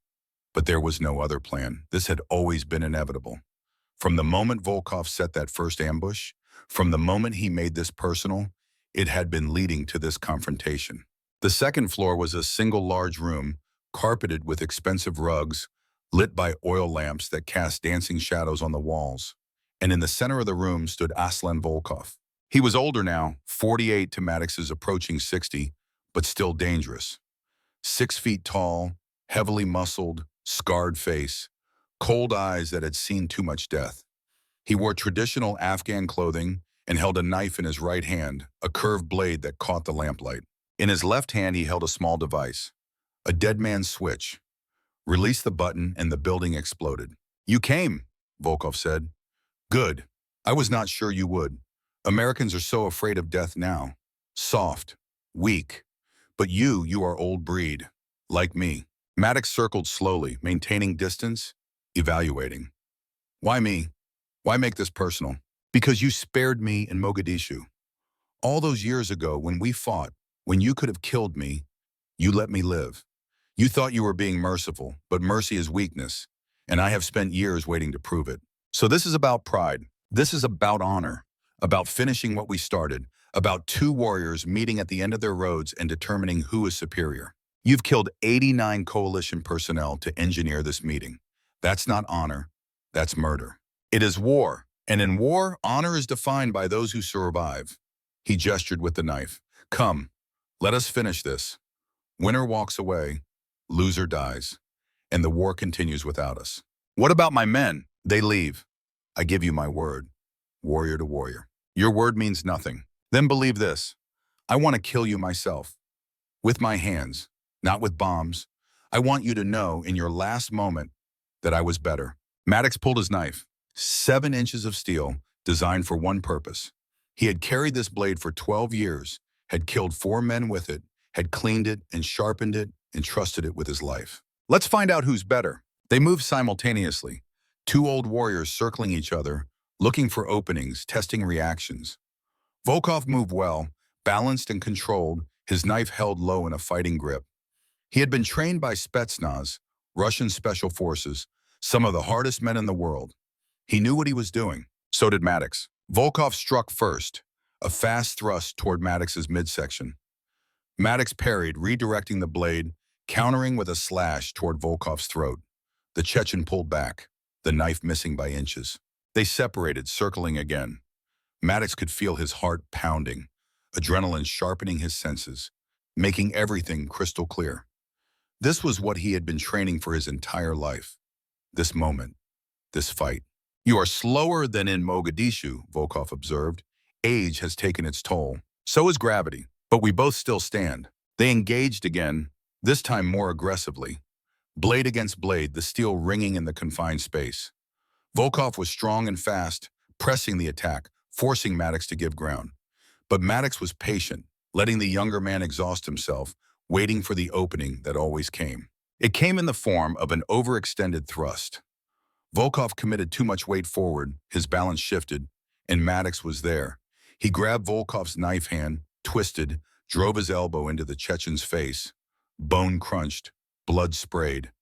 But there was no other plan. This had always been inevitable. From the moment Volkov set that first ambush, from the moment he made this personal, it had been leading to this confrontation. The second floor was a single large room, carpeted with expensive rugs, lit by oil lamps that cast dancing shadows on the walls. And in the center of the room stood Aslan Volkov. He was older now, 48 to Maddox's approaching 60, but still dangerous. 6 feet tall, heavily muscled, scarred face, cold eyes that had seen too much death. He wore traditional Afghan clothing and held a knife in his right hand, a curved blade that caught the lamplight. In his left hand, he held a small device, a dead man's switch. Released the button and the building exploded. You came, Volkov said. Good. I was not sure you would. Americans are so afraid of death now. Soft, weak. But you are old breed, like me. Maddox circled slowly, maintaining distance, evaluating. Why me? Why make this personal? Because you spared me in Mogadishu. All those years ago when we fought, when you could have killed me, you let me live. You thought you were being merciful, but mercy is weakness, and I have spent years waiting to prove it. So this is about pride. This is about honor, about finishing what we started, about 2 warriors meeting at the end of their roads and determining who is superior. You've killed 89 coalition personnel to engineer this meeting. That's not honor, that's murder. It is war, and in war, honor is defined by those who survive. He gestured with the knife. Come, let us finish this. Winner walks away, loser dies, and the war continues without us. What about my men? They leave. I give you my word, warrior to warrior. Your word means nothing. Then believe this. I want to kill you myself. With my hands, not with bombs. I want you to know in your last moment that I was better. Maddox pulled his knife. 7 inches of steel, designed for one purpose. He had carried this blade for 12 years, had killed 4 men with it, had cleaned it and sharpened it and trusted it with his life. Let's find out who's better. They moved simultaneously. 2 old warriors circling each other, looking for openings, testing reactions. Volkov moved well, balanced and controlled, his knife held low in a fighting grip. He had been trained by Spetsnaz, Russian special forces, some of the hardest men in the world. He knew what he was doing. So did Maddox. Volkov struck first, a fast thrust toward Maddox's midsection. Maddox parried, redirecting the blade, countering with a slash toward Volkov's throat. The Chechen pulled back, the knife missing by inches. They separated, circling again. Maddox could feel his heart pounding, adrenaline sharpening his senses, making everything crystal clear. This was what he had been training for his entire life. This moment, this fight. You are slower than in Mogadishu, Volkov observed. Age has taken its toll. So is gravity. But we both still stand. They engaged again, this time more aggressively. Blade against blade, the steel ringing in the confined space. Volkov was strong and fast, pressing the attack, forcing Maddox to give ground. But Maddox was patient, letting the younger man exhaust himself, waiting for the opening that always came. It came in the form of an overextended thrust. Volkov committed too much weight forward, his balance shifted, and Maddox was there. He grabbed Volkov's knife hand, twisted, drove his elbow into the Chechen's face. Bone crunched, blood sprayed.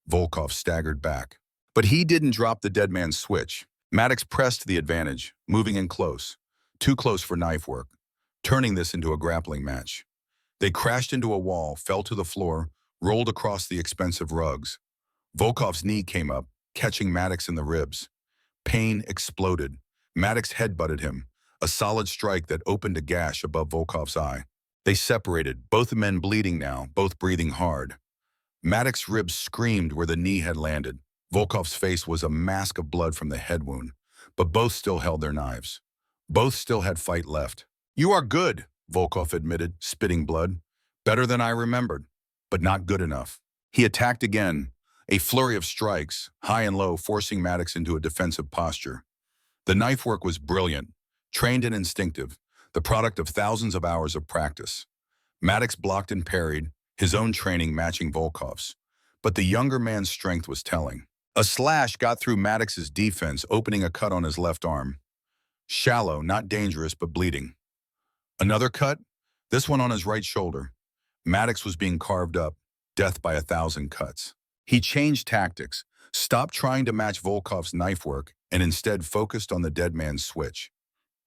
Volkov staggered back. But he didn't drop the dead man's switch. Maddox pressed the advantage, moving in close. Too close for knife work, turning this into a grappling match. They crashed into a wall, fell to the floor, rolled across the expensive rugs. Volkov's knee came up, catching Maddox in the ribs. Pain exploded. Maddox headbutted him, a solid strike that opened a gash above Volkov's eye. They separated, both men bleeding now, both breathing hard. Maddox's ribs screamed where the knee had landed. Volkov's face was a mask of blood from the head wound, but both still held their knives. Both still had fight left. "You are good," Volkov admitted, spitting blood. "Better than I remembered, but not good enough." He attacked again, a flurry of strikes, high and low, forcing Maddox into a defensive posture. The knife work was brilliant, trained and instinctive, the product of thousands of hours of practice. Maddox blocked and parried, his own training matching Volkov's. But the younger man's strength was telling. A slash got through Maddox's defense, opening a cut on his left arm. Shallow, not dangerous, but bleeding. Another cut, this one on his right shoulder. Maddox was being carved up, death by 1,000 cuts. He changed tactics, stopped trying to match Volkov's knife work, and instead focused on the dead man's switch.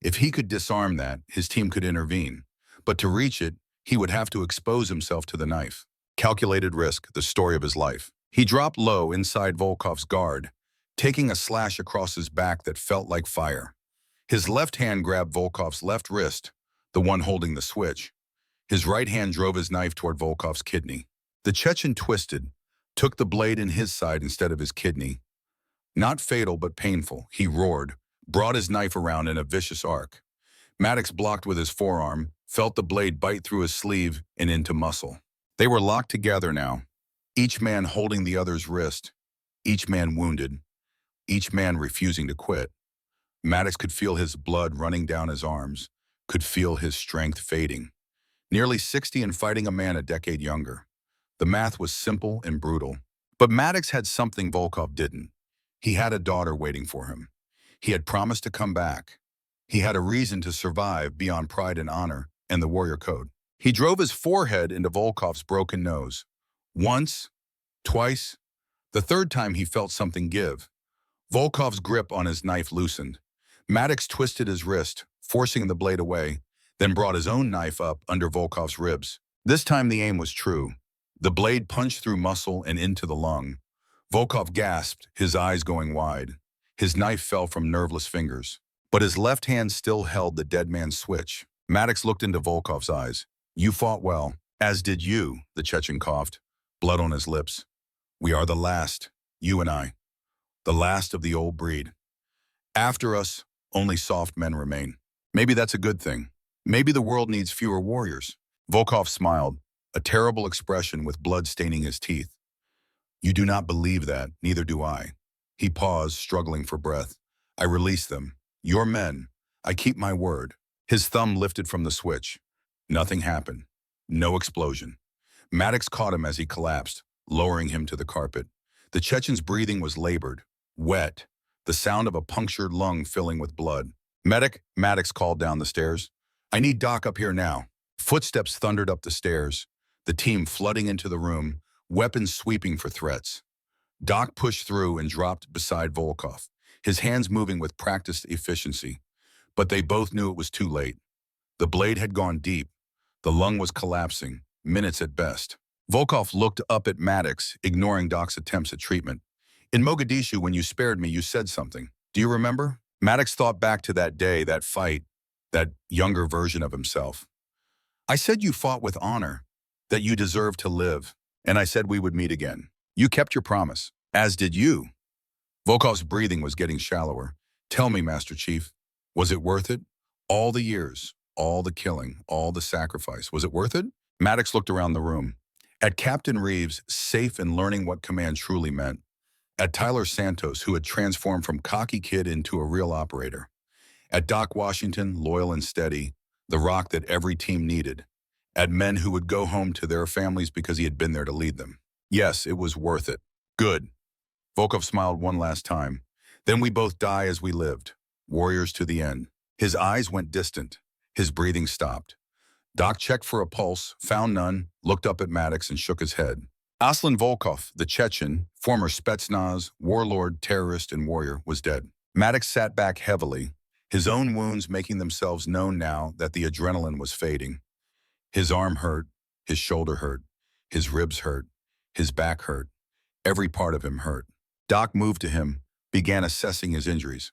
If he could disarm that, his team could intervene. But to reach it, he would have to expose himself to the knife. Calculated risk, the story of his life. He dropped low inside Volkov's guard, taking a slash across his back that felt like fire. His left hand grabbed Volkov's left wrist, the one holding the switch. His right hand drove his knife toward Volkov's kidney. The Chechen twisted, took the blade in his side instead of his kidney. Not fatal, but painful, he roared, brought his knife around in a vicious arc. Maddox blocked with his forearm, felt the blade bite through his sleeve and into muscle. They were locked together now, each man holding the other's wrist, each man wounded, each man refusing to quit. Maddox could feel his blood running down his arms, could feel his strength fading. Nearly 60 and fighting a man a decade younger. The math was simple and brutal. But Maddox had something Volkov didn't. He had a daughter waiting for him. He had promised to come back. He had a reason to survive beyond pride and honor and the warrior code. He drove his forehead into Volkov's broken nose. Once, twice, the third time he felt something give. Volkov's grip on his knife loosened. Maddox twisted his wrist, forcing the blade away, then brought his own knife up under Volkov's ribs. This time the aim was true. The blade punched through muscle and into the lung. Volkov gasped, his eyes going wide. His knife fell from nerveless fingers, but his left hand still held the dead man's switch. Maddox looked into Volkov's eyes. "You fought well, as did you," the Chechen coughed, blood on his lips. "We are the last, you and I, the last of the old breed. After us, only soft men remain. Maybe that's a good thing. Maybe the world needs fewer warriors." Volkov smiled, a terrible expression with blood staining his teeth. "You do not believe that, neither do I." He paused, struggling for breath. "I release them. Your men. I keep my word." His thumb lifted from the switch. Nothing happened. No explosion. Maddox caught him as he collapsed, lowering him to the carpet. The Chechen's breathing was labored, wet, the sound of a punctured lung filling with blood. "Medic," Maddox called down the stairs. "I need Doc up here now." Footsteps thundered up the stairs, the team flooding into the room, weapons sweeping for threats. Doc pushed through and dropped beside Volkov, his hands moving with practiced efficiency. But they both knew it was too late. The blade had gone deep. The lung was collapsing, minutes at best. Volkov looked up at Maddox, ignoring Doc's attempts at treatment. "In Mogadishu, when you spared me, you said something. Do you remember?" Maddox thought back to that day, that fight, that younger version of himself. I said you fought with honor, that you deserved to live, and I said we would meet again. You kept your promise, as did you. Volkov's breathing was getting shallower. Tell me, Master Chief, was it worth it? All the years, all the killing, all the sacrifice, was it worth it? Maddox looked around the room. At Captain Reeves, safe and learning what command truly meant. At Tyler Santos, who had transformed from cocky kid into a real operator. At Doc Washington, loyal and steady, the rock that every team needed. At men who would go home to their families because he had been there to lead them. Yes, it was worth it. Good. Volkov smiled one last time. Then we both die as we lived, warriors to the end. His eyes went distant. His breathing stopped. Doc checked for a pulse, found none, looked up at Maddox and shook his head. Aslan Volkov, the Chechen, former Spetsnaz, warlord, terrorist, and warrior, was dead. Maddox sat back heavily, his own wounds making themselves known now that the adrenaline was fading. His arm hurt, his shoulder hurt, his ribs hurt, his back hurt. Every part of him hurt. Doc moved to him, began assessing his injuries.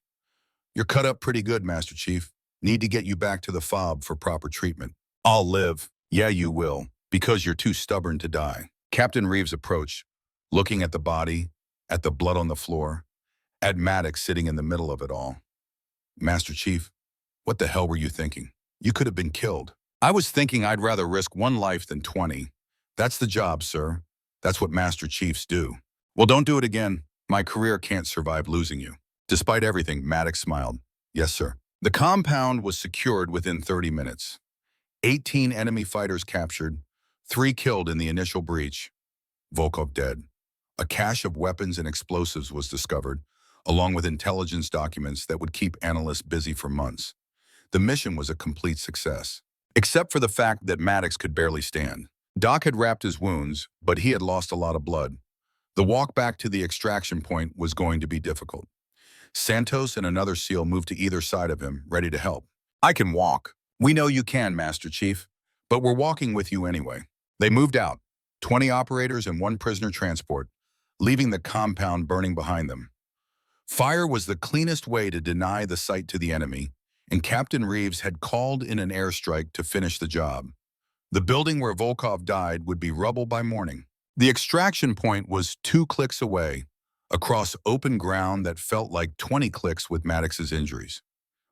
You're cut up pretty good, Master Chief. Need to get you back to the FOB for proper treatment. I'll live. Yeah, you will, because you're too stubborn to die. Captain Reeves approached, looking at the body, at the blood on the floor, at Maddox sitting in the middle of it all. Master Chief, what the hell were you thinking? You could have been killed. I was thinking I'd rather risk one life than 20. That's the job, sir. That's what Master Chiefs do. Well, don't do it again. My career can't survive losing you. Despite everything, Maddox smiled. Yes, sir. The compound was secured within 30 minutes. 18 enemy fighters captured, 3 killed in the initial breach. Volkov dead. A cache of weapons and explosives was discovered, along with intelligence documents that would keep analysts busy for months. The mission was a complete success, except for the fact that Maddox could barely stand. Doc had wrapped his wounds, but he had lost a lot of blood. The walk back to the extraction point was going to be difficult. Santos and another SEAL moved to either side of him, ready to help. I can walk. We know you can, Master Chief, but we're walking with you anyway. They moved out, 20 operators and 1 prisoner transport, leaving the compound burning behind them. Fire was the cleanest way to deny the sight to the enemy, and Captain Reeves had called in an airstrike to finish the job. The building where Volkov died would be rubble by morning. The extraction point was 2 clicks away, across open ground that felt like 20 clicks with Maddox's injuries.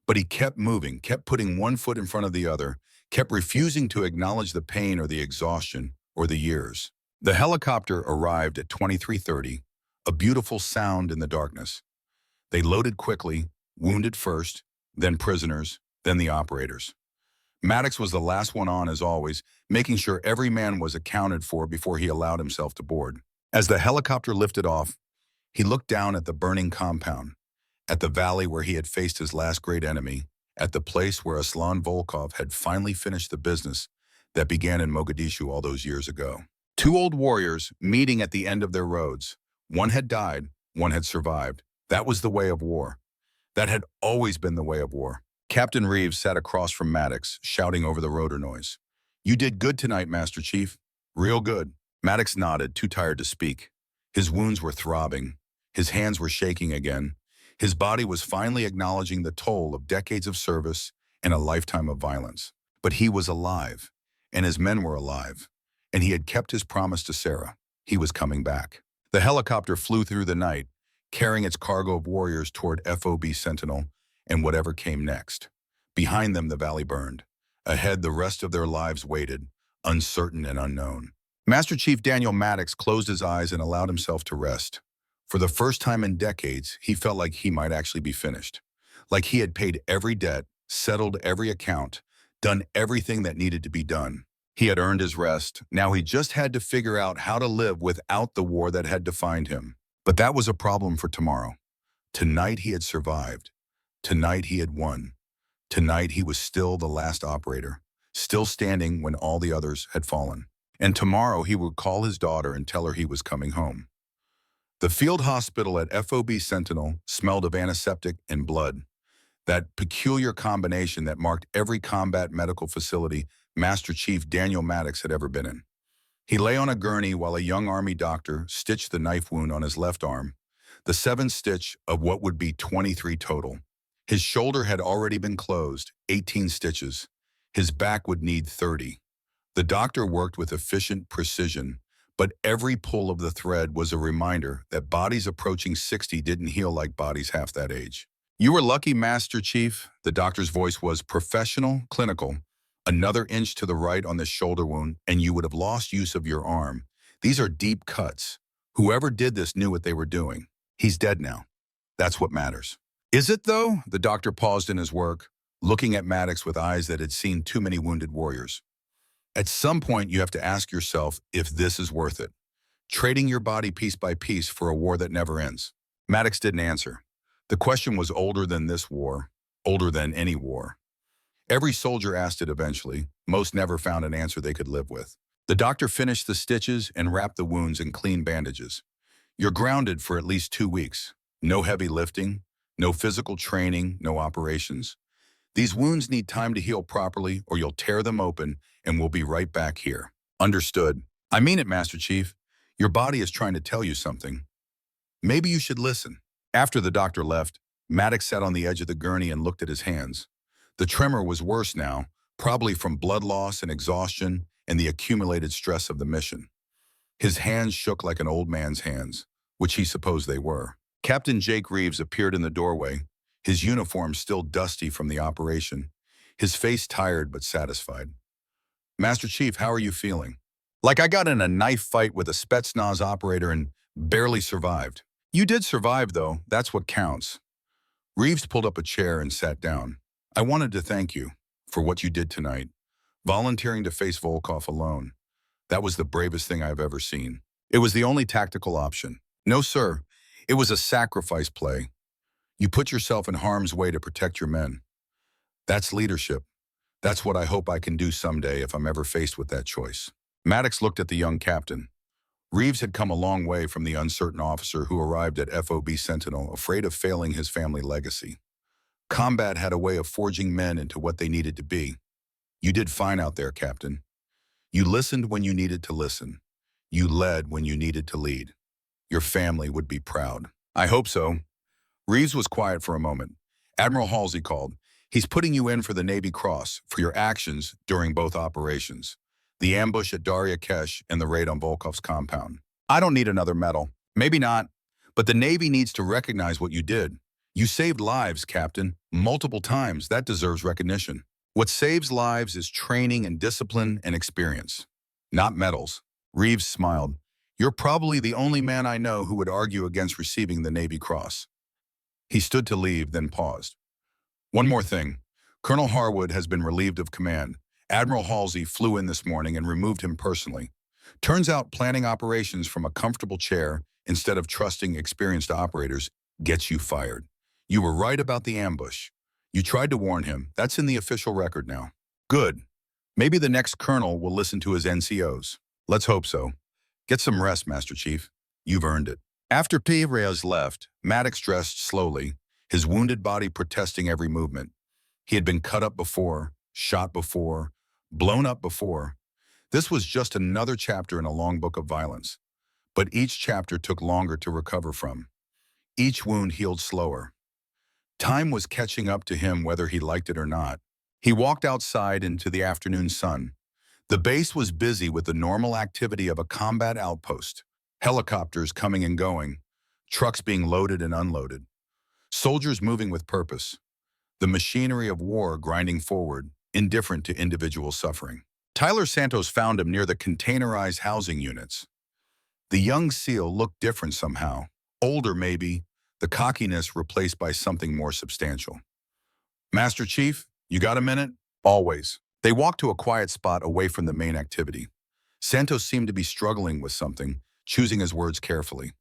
But he kept moving, kept putting one foot in front of the other, kept refusing to acknowledge the pain or the exhaustion or the years. The helicopter arrived at 23:30, a beautiful sound in the darkness. They loaded quickly, wounded first, then prisoners, then the operators. Maddox was the last one on as always, making sure every man was accounted for before he allowed himself to board. As the helicopter lifted off, he looked down at the burning compound, at the valley where he had faced his last great enemy, at the place where Aslan Volkov had finally finished the business that began in Mogadishu all those years ago. 2 old warriors meeting at the end of their roads. One had died, one had survived. That was the way of war. That had always been the way of war. Captain Reeves sat across from Maddox, shouting over the rotor noise. You did good tonight, Master Chief. Real good. Maddox nodded, too tired to speak. His wounds were throbbing. His hands were shaking again. His body was finally acknowledging the toll of decades of service and a lifetime of violence. But he was alive, and his men were alive, and he had kept his promise to Sarah. He was coming back. The helicopter flew through the night, carrying its cargo of warriors toward FOB Sentinel and whatever came next. Behind them, the valley burned. Ahead, the rest of their lives waited, uncertain and unknown. Master Chief Daniel Maddox closed his eyes and allowed himself to rest. For the first time in decades, he felt like he might actually be finished. Like he had paid every debt, settled every account, done everything that needed to be done. He had earned his rest. Now he just had to figure out how to live without the war that had defined him. But that was a problem for tomorrow. Tonight he had survived. Tonight he had won. Tonight he was still the last operator, still standing when all the others had fallen. And tomorrow he would call his daughter and tell her he was coming home. The field hospital at FOB Sentinel smelled of antiseptic and blood, that peculiar combination that marked every combat medical facility Master Chief Daniel Maddox had ever been in. He lay on a gurney while a young Army doctor stitched the knife wound on his left arm, the 7th stitch of what would be 23 total. His shoulder had already been closed, 18 stitches. His back would need 30. The doctor worked with efficient precision, but every pull of the thread was a reminder that bodies approaching 60 didn't heal like bodies half that age. You were lucky, Master Chief. The doctor's voice was professional, clinical. Another inch to the right on the shoulder wound, and you would have lost use of your arm. These are deep cuts. Whoever did this knew what they were doing. He's dead now. That's what matters. Is it, though? The doctor paused in his work, looking at Maddox with eyes that had seen too many wounded warriors. At some point, you have to ask yourself if this is worth it. Trading your body piece by piece for a war that never ends. Maddox didn't answer. The question was older than this war, older than any war. Every soldier asked it eventually. Most never found an answer they could live with. The doctor finished the stitches and wrapped the wounds in clean bandages. You're grounded for at least 2 weeks. No heavy lifting, no physical training, no operations. These wounds need time to heal properly or you'll tear them open and we'll be right back here. Understood. I mean it, Master Chief. Your body is trying to tell you something. Maybe you should listen. After the doctor left, Maddox sat on the edge of the gurney and looked at his hands. The tremor was worse now, probably from blood loss and exhaustion and the accumulated stress of the mission. His hands shook like an old man's hands, which he supposed they were. Captain Jake Reeves appeared in the doorway, his uniform still dusty from the operation, his face tired but satisfied. Master Chief, how are you feeling? Like I got in a knife fight with a Spetsnaz operator and barely survived. You did survive, though. That's what counts. Reeves pulled up a chair and sat down. I wanted to thank you for what you did tonight, volunteering to face Volkov alone. That was the bravest thing I've ever seen. It was the only tactical option. No, sir. It was a sacrifice play. You put yourself in harm's way to protect your men. That's leadership. That's what I hope I can do someday if I'm ever faced with that choice. Maddox looked at the young captain. Reeves had come a long way from the uncertain officer who arrived at FOB Sentinel, afraid of failing his family legacy. Combat had a way of forging men into what they needed to be. You did fine out there, Captain. You listened when you needed to listen. You led when you needed to lead. Your family would be proud. I hope so. Reeves was quiet for a moment. Admiral Halsey called. He's putting you in for the Navy Cross for your actions during both operations. The ambush at Darya Kesh and the raid on Volkov's compound. I don't need another medal. Maybe not. But the Navy needs to recognize what you did. You saved lives, Captain, multiple times. That deserves recognition. What saves lives is training and discipline and experience, not medals. Reeves smiled. You're probably the only man I know who would argue against receiving the Navy Cross. He stood to leave, then paused. One more thing. Colonel Harwood has been relieved of command. Admiral Halsey flew in this morning and removed him personally. Turns out planning operations from a comfortable chair instead of trusting experienced operators gets you fired. You were right about the ambush. You tried to warn him. That's in the official record now. Good. Maybe the next colonel will listen to his NCOs. Let's hope so. Get some rest, Master Chief. You've earned it. After P. left, Maddox dressed slowly, his wounded body protesting every movement. He had been cut up before, shot before, blown up before. This was just another chapter in a long book of violence. But each chapter took longer to recover from. Each wound healed slower. Time was catching up to him whether he liked it or not. He walked outside into the afternoon sun. The base was busy with the normal activity of a combat outpost. Helicopters coming and going, trucks being loaded and unloaded. Soldiers moving with purpose. The machinery of war grinding forward, indifferent to individual suffering. Tyler Santos found him near the containerized housing units. The young SEAL looked different somehow. Older maybe, the cockiness replaced by something more substantial. Master Chief, you got a minute? Always. They walked to a quiet spot away from the main activity. Santos seemed to be struggling with something, choosing his words carefully.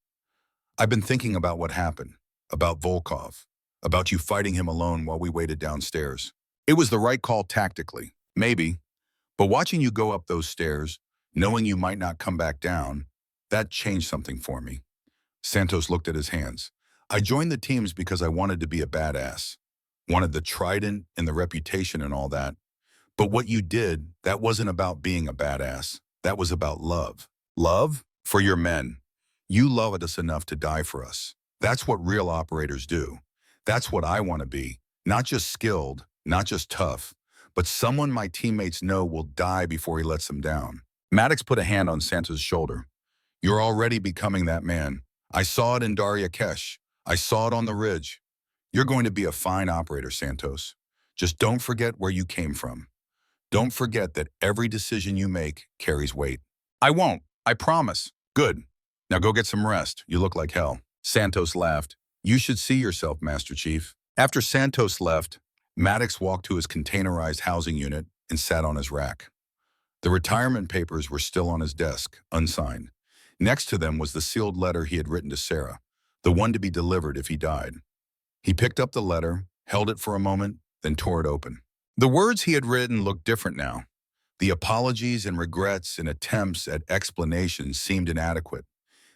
I've been thinking about what happened, about Volkov, about you fighting him alone while we waited downstairs. It was the right call tactically, maybe, but watching you go up those stairs, knowing you might not come back down, that changed something for me. Santos looked at his hands. I joined the teams because I wanted to be a badass, wanted the trident and the reputation and all that. But what you did, that wasn't about being a badass. That was about love. Love? For your men. You loved us enough to die for us. That's what real operators do. That's what I want to be. Not just skilled, not just tough, but someone my teammates know will die before he lets them down. Maddox put a hand on Santos' shoulder. You're already becoming that man. I saw it in Darya Kesh. I saw it on the ridge. You're going to be a fine operator, Santos. Just don't forget where you came from. Don't forget that every decision you make carries weight. I won't. I promise. Good. Now go get some rest. You look like hell. Santos laughed. You should see yourself, Master Chief. After Santos left, Maddox walked to his containerized housing unit and sat on his rack. The retirement papers were still on his desk, unsigned. Next to them was the sealed letter he had written to Sarah, the one to be delivered if he died. He picked up the letter, held it for a moment, then tore it open. The words he had written looked different now. The apologies and regrets and attempts at explanations seemed inadequate,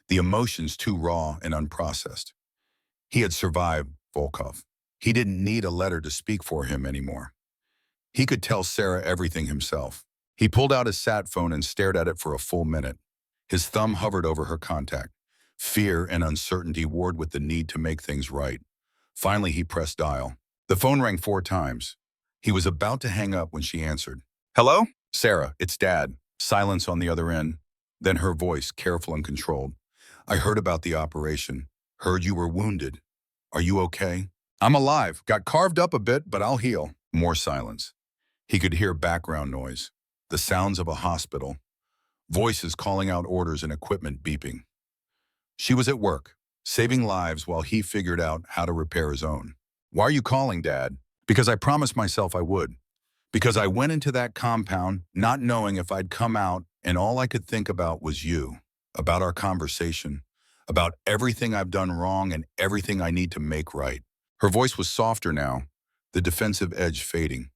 the emotions too raw and unprocessed. He had survived Volkov. He didn't need a letter to speak for him anymore. He could tell Sarah everything himself. He pulled out his sat phone and stared at it for a full minute. His thumb hovered over her contact. Fear and uncertainty warred with the need to make things right. Finally, he pressed dial. The phone rang 4 times. He was about to hang up when she answered. Hello? Sarah, it's Dad. Silence on the other end. Then her voice, careful and controlled. I heard about the operation. Heard you were wounded. Are you okay? I'm alive. Got carved up a bit, but I'll heal. More silence. He could hear background noise. The sounds of a hospital. Voices calling out orders and equipment beeping. She was at work, saving lives while he figured out how to repair his own. Why are you calling, Dad? Because I promised myself I would. Because I went into that compound not knowing if I'd come out, and all I could think about was you, about our conversation, about everything I've done wrong and everything I need to make right. Her voice was softer now, the defensive edge fading.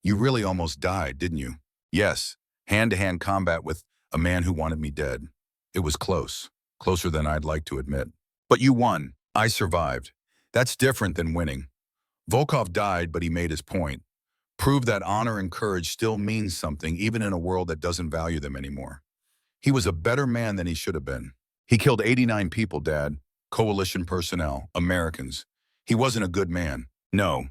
You really almost died, didn't you? Yes, hand-to-hand combat with a man who wanted me dead. It was close, closer than I'd like to admit. But you won. I survived. That's different than winning. Volkov died, but he made his point. Proved that honor and courage still means something, even in a world that doesn't value them anymore. He was a better man than he should have been. He killed 89 people, Dad. Coalition personnel, Americans. He wasn't a good man. No.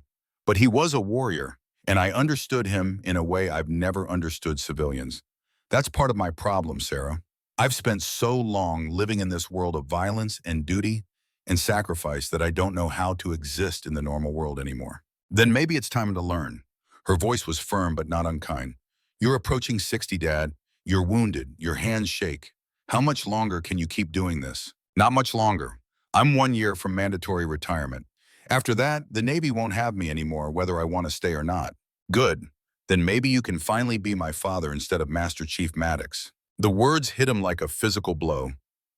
But he was a warrior, and I understood him in a way I've never understood civilians. That's part of my problem, Sarah. I've spent so long living in this world of violence and duty and sacrifice that I don't know how to exist in the normal world anymore. Then maybe it's time to learn. Her voice was firm but not unkind. You're approaching 60, Dad. You're wounded. Your hands shake. How much longer can you keep doing this? Not much longer. I'm 1 year from mandatory retirement. After that, the Navy won't have me anymore, whether I want to stay or not. Good. Then maybe you can finally be my father instead of Master Chief Maddox. The words hit him like a physical blow.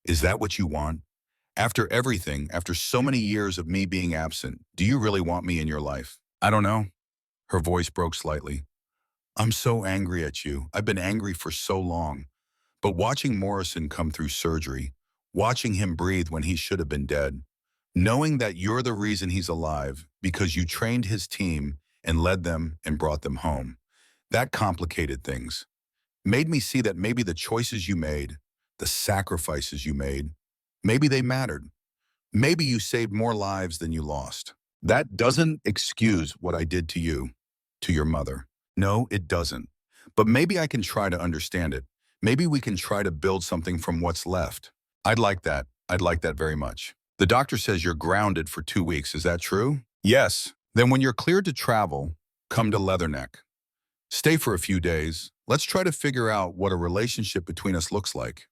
Is that what you want? After everything, after so many years of me being absent, do you really want me in your life? I don't know. Her voice broke slightly. I'm so angry at you. I've been angry for so long. But watching Morrison come through surgery, watching him breathe when he should have been dead, knowing that you're the reason he's alive because you trained his team and led them and brought them home, that complicated things. Made me see that maybe the choices you made, the sacrifices you made, maybe they mattered. Maybe you saved more lives than you lost. That doesn't excuse what I did to you, to your mother. No, it doesn't. But maybe I can try to understand it. Maybe we can try to build something from what's left. I'd like that. I'd like that very much. The doctor says you're grounded for 2 weeks. Is that true? Yes. Then when you're cleared to travel, come to Leatherneck. Stay for a few days. Let's try to figure out what a relationship between us looks like.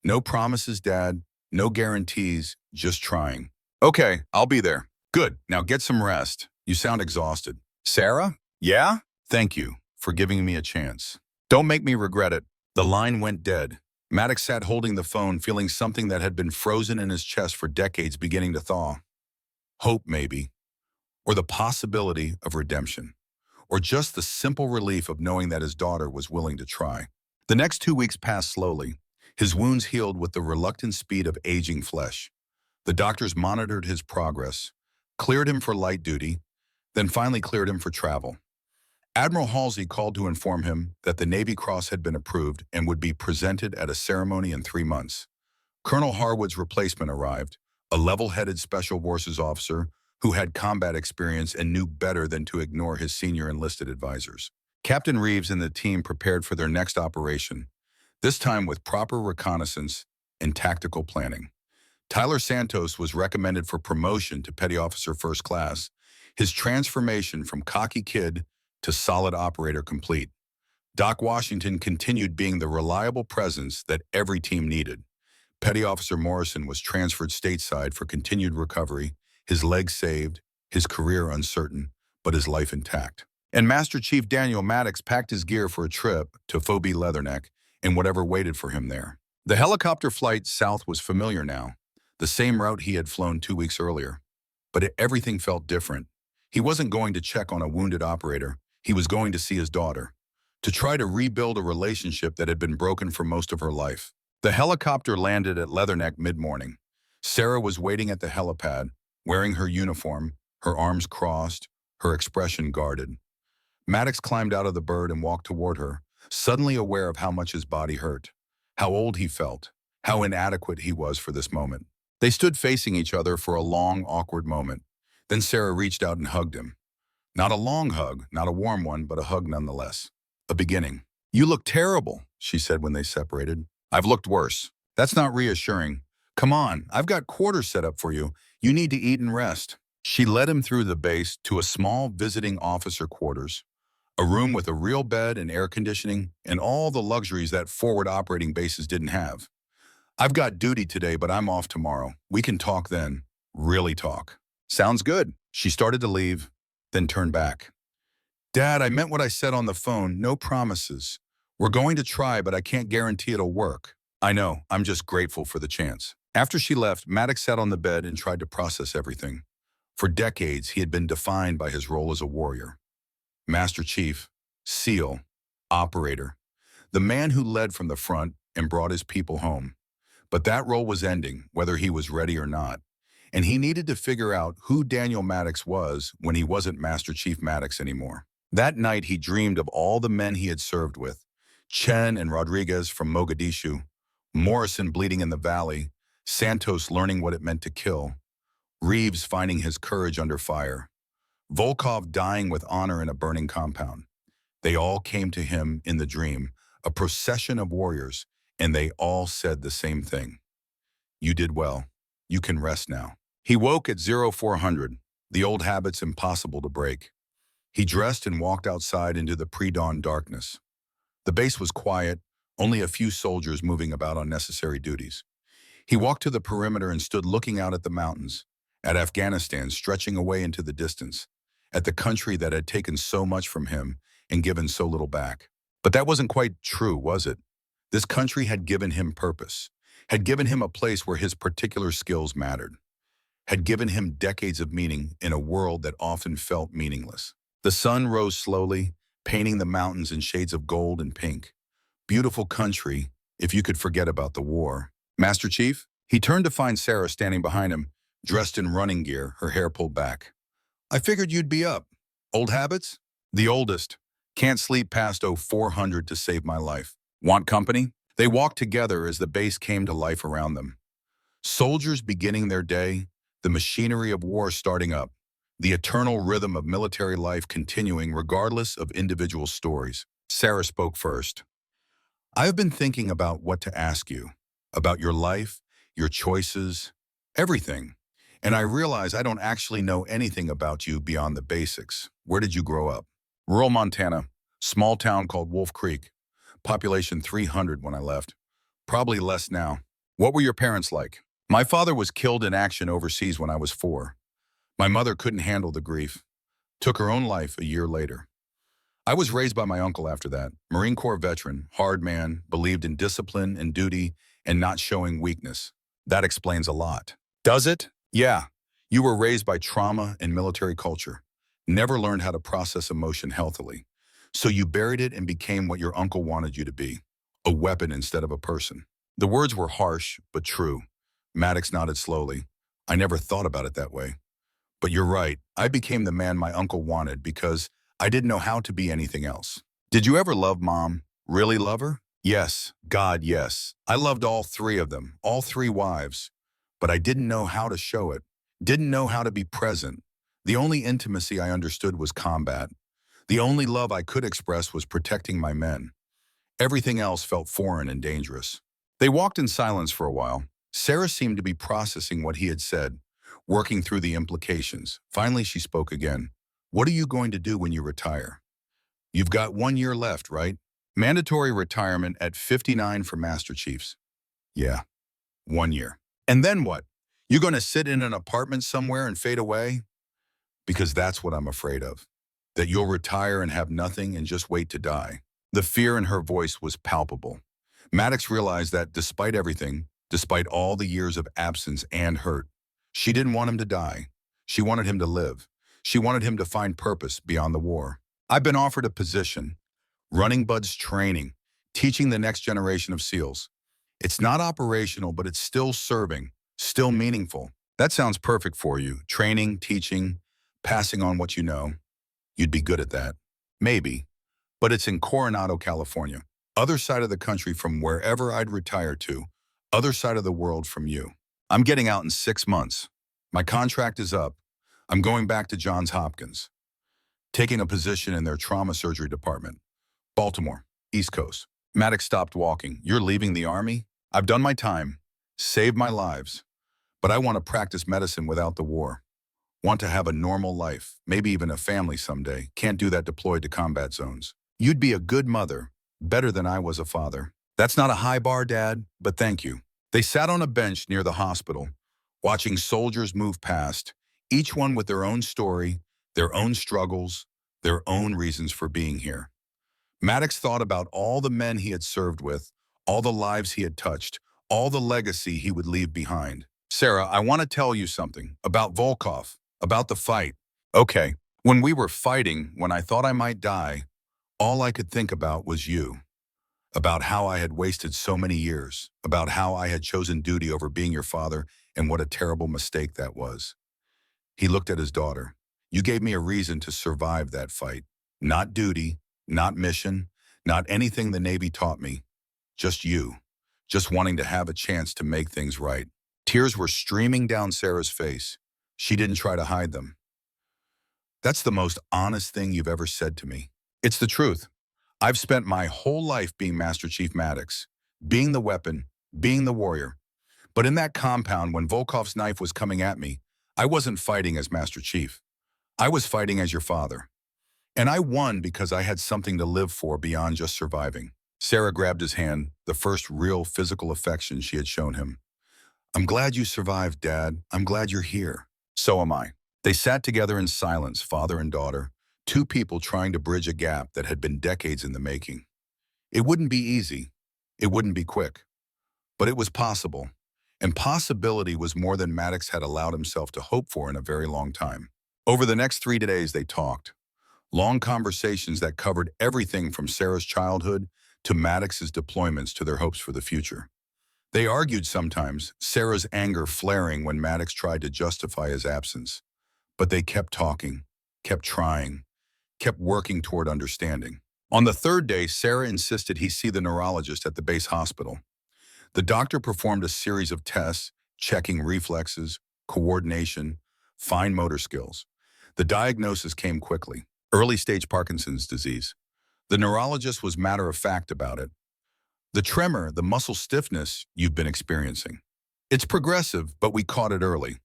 No promises, Dad. No guarantees. Just trying. Okay, I'll be there. Good. Now get some rest. You sound exhausted. Sarah? Yeah? Thank you for giving me a chance. Don't make me regret it. The line went dead. Maddox sat holding the phone, feeling something that had been frozen in his chest for decades beginning to thaw. Hope, maybe. Or the possibility of redemption. Or just the simple relief of knowing that his daughter was willing to try. The next 2 weeks passed slowly. His wounds healed with the reluctant speed of aging flesh. The doctors monitored his progress, cleared him for light duty, then finally cleared him for travel. Admiral Halsey called to inform him that the Navy Cross had been approved and would be presented at a ceremony in 3 months. Colonel Harwood's replacement arrived, a level-headed Special Forces officer who had combat experience and knew better than to ignore his senior enlisted advisors. Captain Reeves and the team prepared for their next operation, this time with proper reconnaissance and tactical planning. Tyler Santos was recommended for promotion to Petty Officer First Class, his transformation from cocky kid to solid operator complete. Doc Washington continued being the reliable presence that every team needed. Petty Officer Morrison was transferred stateside for continued recovery, his legs saved, his career uncertain, but his life intact. And Master Chief Daniel Maddox packed his gear for a trip to Phobie Leatherneck and whatever waited for him there. The helicopter flight south was familiar now, the same route he had flown 2 weeks earlier. But everything felt different. He wasn't going to check on a wounded operator. He was going to see his daughter, to try to rebuild a relationship that had been broken for most of her life. The helicopter landed at Leatherneck mid-morning. Sarah was waiting at the helipad, wearing her uniform, her arms crossed, her expression guarded. Maddox climbed out of the bird and walked toward her, suddenly aware of how much his body hurt, how old he felt, how inadequate he was for this moment. They stood facing each other for a long, awkward moment. Then Sarah reached out and hugged him. Not a long hug, not a warm one, but a hug nonetheless. A beginning. "You look terrible," she said when they separated. "I've looked worse." "That's not reassuring. Come on, I've got quarters set up for you. You need to eat and rest." She led him through the base to a small visiting officer quarters, a room with a real bed and air conditioning and all the luxuries that forward operating bases didn't have. "I've got duty today, but I'm off tomorrow. We can talk then. Really talk." "Sounds good." She started to leave, then turned back. "Dad, I meant what I said on the phone. No promises. We're going to try, but I can't guarantee it'll work." "I know. I'm just grateful for the chance." After she left, Maddox sat on the bed and tried to process everything. For decades, he had been defined by his role as a warrior. Master Chief, SEAL, operator, the man who led from the front and brought his people home. But that role was ending, whether he was ready or not. And he needed to figure out who Daniel Maddox was when he wasn't Master Chief Maddox anymore. That night, he dreamed of all the men he had served with. Chen and Rodriguez from Mogadishu, Morrison bleeding in the valley, Santos learning what it meant to kill, Reeves finding his courage under fire, Volkov dying with honor in a burning compound. They all came to him in the dream, a procession of warriors, and they all said the same thing. "You did well. You can rest now." He woke at 0400, the old habits impossible to break. He dressed and walked outside into the pre-dawn darkness. The base was quiet, only a few soldiers moving about on necessary duties. He walked to the perimeter and stood looking out at the mountains, at Afghanistan stretching away into the distance, at the country that had taken so much from him and given so little back. But that wasn't quite true, was it? This country had given him purpose, had given him a place where his particular skills mattered, had given him decades of meaning in a world that often felt meaningless. The sun rose slowly, painting the mountains in shades of gold and pink. Beautiful country, if you could forget about the war. "Master Chief?" He turned to find Sarah standing behind him, dressed in running gear, her hair pulled back. "I figured you'd be up. Old habits?" "The oldest. Can't sleep past 0400 to save my life. Want company?" They walked together as the base came to life around them. Soldiers beginning their day, the machinery of war starting up, the eternal rhythm of military life continuing regardless of individual stories. Sarah spoke first. "I've been thinking about what to ask you, about your life, your choices, everything. And I realize I don't actually know anything about you beyond the basics. Where did you grow up?" "Rural Montana, small town called Wolf Creek. Population 300 when I left. Probably less now." "What were your parents like?" "My father was killed in action overseas when I was 4. My mother couldn't handle the grief. Took her own life a year later. I was raised by my uncle after that. Marine Corps veteran, hard man, believed in discipline and duty and not showing weakness. That explains a lot." "Does it?" "Yeah. You were raised by trauma and military culture. Never learned how to process emotion healthily. So you buried it and became what your uncle wanted you to be. A weapon instead of a person." The words were harsh, but true. Maddox nodded slowly. "I never thought about it that way. But you're right. I became the man my uncle wanted because I didn't know how to be anything else." "Did you ever love Mom? Really love her?" "Yes. God, yes. I loved all 3 of them, all 3 wives. But I didn't know how to show it. Didn't know how to be present. The only intimacy I understood was combat. The only love I could express was protecting my men. Everything else felt foreign and dangerous. They walked in silence for a while. Sarah seemed to be processing what he had said, working through the implications. Finally, she spoke again. What are you going to do when you retire? You've got 1 year left, right? Mandatory retirement at 59 for Master Chiefs. Yeah, 1 year. And then what? You going to sit in an apartment somewhere and fade away? Because that's what I'm afraid of. That you'll retire and have nothing and just wait to die. The fear in her voice was palpable. Maddox realized that despite everything, despite all the years of absence and hurt, she didn't want him to die. She wanted him to live. She wanted him to find purpose beyond the war. I've been offered a position, running Bud's training, teaching the next generation of SEALs. It's not operational, but it's still serving, still meaningful. That sounds perfect for you. Training, teaching, passing on what you know. You'd be good at that. Maybe. But it's in Coronado, California. Other side of the country from wherever I'd retire to. Other side of the world from you. I'm getting out in 6 months. My contract is up. I'm going back to Johns Hopkins, taking a position in their trauma surgery department. Baltimore, East Coast. Maddox stopped walking. You're leaving the Army? I've done my time, saved my lives, but I want to practice medicine without the war. Want to have a normal life, maybe even a family someday. Can't do that deployed to combat zones. You'd be a good mother, better than I was a father. That's not a high bar, Dad, but thank you. They sat on a bench near the hospital, watching soldiers move past, each one with their own story, their own struggles, their own reasons for being here. Maddox thought about all the men he had served with, all the lives he had touched, all the legacy he would leave behind. Sarah, I want to tell you something about Volkov, about the fight. Okay, when we were fighting, when I thought I might die, all I could think about was you, about how I had wasted so many years, about how I had chosen duty over being your father, and what a terrible mistake that was. He looked at his daughter. You gave me a reason to survive that fight. Not duty, not mission, not anything the Navy taught me. Just you, just wanting to have a chance to make things right. Tears were streaming down Sarah's face. She didn't try to hide them. That's the most honest thing you've ever said to me. It's the truth. I've spent my whole life being Master Chief Maddox, being the weapon, being the warrior. But in that compound, when Volkov's knife was coming at me, I wasn't fighting as Master Chief. I was fighting as your father. And I won because I had something to live for beyond just surviving. Sarah grabbed his hand, the first real physical affection she had shown him. I'm glad you survived, Dad. I'm glad you're here. So am I. They sat together in silence, father and daughter, two people trying to bridge a gap that had been decades in the making. It wouldn't be easy. It wouldn't be quick. But it was possible. And possibility was more than Maddox had allowed himself to hope for in a very long time. Over the next 3 days, they talked. Long conversations that covered everything from Sarah's childhood to Maddox's deployments to their hopes for the future. They argued sometimes, Sarah's anger flaring when Maddox tried to justify his absence. But they kept talking, kept trying, kept working toward understanding. On the 3rd day, Sarah insisted he see the neurologist at the base hospital. The doctor performed a series of tests, checking reflexes, coordination, fine motor skills. The diagnosis came quickly: early-stage Parkinson's disease. The neurologist was matter-of-fact about it. The tremor, the muscle stiffness you've been experiencing. It's progressive, but we caught it early.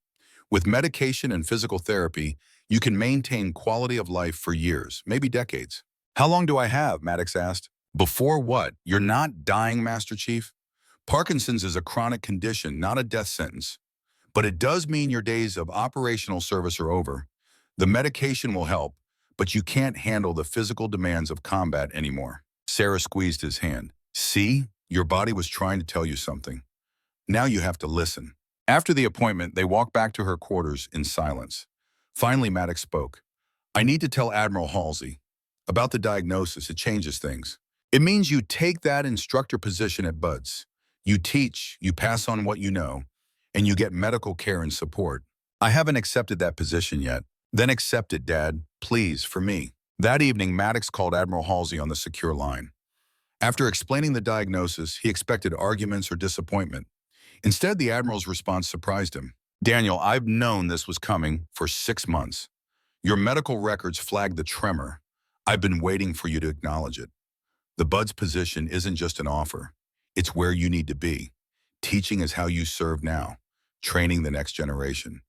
With medication and physical therapy, you can maintain quality of life for years, maybe decades. How long do I have? Maddox asked. Before what? You're not dying, Master Chief? Parkinson's is a chronic condition, not a death sentence. But it does mean your days of operational service are over. The medication will help, but you can't handle the physical demands of combat anymore. Sarah squeezed his hand. See? Your body was trying to tell you something. Now you have to listen. After the appointment, they walked back to her quarters in silence. Finally, Maddox spoke. I need to tell Admiral Halsey about the diagnosis. It changes things. It means you take that instructor position at Bud's. You teach, you pass on what you know, and you get medical care and support. I haven't accepted that position yet. Then accept it, Dad, please, for me. That evening, Maddox called Admiral Halsey on the secure line. After explaining the diagnosis, he expected arguments or disappointment. Instead, the Admiral's response surprised him. Daniel, I've known this was coming for 6 months. Your medical records flag the tremor. I've been waiting for you to acknowledge it. The Bud's position isn't just an offer. It's where you need to be. Teaching is how you serve now, training the next generation.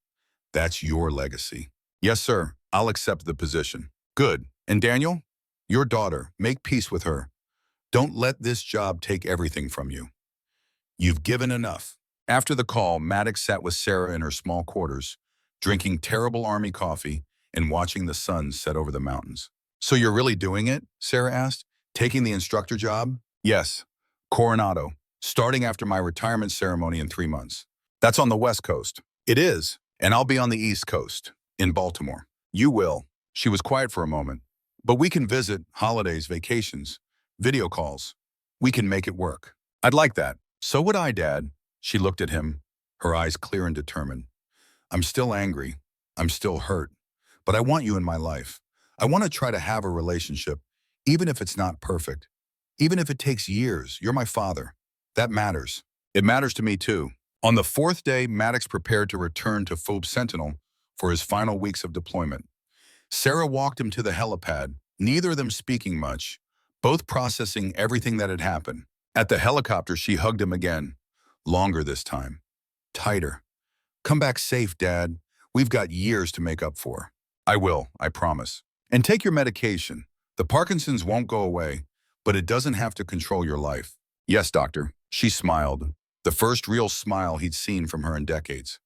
That's your legacy. Yes, sir. I'll accept the position. Good. And Daniel? Your daughter. Make peace with her. Don't let this job take everything from you. You've given enough. After the call, Maddox sat with Sarah in her small quarters, drinking terrible army coffee and watching the sun set over the mountains. So you're really doing it? Sarah asked. Taking the instructor job? Yes. Coronado. Starting after my retirement ceremony in 3 months. That's on the West Coast. It is. And I'll be on the East Coast, in Baltimore. You will. She was quiet for a moment. But we can visit, holidays, vacations, video calls. We can make it work. I'd like that. So would I, Dad. She looked at him, her eyes clear and determined. I'm still angry. I'm still hurt. But I want you in my life. I want to try to have a relationship, even if it's not perfect. Even if it takes years. You're my father. That matters. It matters to me too. On the 4th day, Maddox prepared to return to Phoebe Sentinel for his final weeks of deployment. Sarah walked him to the helipad, neither of them speaking much, both processing everything that had happened. At the helicopter, she hugged him again. Longer this time. Tighter. Come back safe, Dad. We've got years to make up for. I will, I promise. And take your medication. The Parkinson's won't go away, but it doesn't have to control your life. Yes, doctor. She smiled, the first real smile he'd seen from her in decades.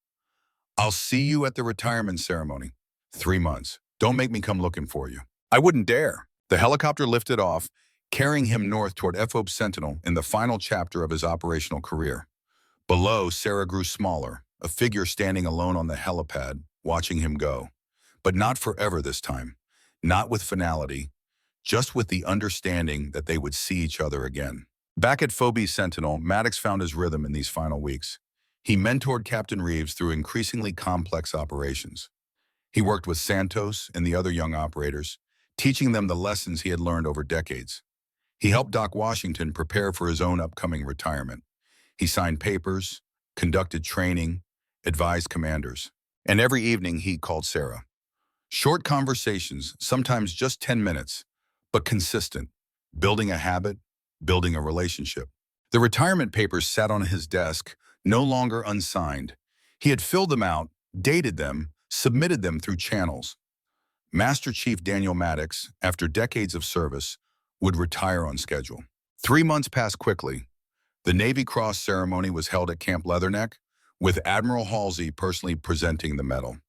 I'll see you at the retirement ceremony. 3 months. Don't make me come looking for you. I wouldn't dare. The helicopter lifted off, carrying him north toward FOB Sentinel in the final chapter of his operational career. Below, Sarah grew smaller, a figure standing alone on the helipad, watching him go. But not forever this time. Not with finality, just with the understanding that they would see each other again. Back at Phoebe Sentinel, Maddox found his rhythm in these final weeks. He mentored Captain Reeves through increasingly complex operations. He worked with Santos and the other young operators, teaching them the lessons he had learned over decades. He helped Doc Washington prepare for his own upcoming retirement. He signed papers, conducted training, advised commanders. And every evening he called Sarah. Short conversations, sometimes just 10 minutes, but consistent, building a habit, building a relationship. The retirement papers sat on his desk, no longer unsigned. He had filled them out, dated them, submitted them through channels. Master Chief Daniel Maddox, after decades of service, would retire on schedule. 3 months passed quickly. The Navy Cross ceremony was held at Camp Leatherneck, with Admiral Halsey personally presenting the medal.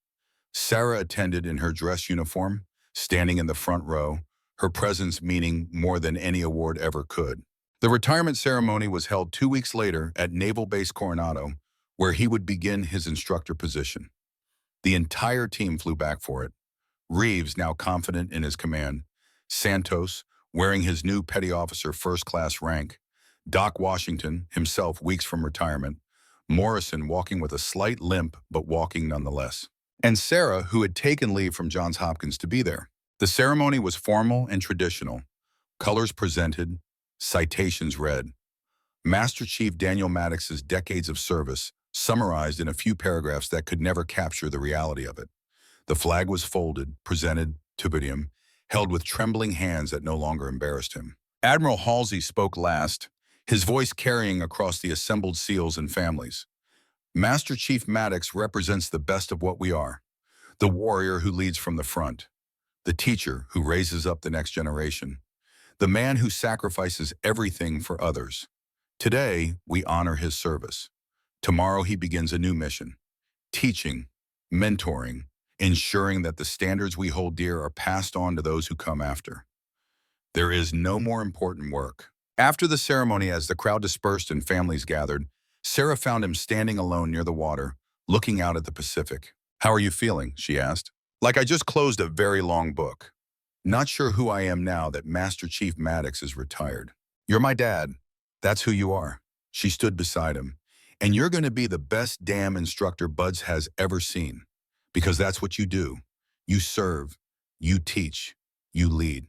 Sarah attended in her dress uniform, standing in the front row, her presence meaning more than any award ever could. The retirement ceremony was held 2 weeks later at Naval Base Coronado, where he would begin his instructor position. The entire team flew back for it. Reeves, now confident in his command, Santos, wearing his new petty officer first-class rank, Doc Washington, himself weeks from retirement, Morrison walking with a slight limp but walking nonetheless, and Sarah, who had taken leave from Johns Hopkins to be there. The ceremony was formal and traditional. Colors presented, citations read. Master Chief Daniel Maddox's decades of service summarized in a few paragraphs that could never capture the reality of it. The flag was folded, presented, to him, held with trembling hands that no longer embarrassed him. Admiral Halsey spoke last, his voice carrying across the assembled SEALs and families. Master Chief Maddox represents the best of what we are, the warrior who leads from the front, the teacher who raises up the next generation, the man who sacrifices everything for others. Today, we honor his service. Tomorrow, he begins a new mission, teaching, mentoring, ensuring that the standards we hold dear are passed on to those who come after. There is no more important work. After the ceremony, as the crowd dispersed and families gathered, Sarah found him standing alone near the water, looking out at the Pacific. "How are you feeling?" she asked. "Like I just closed a very long book. Not sure who I am now that Master Chief Maddox is retired. You're my dad. That's who you are." She stood beside him. "And you're going to be the best damn instructor Buds has ever seen. Because that's what you do. You serve, you teach, you lead.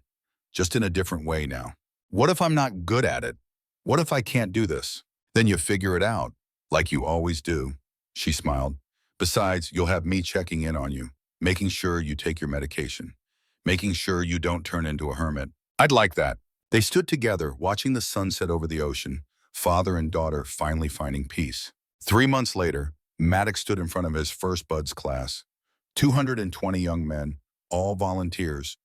Just in a different way now. What if I'm not good at it? What if I can't do this? Then you figure it out, like you always do." She smiled. "Besides, you'll have me checking in on you. making sure you take your medication, making sure you don't turn into a hermit. I'd like that. They stood together, watching the sunset over the ocean, father and daughter finally finding peace. 3 months later, Maddox stood in front of his first Buds class. 220 young men, all volunteers,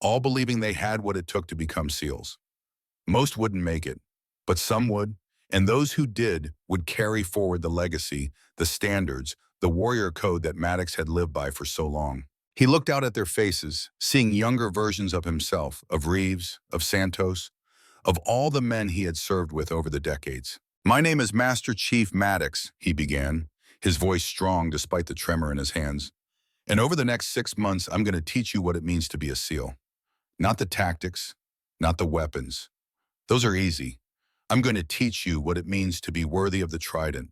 all believing they had what it took to become SEALs. Most wouldn't make it, but some would, and those who did would carry forward the legacy, the standards, the warrior code that Maddox had lived by for so long. He looked out at their faces, seeing younger versions of himself, of Reeves, of Santos, of all the men he had served with over the decades. "My name is Master Chief Maddox," he began, his voice strong despite the tremor in his hands. "And over the next 6 months, I'm going to teach you what it means to be a SEAL. Not the tactics, not the weapons. Those are easy. I'm going to teach you what it means to be worthy of the trident,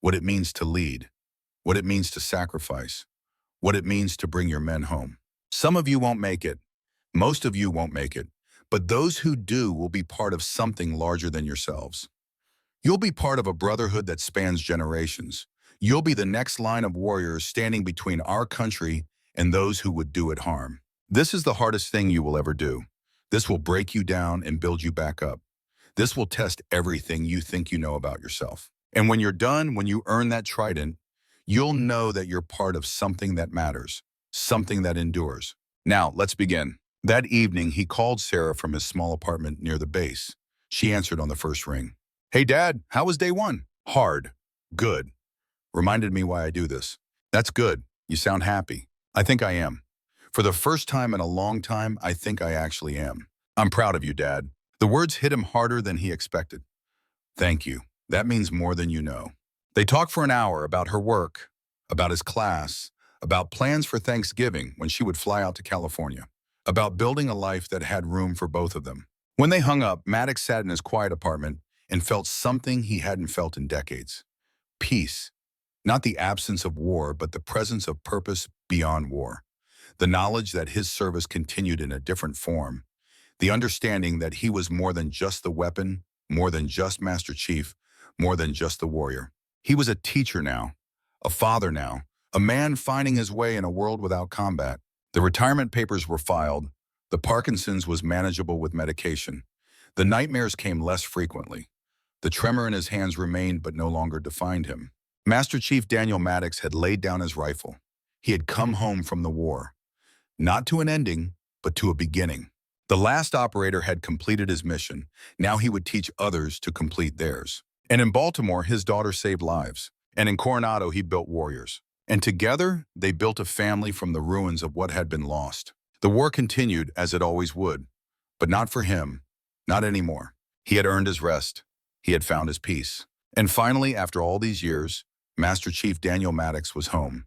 what it means to lead, what it means to sacrifice, what it means to bring your men home. Some of you won't make it. Most of you won't make it. But those who do will be part of something larger than yourselves. You'll be part of a brotherhood that spans generations. You'll be the next line of warriors standing between our country and those who would do it harm. This is the hardest thing you will ever do. This will break you down and build you back up. This will test everything you think you know about yourself. And when you're done, when you earn that trident, you'll know that you're part of something that matters, something that endures. Now, let's begin." That evening, he called Sarah from his small apartment near the base. She answered on the first ring. "Hey, Dad, how was day one?" "Hard. Good. Reminded me why I do this." "That's good. You sound happy." "I think I am. For the first time in a long time, I think I actually am." "I'm proud of you, Dad." The words hit him harder than he expected. "Thank you. That means more than you know." They talked for an hour about her work, about his class, about plans for Thanksgiving when she would fly out to California, about building a life that had room for both of them. When they hung up, Maddox sat in his quiet apartment and felt something he hadn't felt in decades. Peace. Not the absence of war, but the presence of purpose beyond war. The knowledge that his service continued in a different form. The understanding that he was more than just the weapon, more than just Master Chief, more than just the warrior. He was a teacher now, a father now, a man finding his way in a world without combat. The retirement papers were filed. The Parkinson's was manageable with medication. The nightmares came less frequently. The tremor in his hands remained but no longer defined him. Master Chief Daniel Maddox had laid down his rifle. He had come home from the war. Not to an ending, but to a beginning. The last operator had completed his mission. Now he would teach others to complete theirs. And in Baltimore, his daughter saved lives. And in Coronado, he built warriors. And together, they built a family from the ruins of what had been lost. The war continued as it always would, but not for him, not anymore. He had earned his rest. He had found his peace. And finally, after all these years, Master Chief Daniel Maddox was home.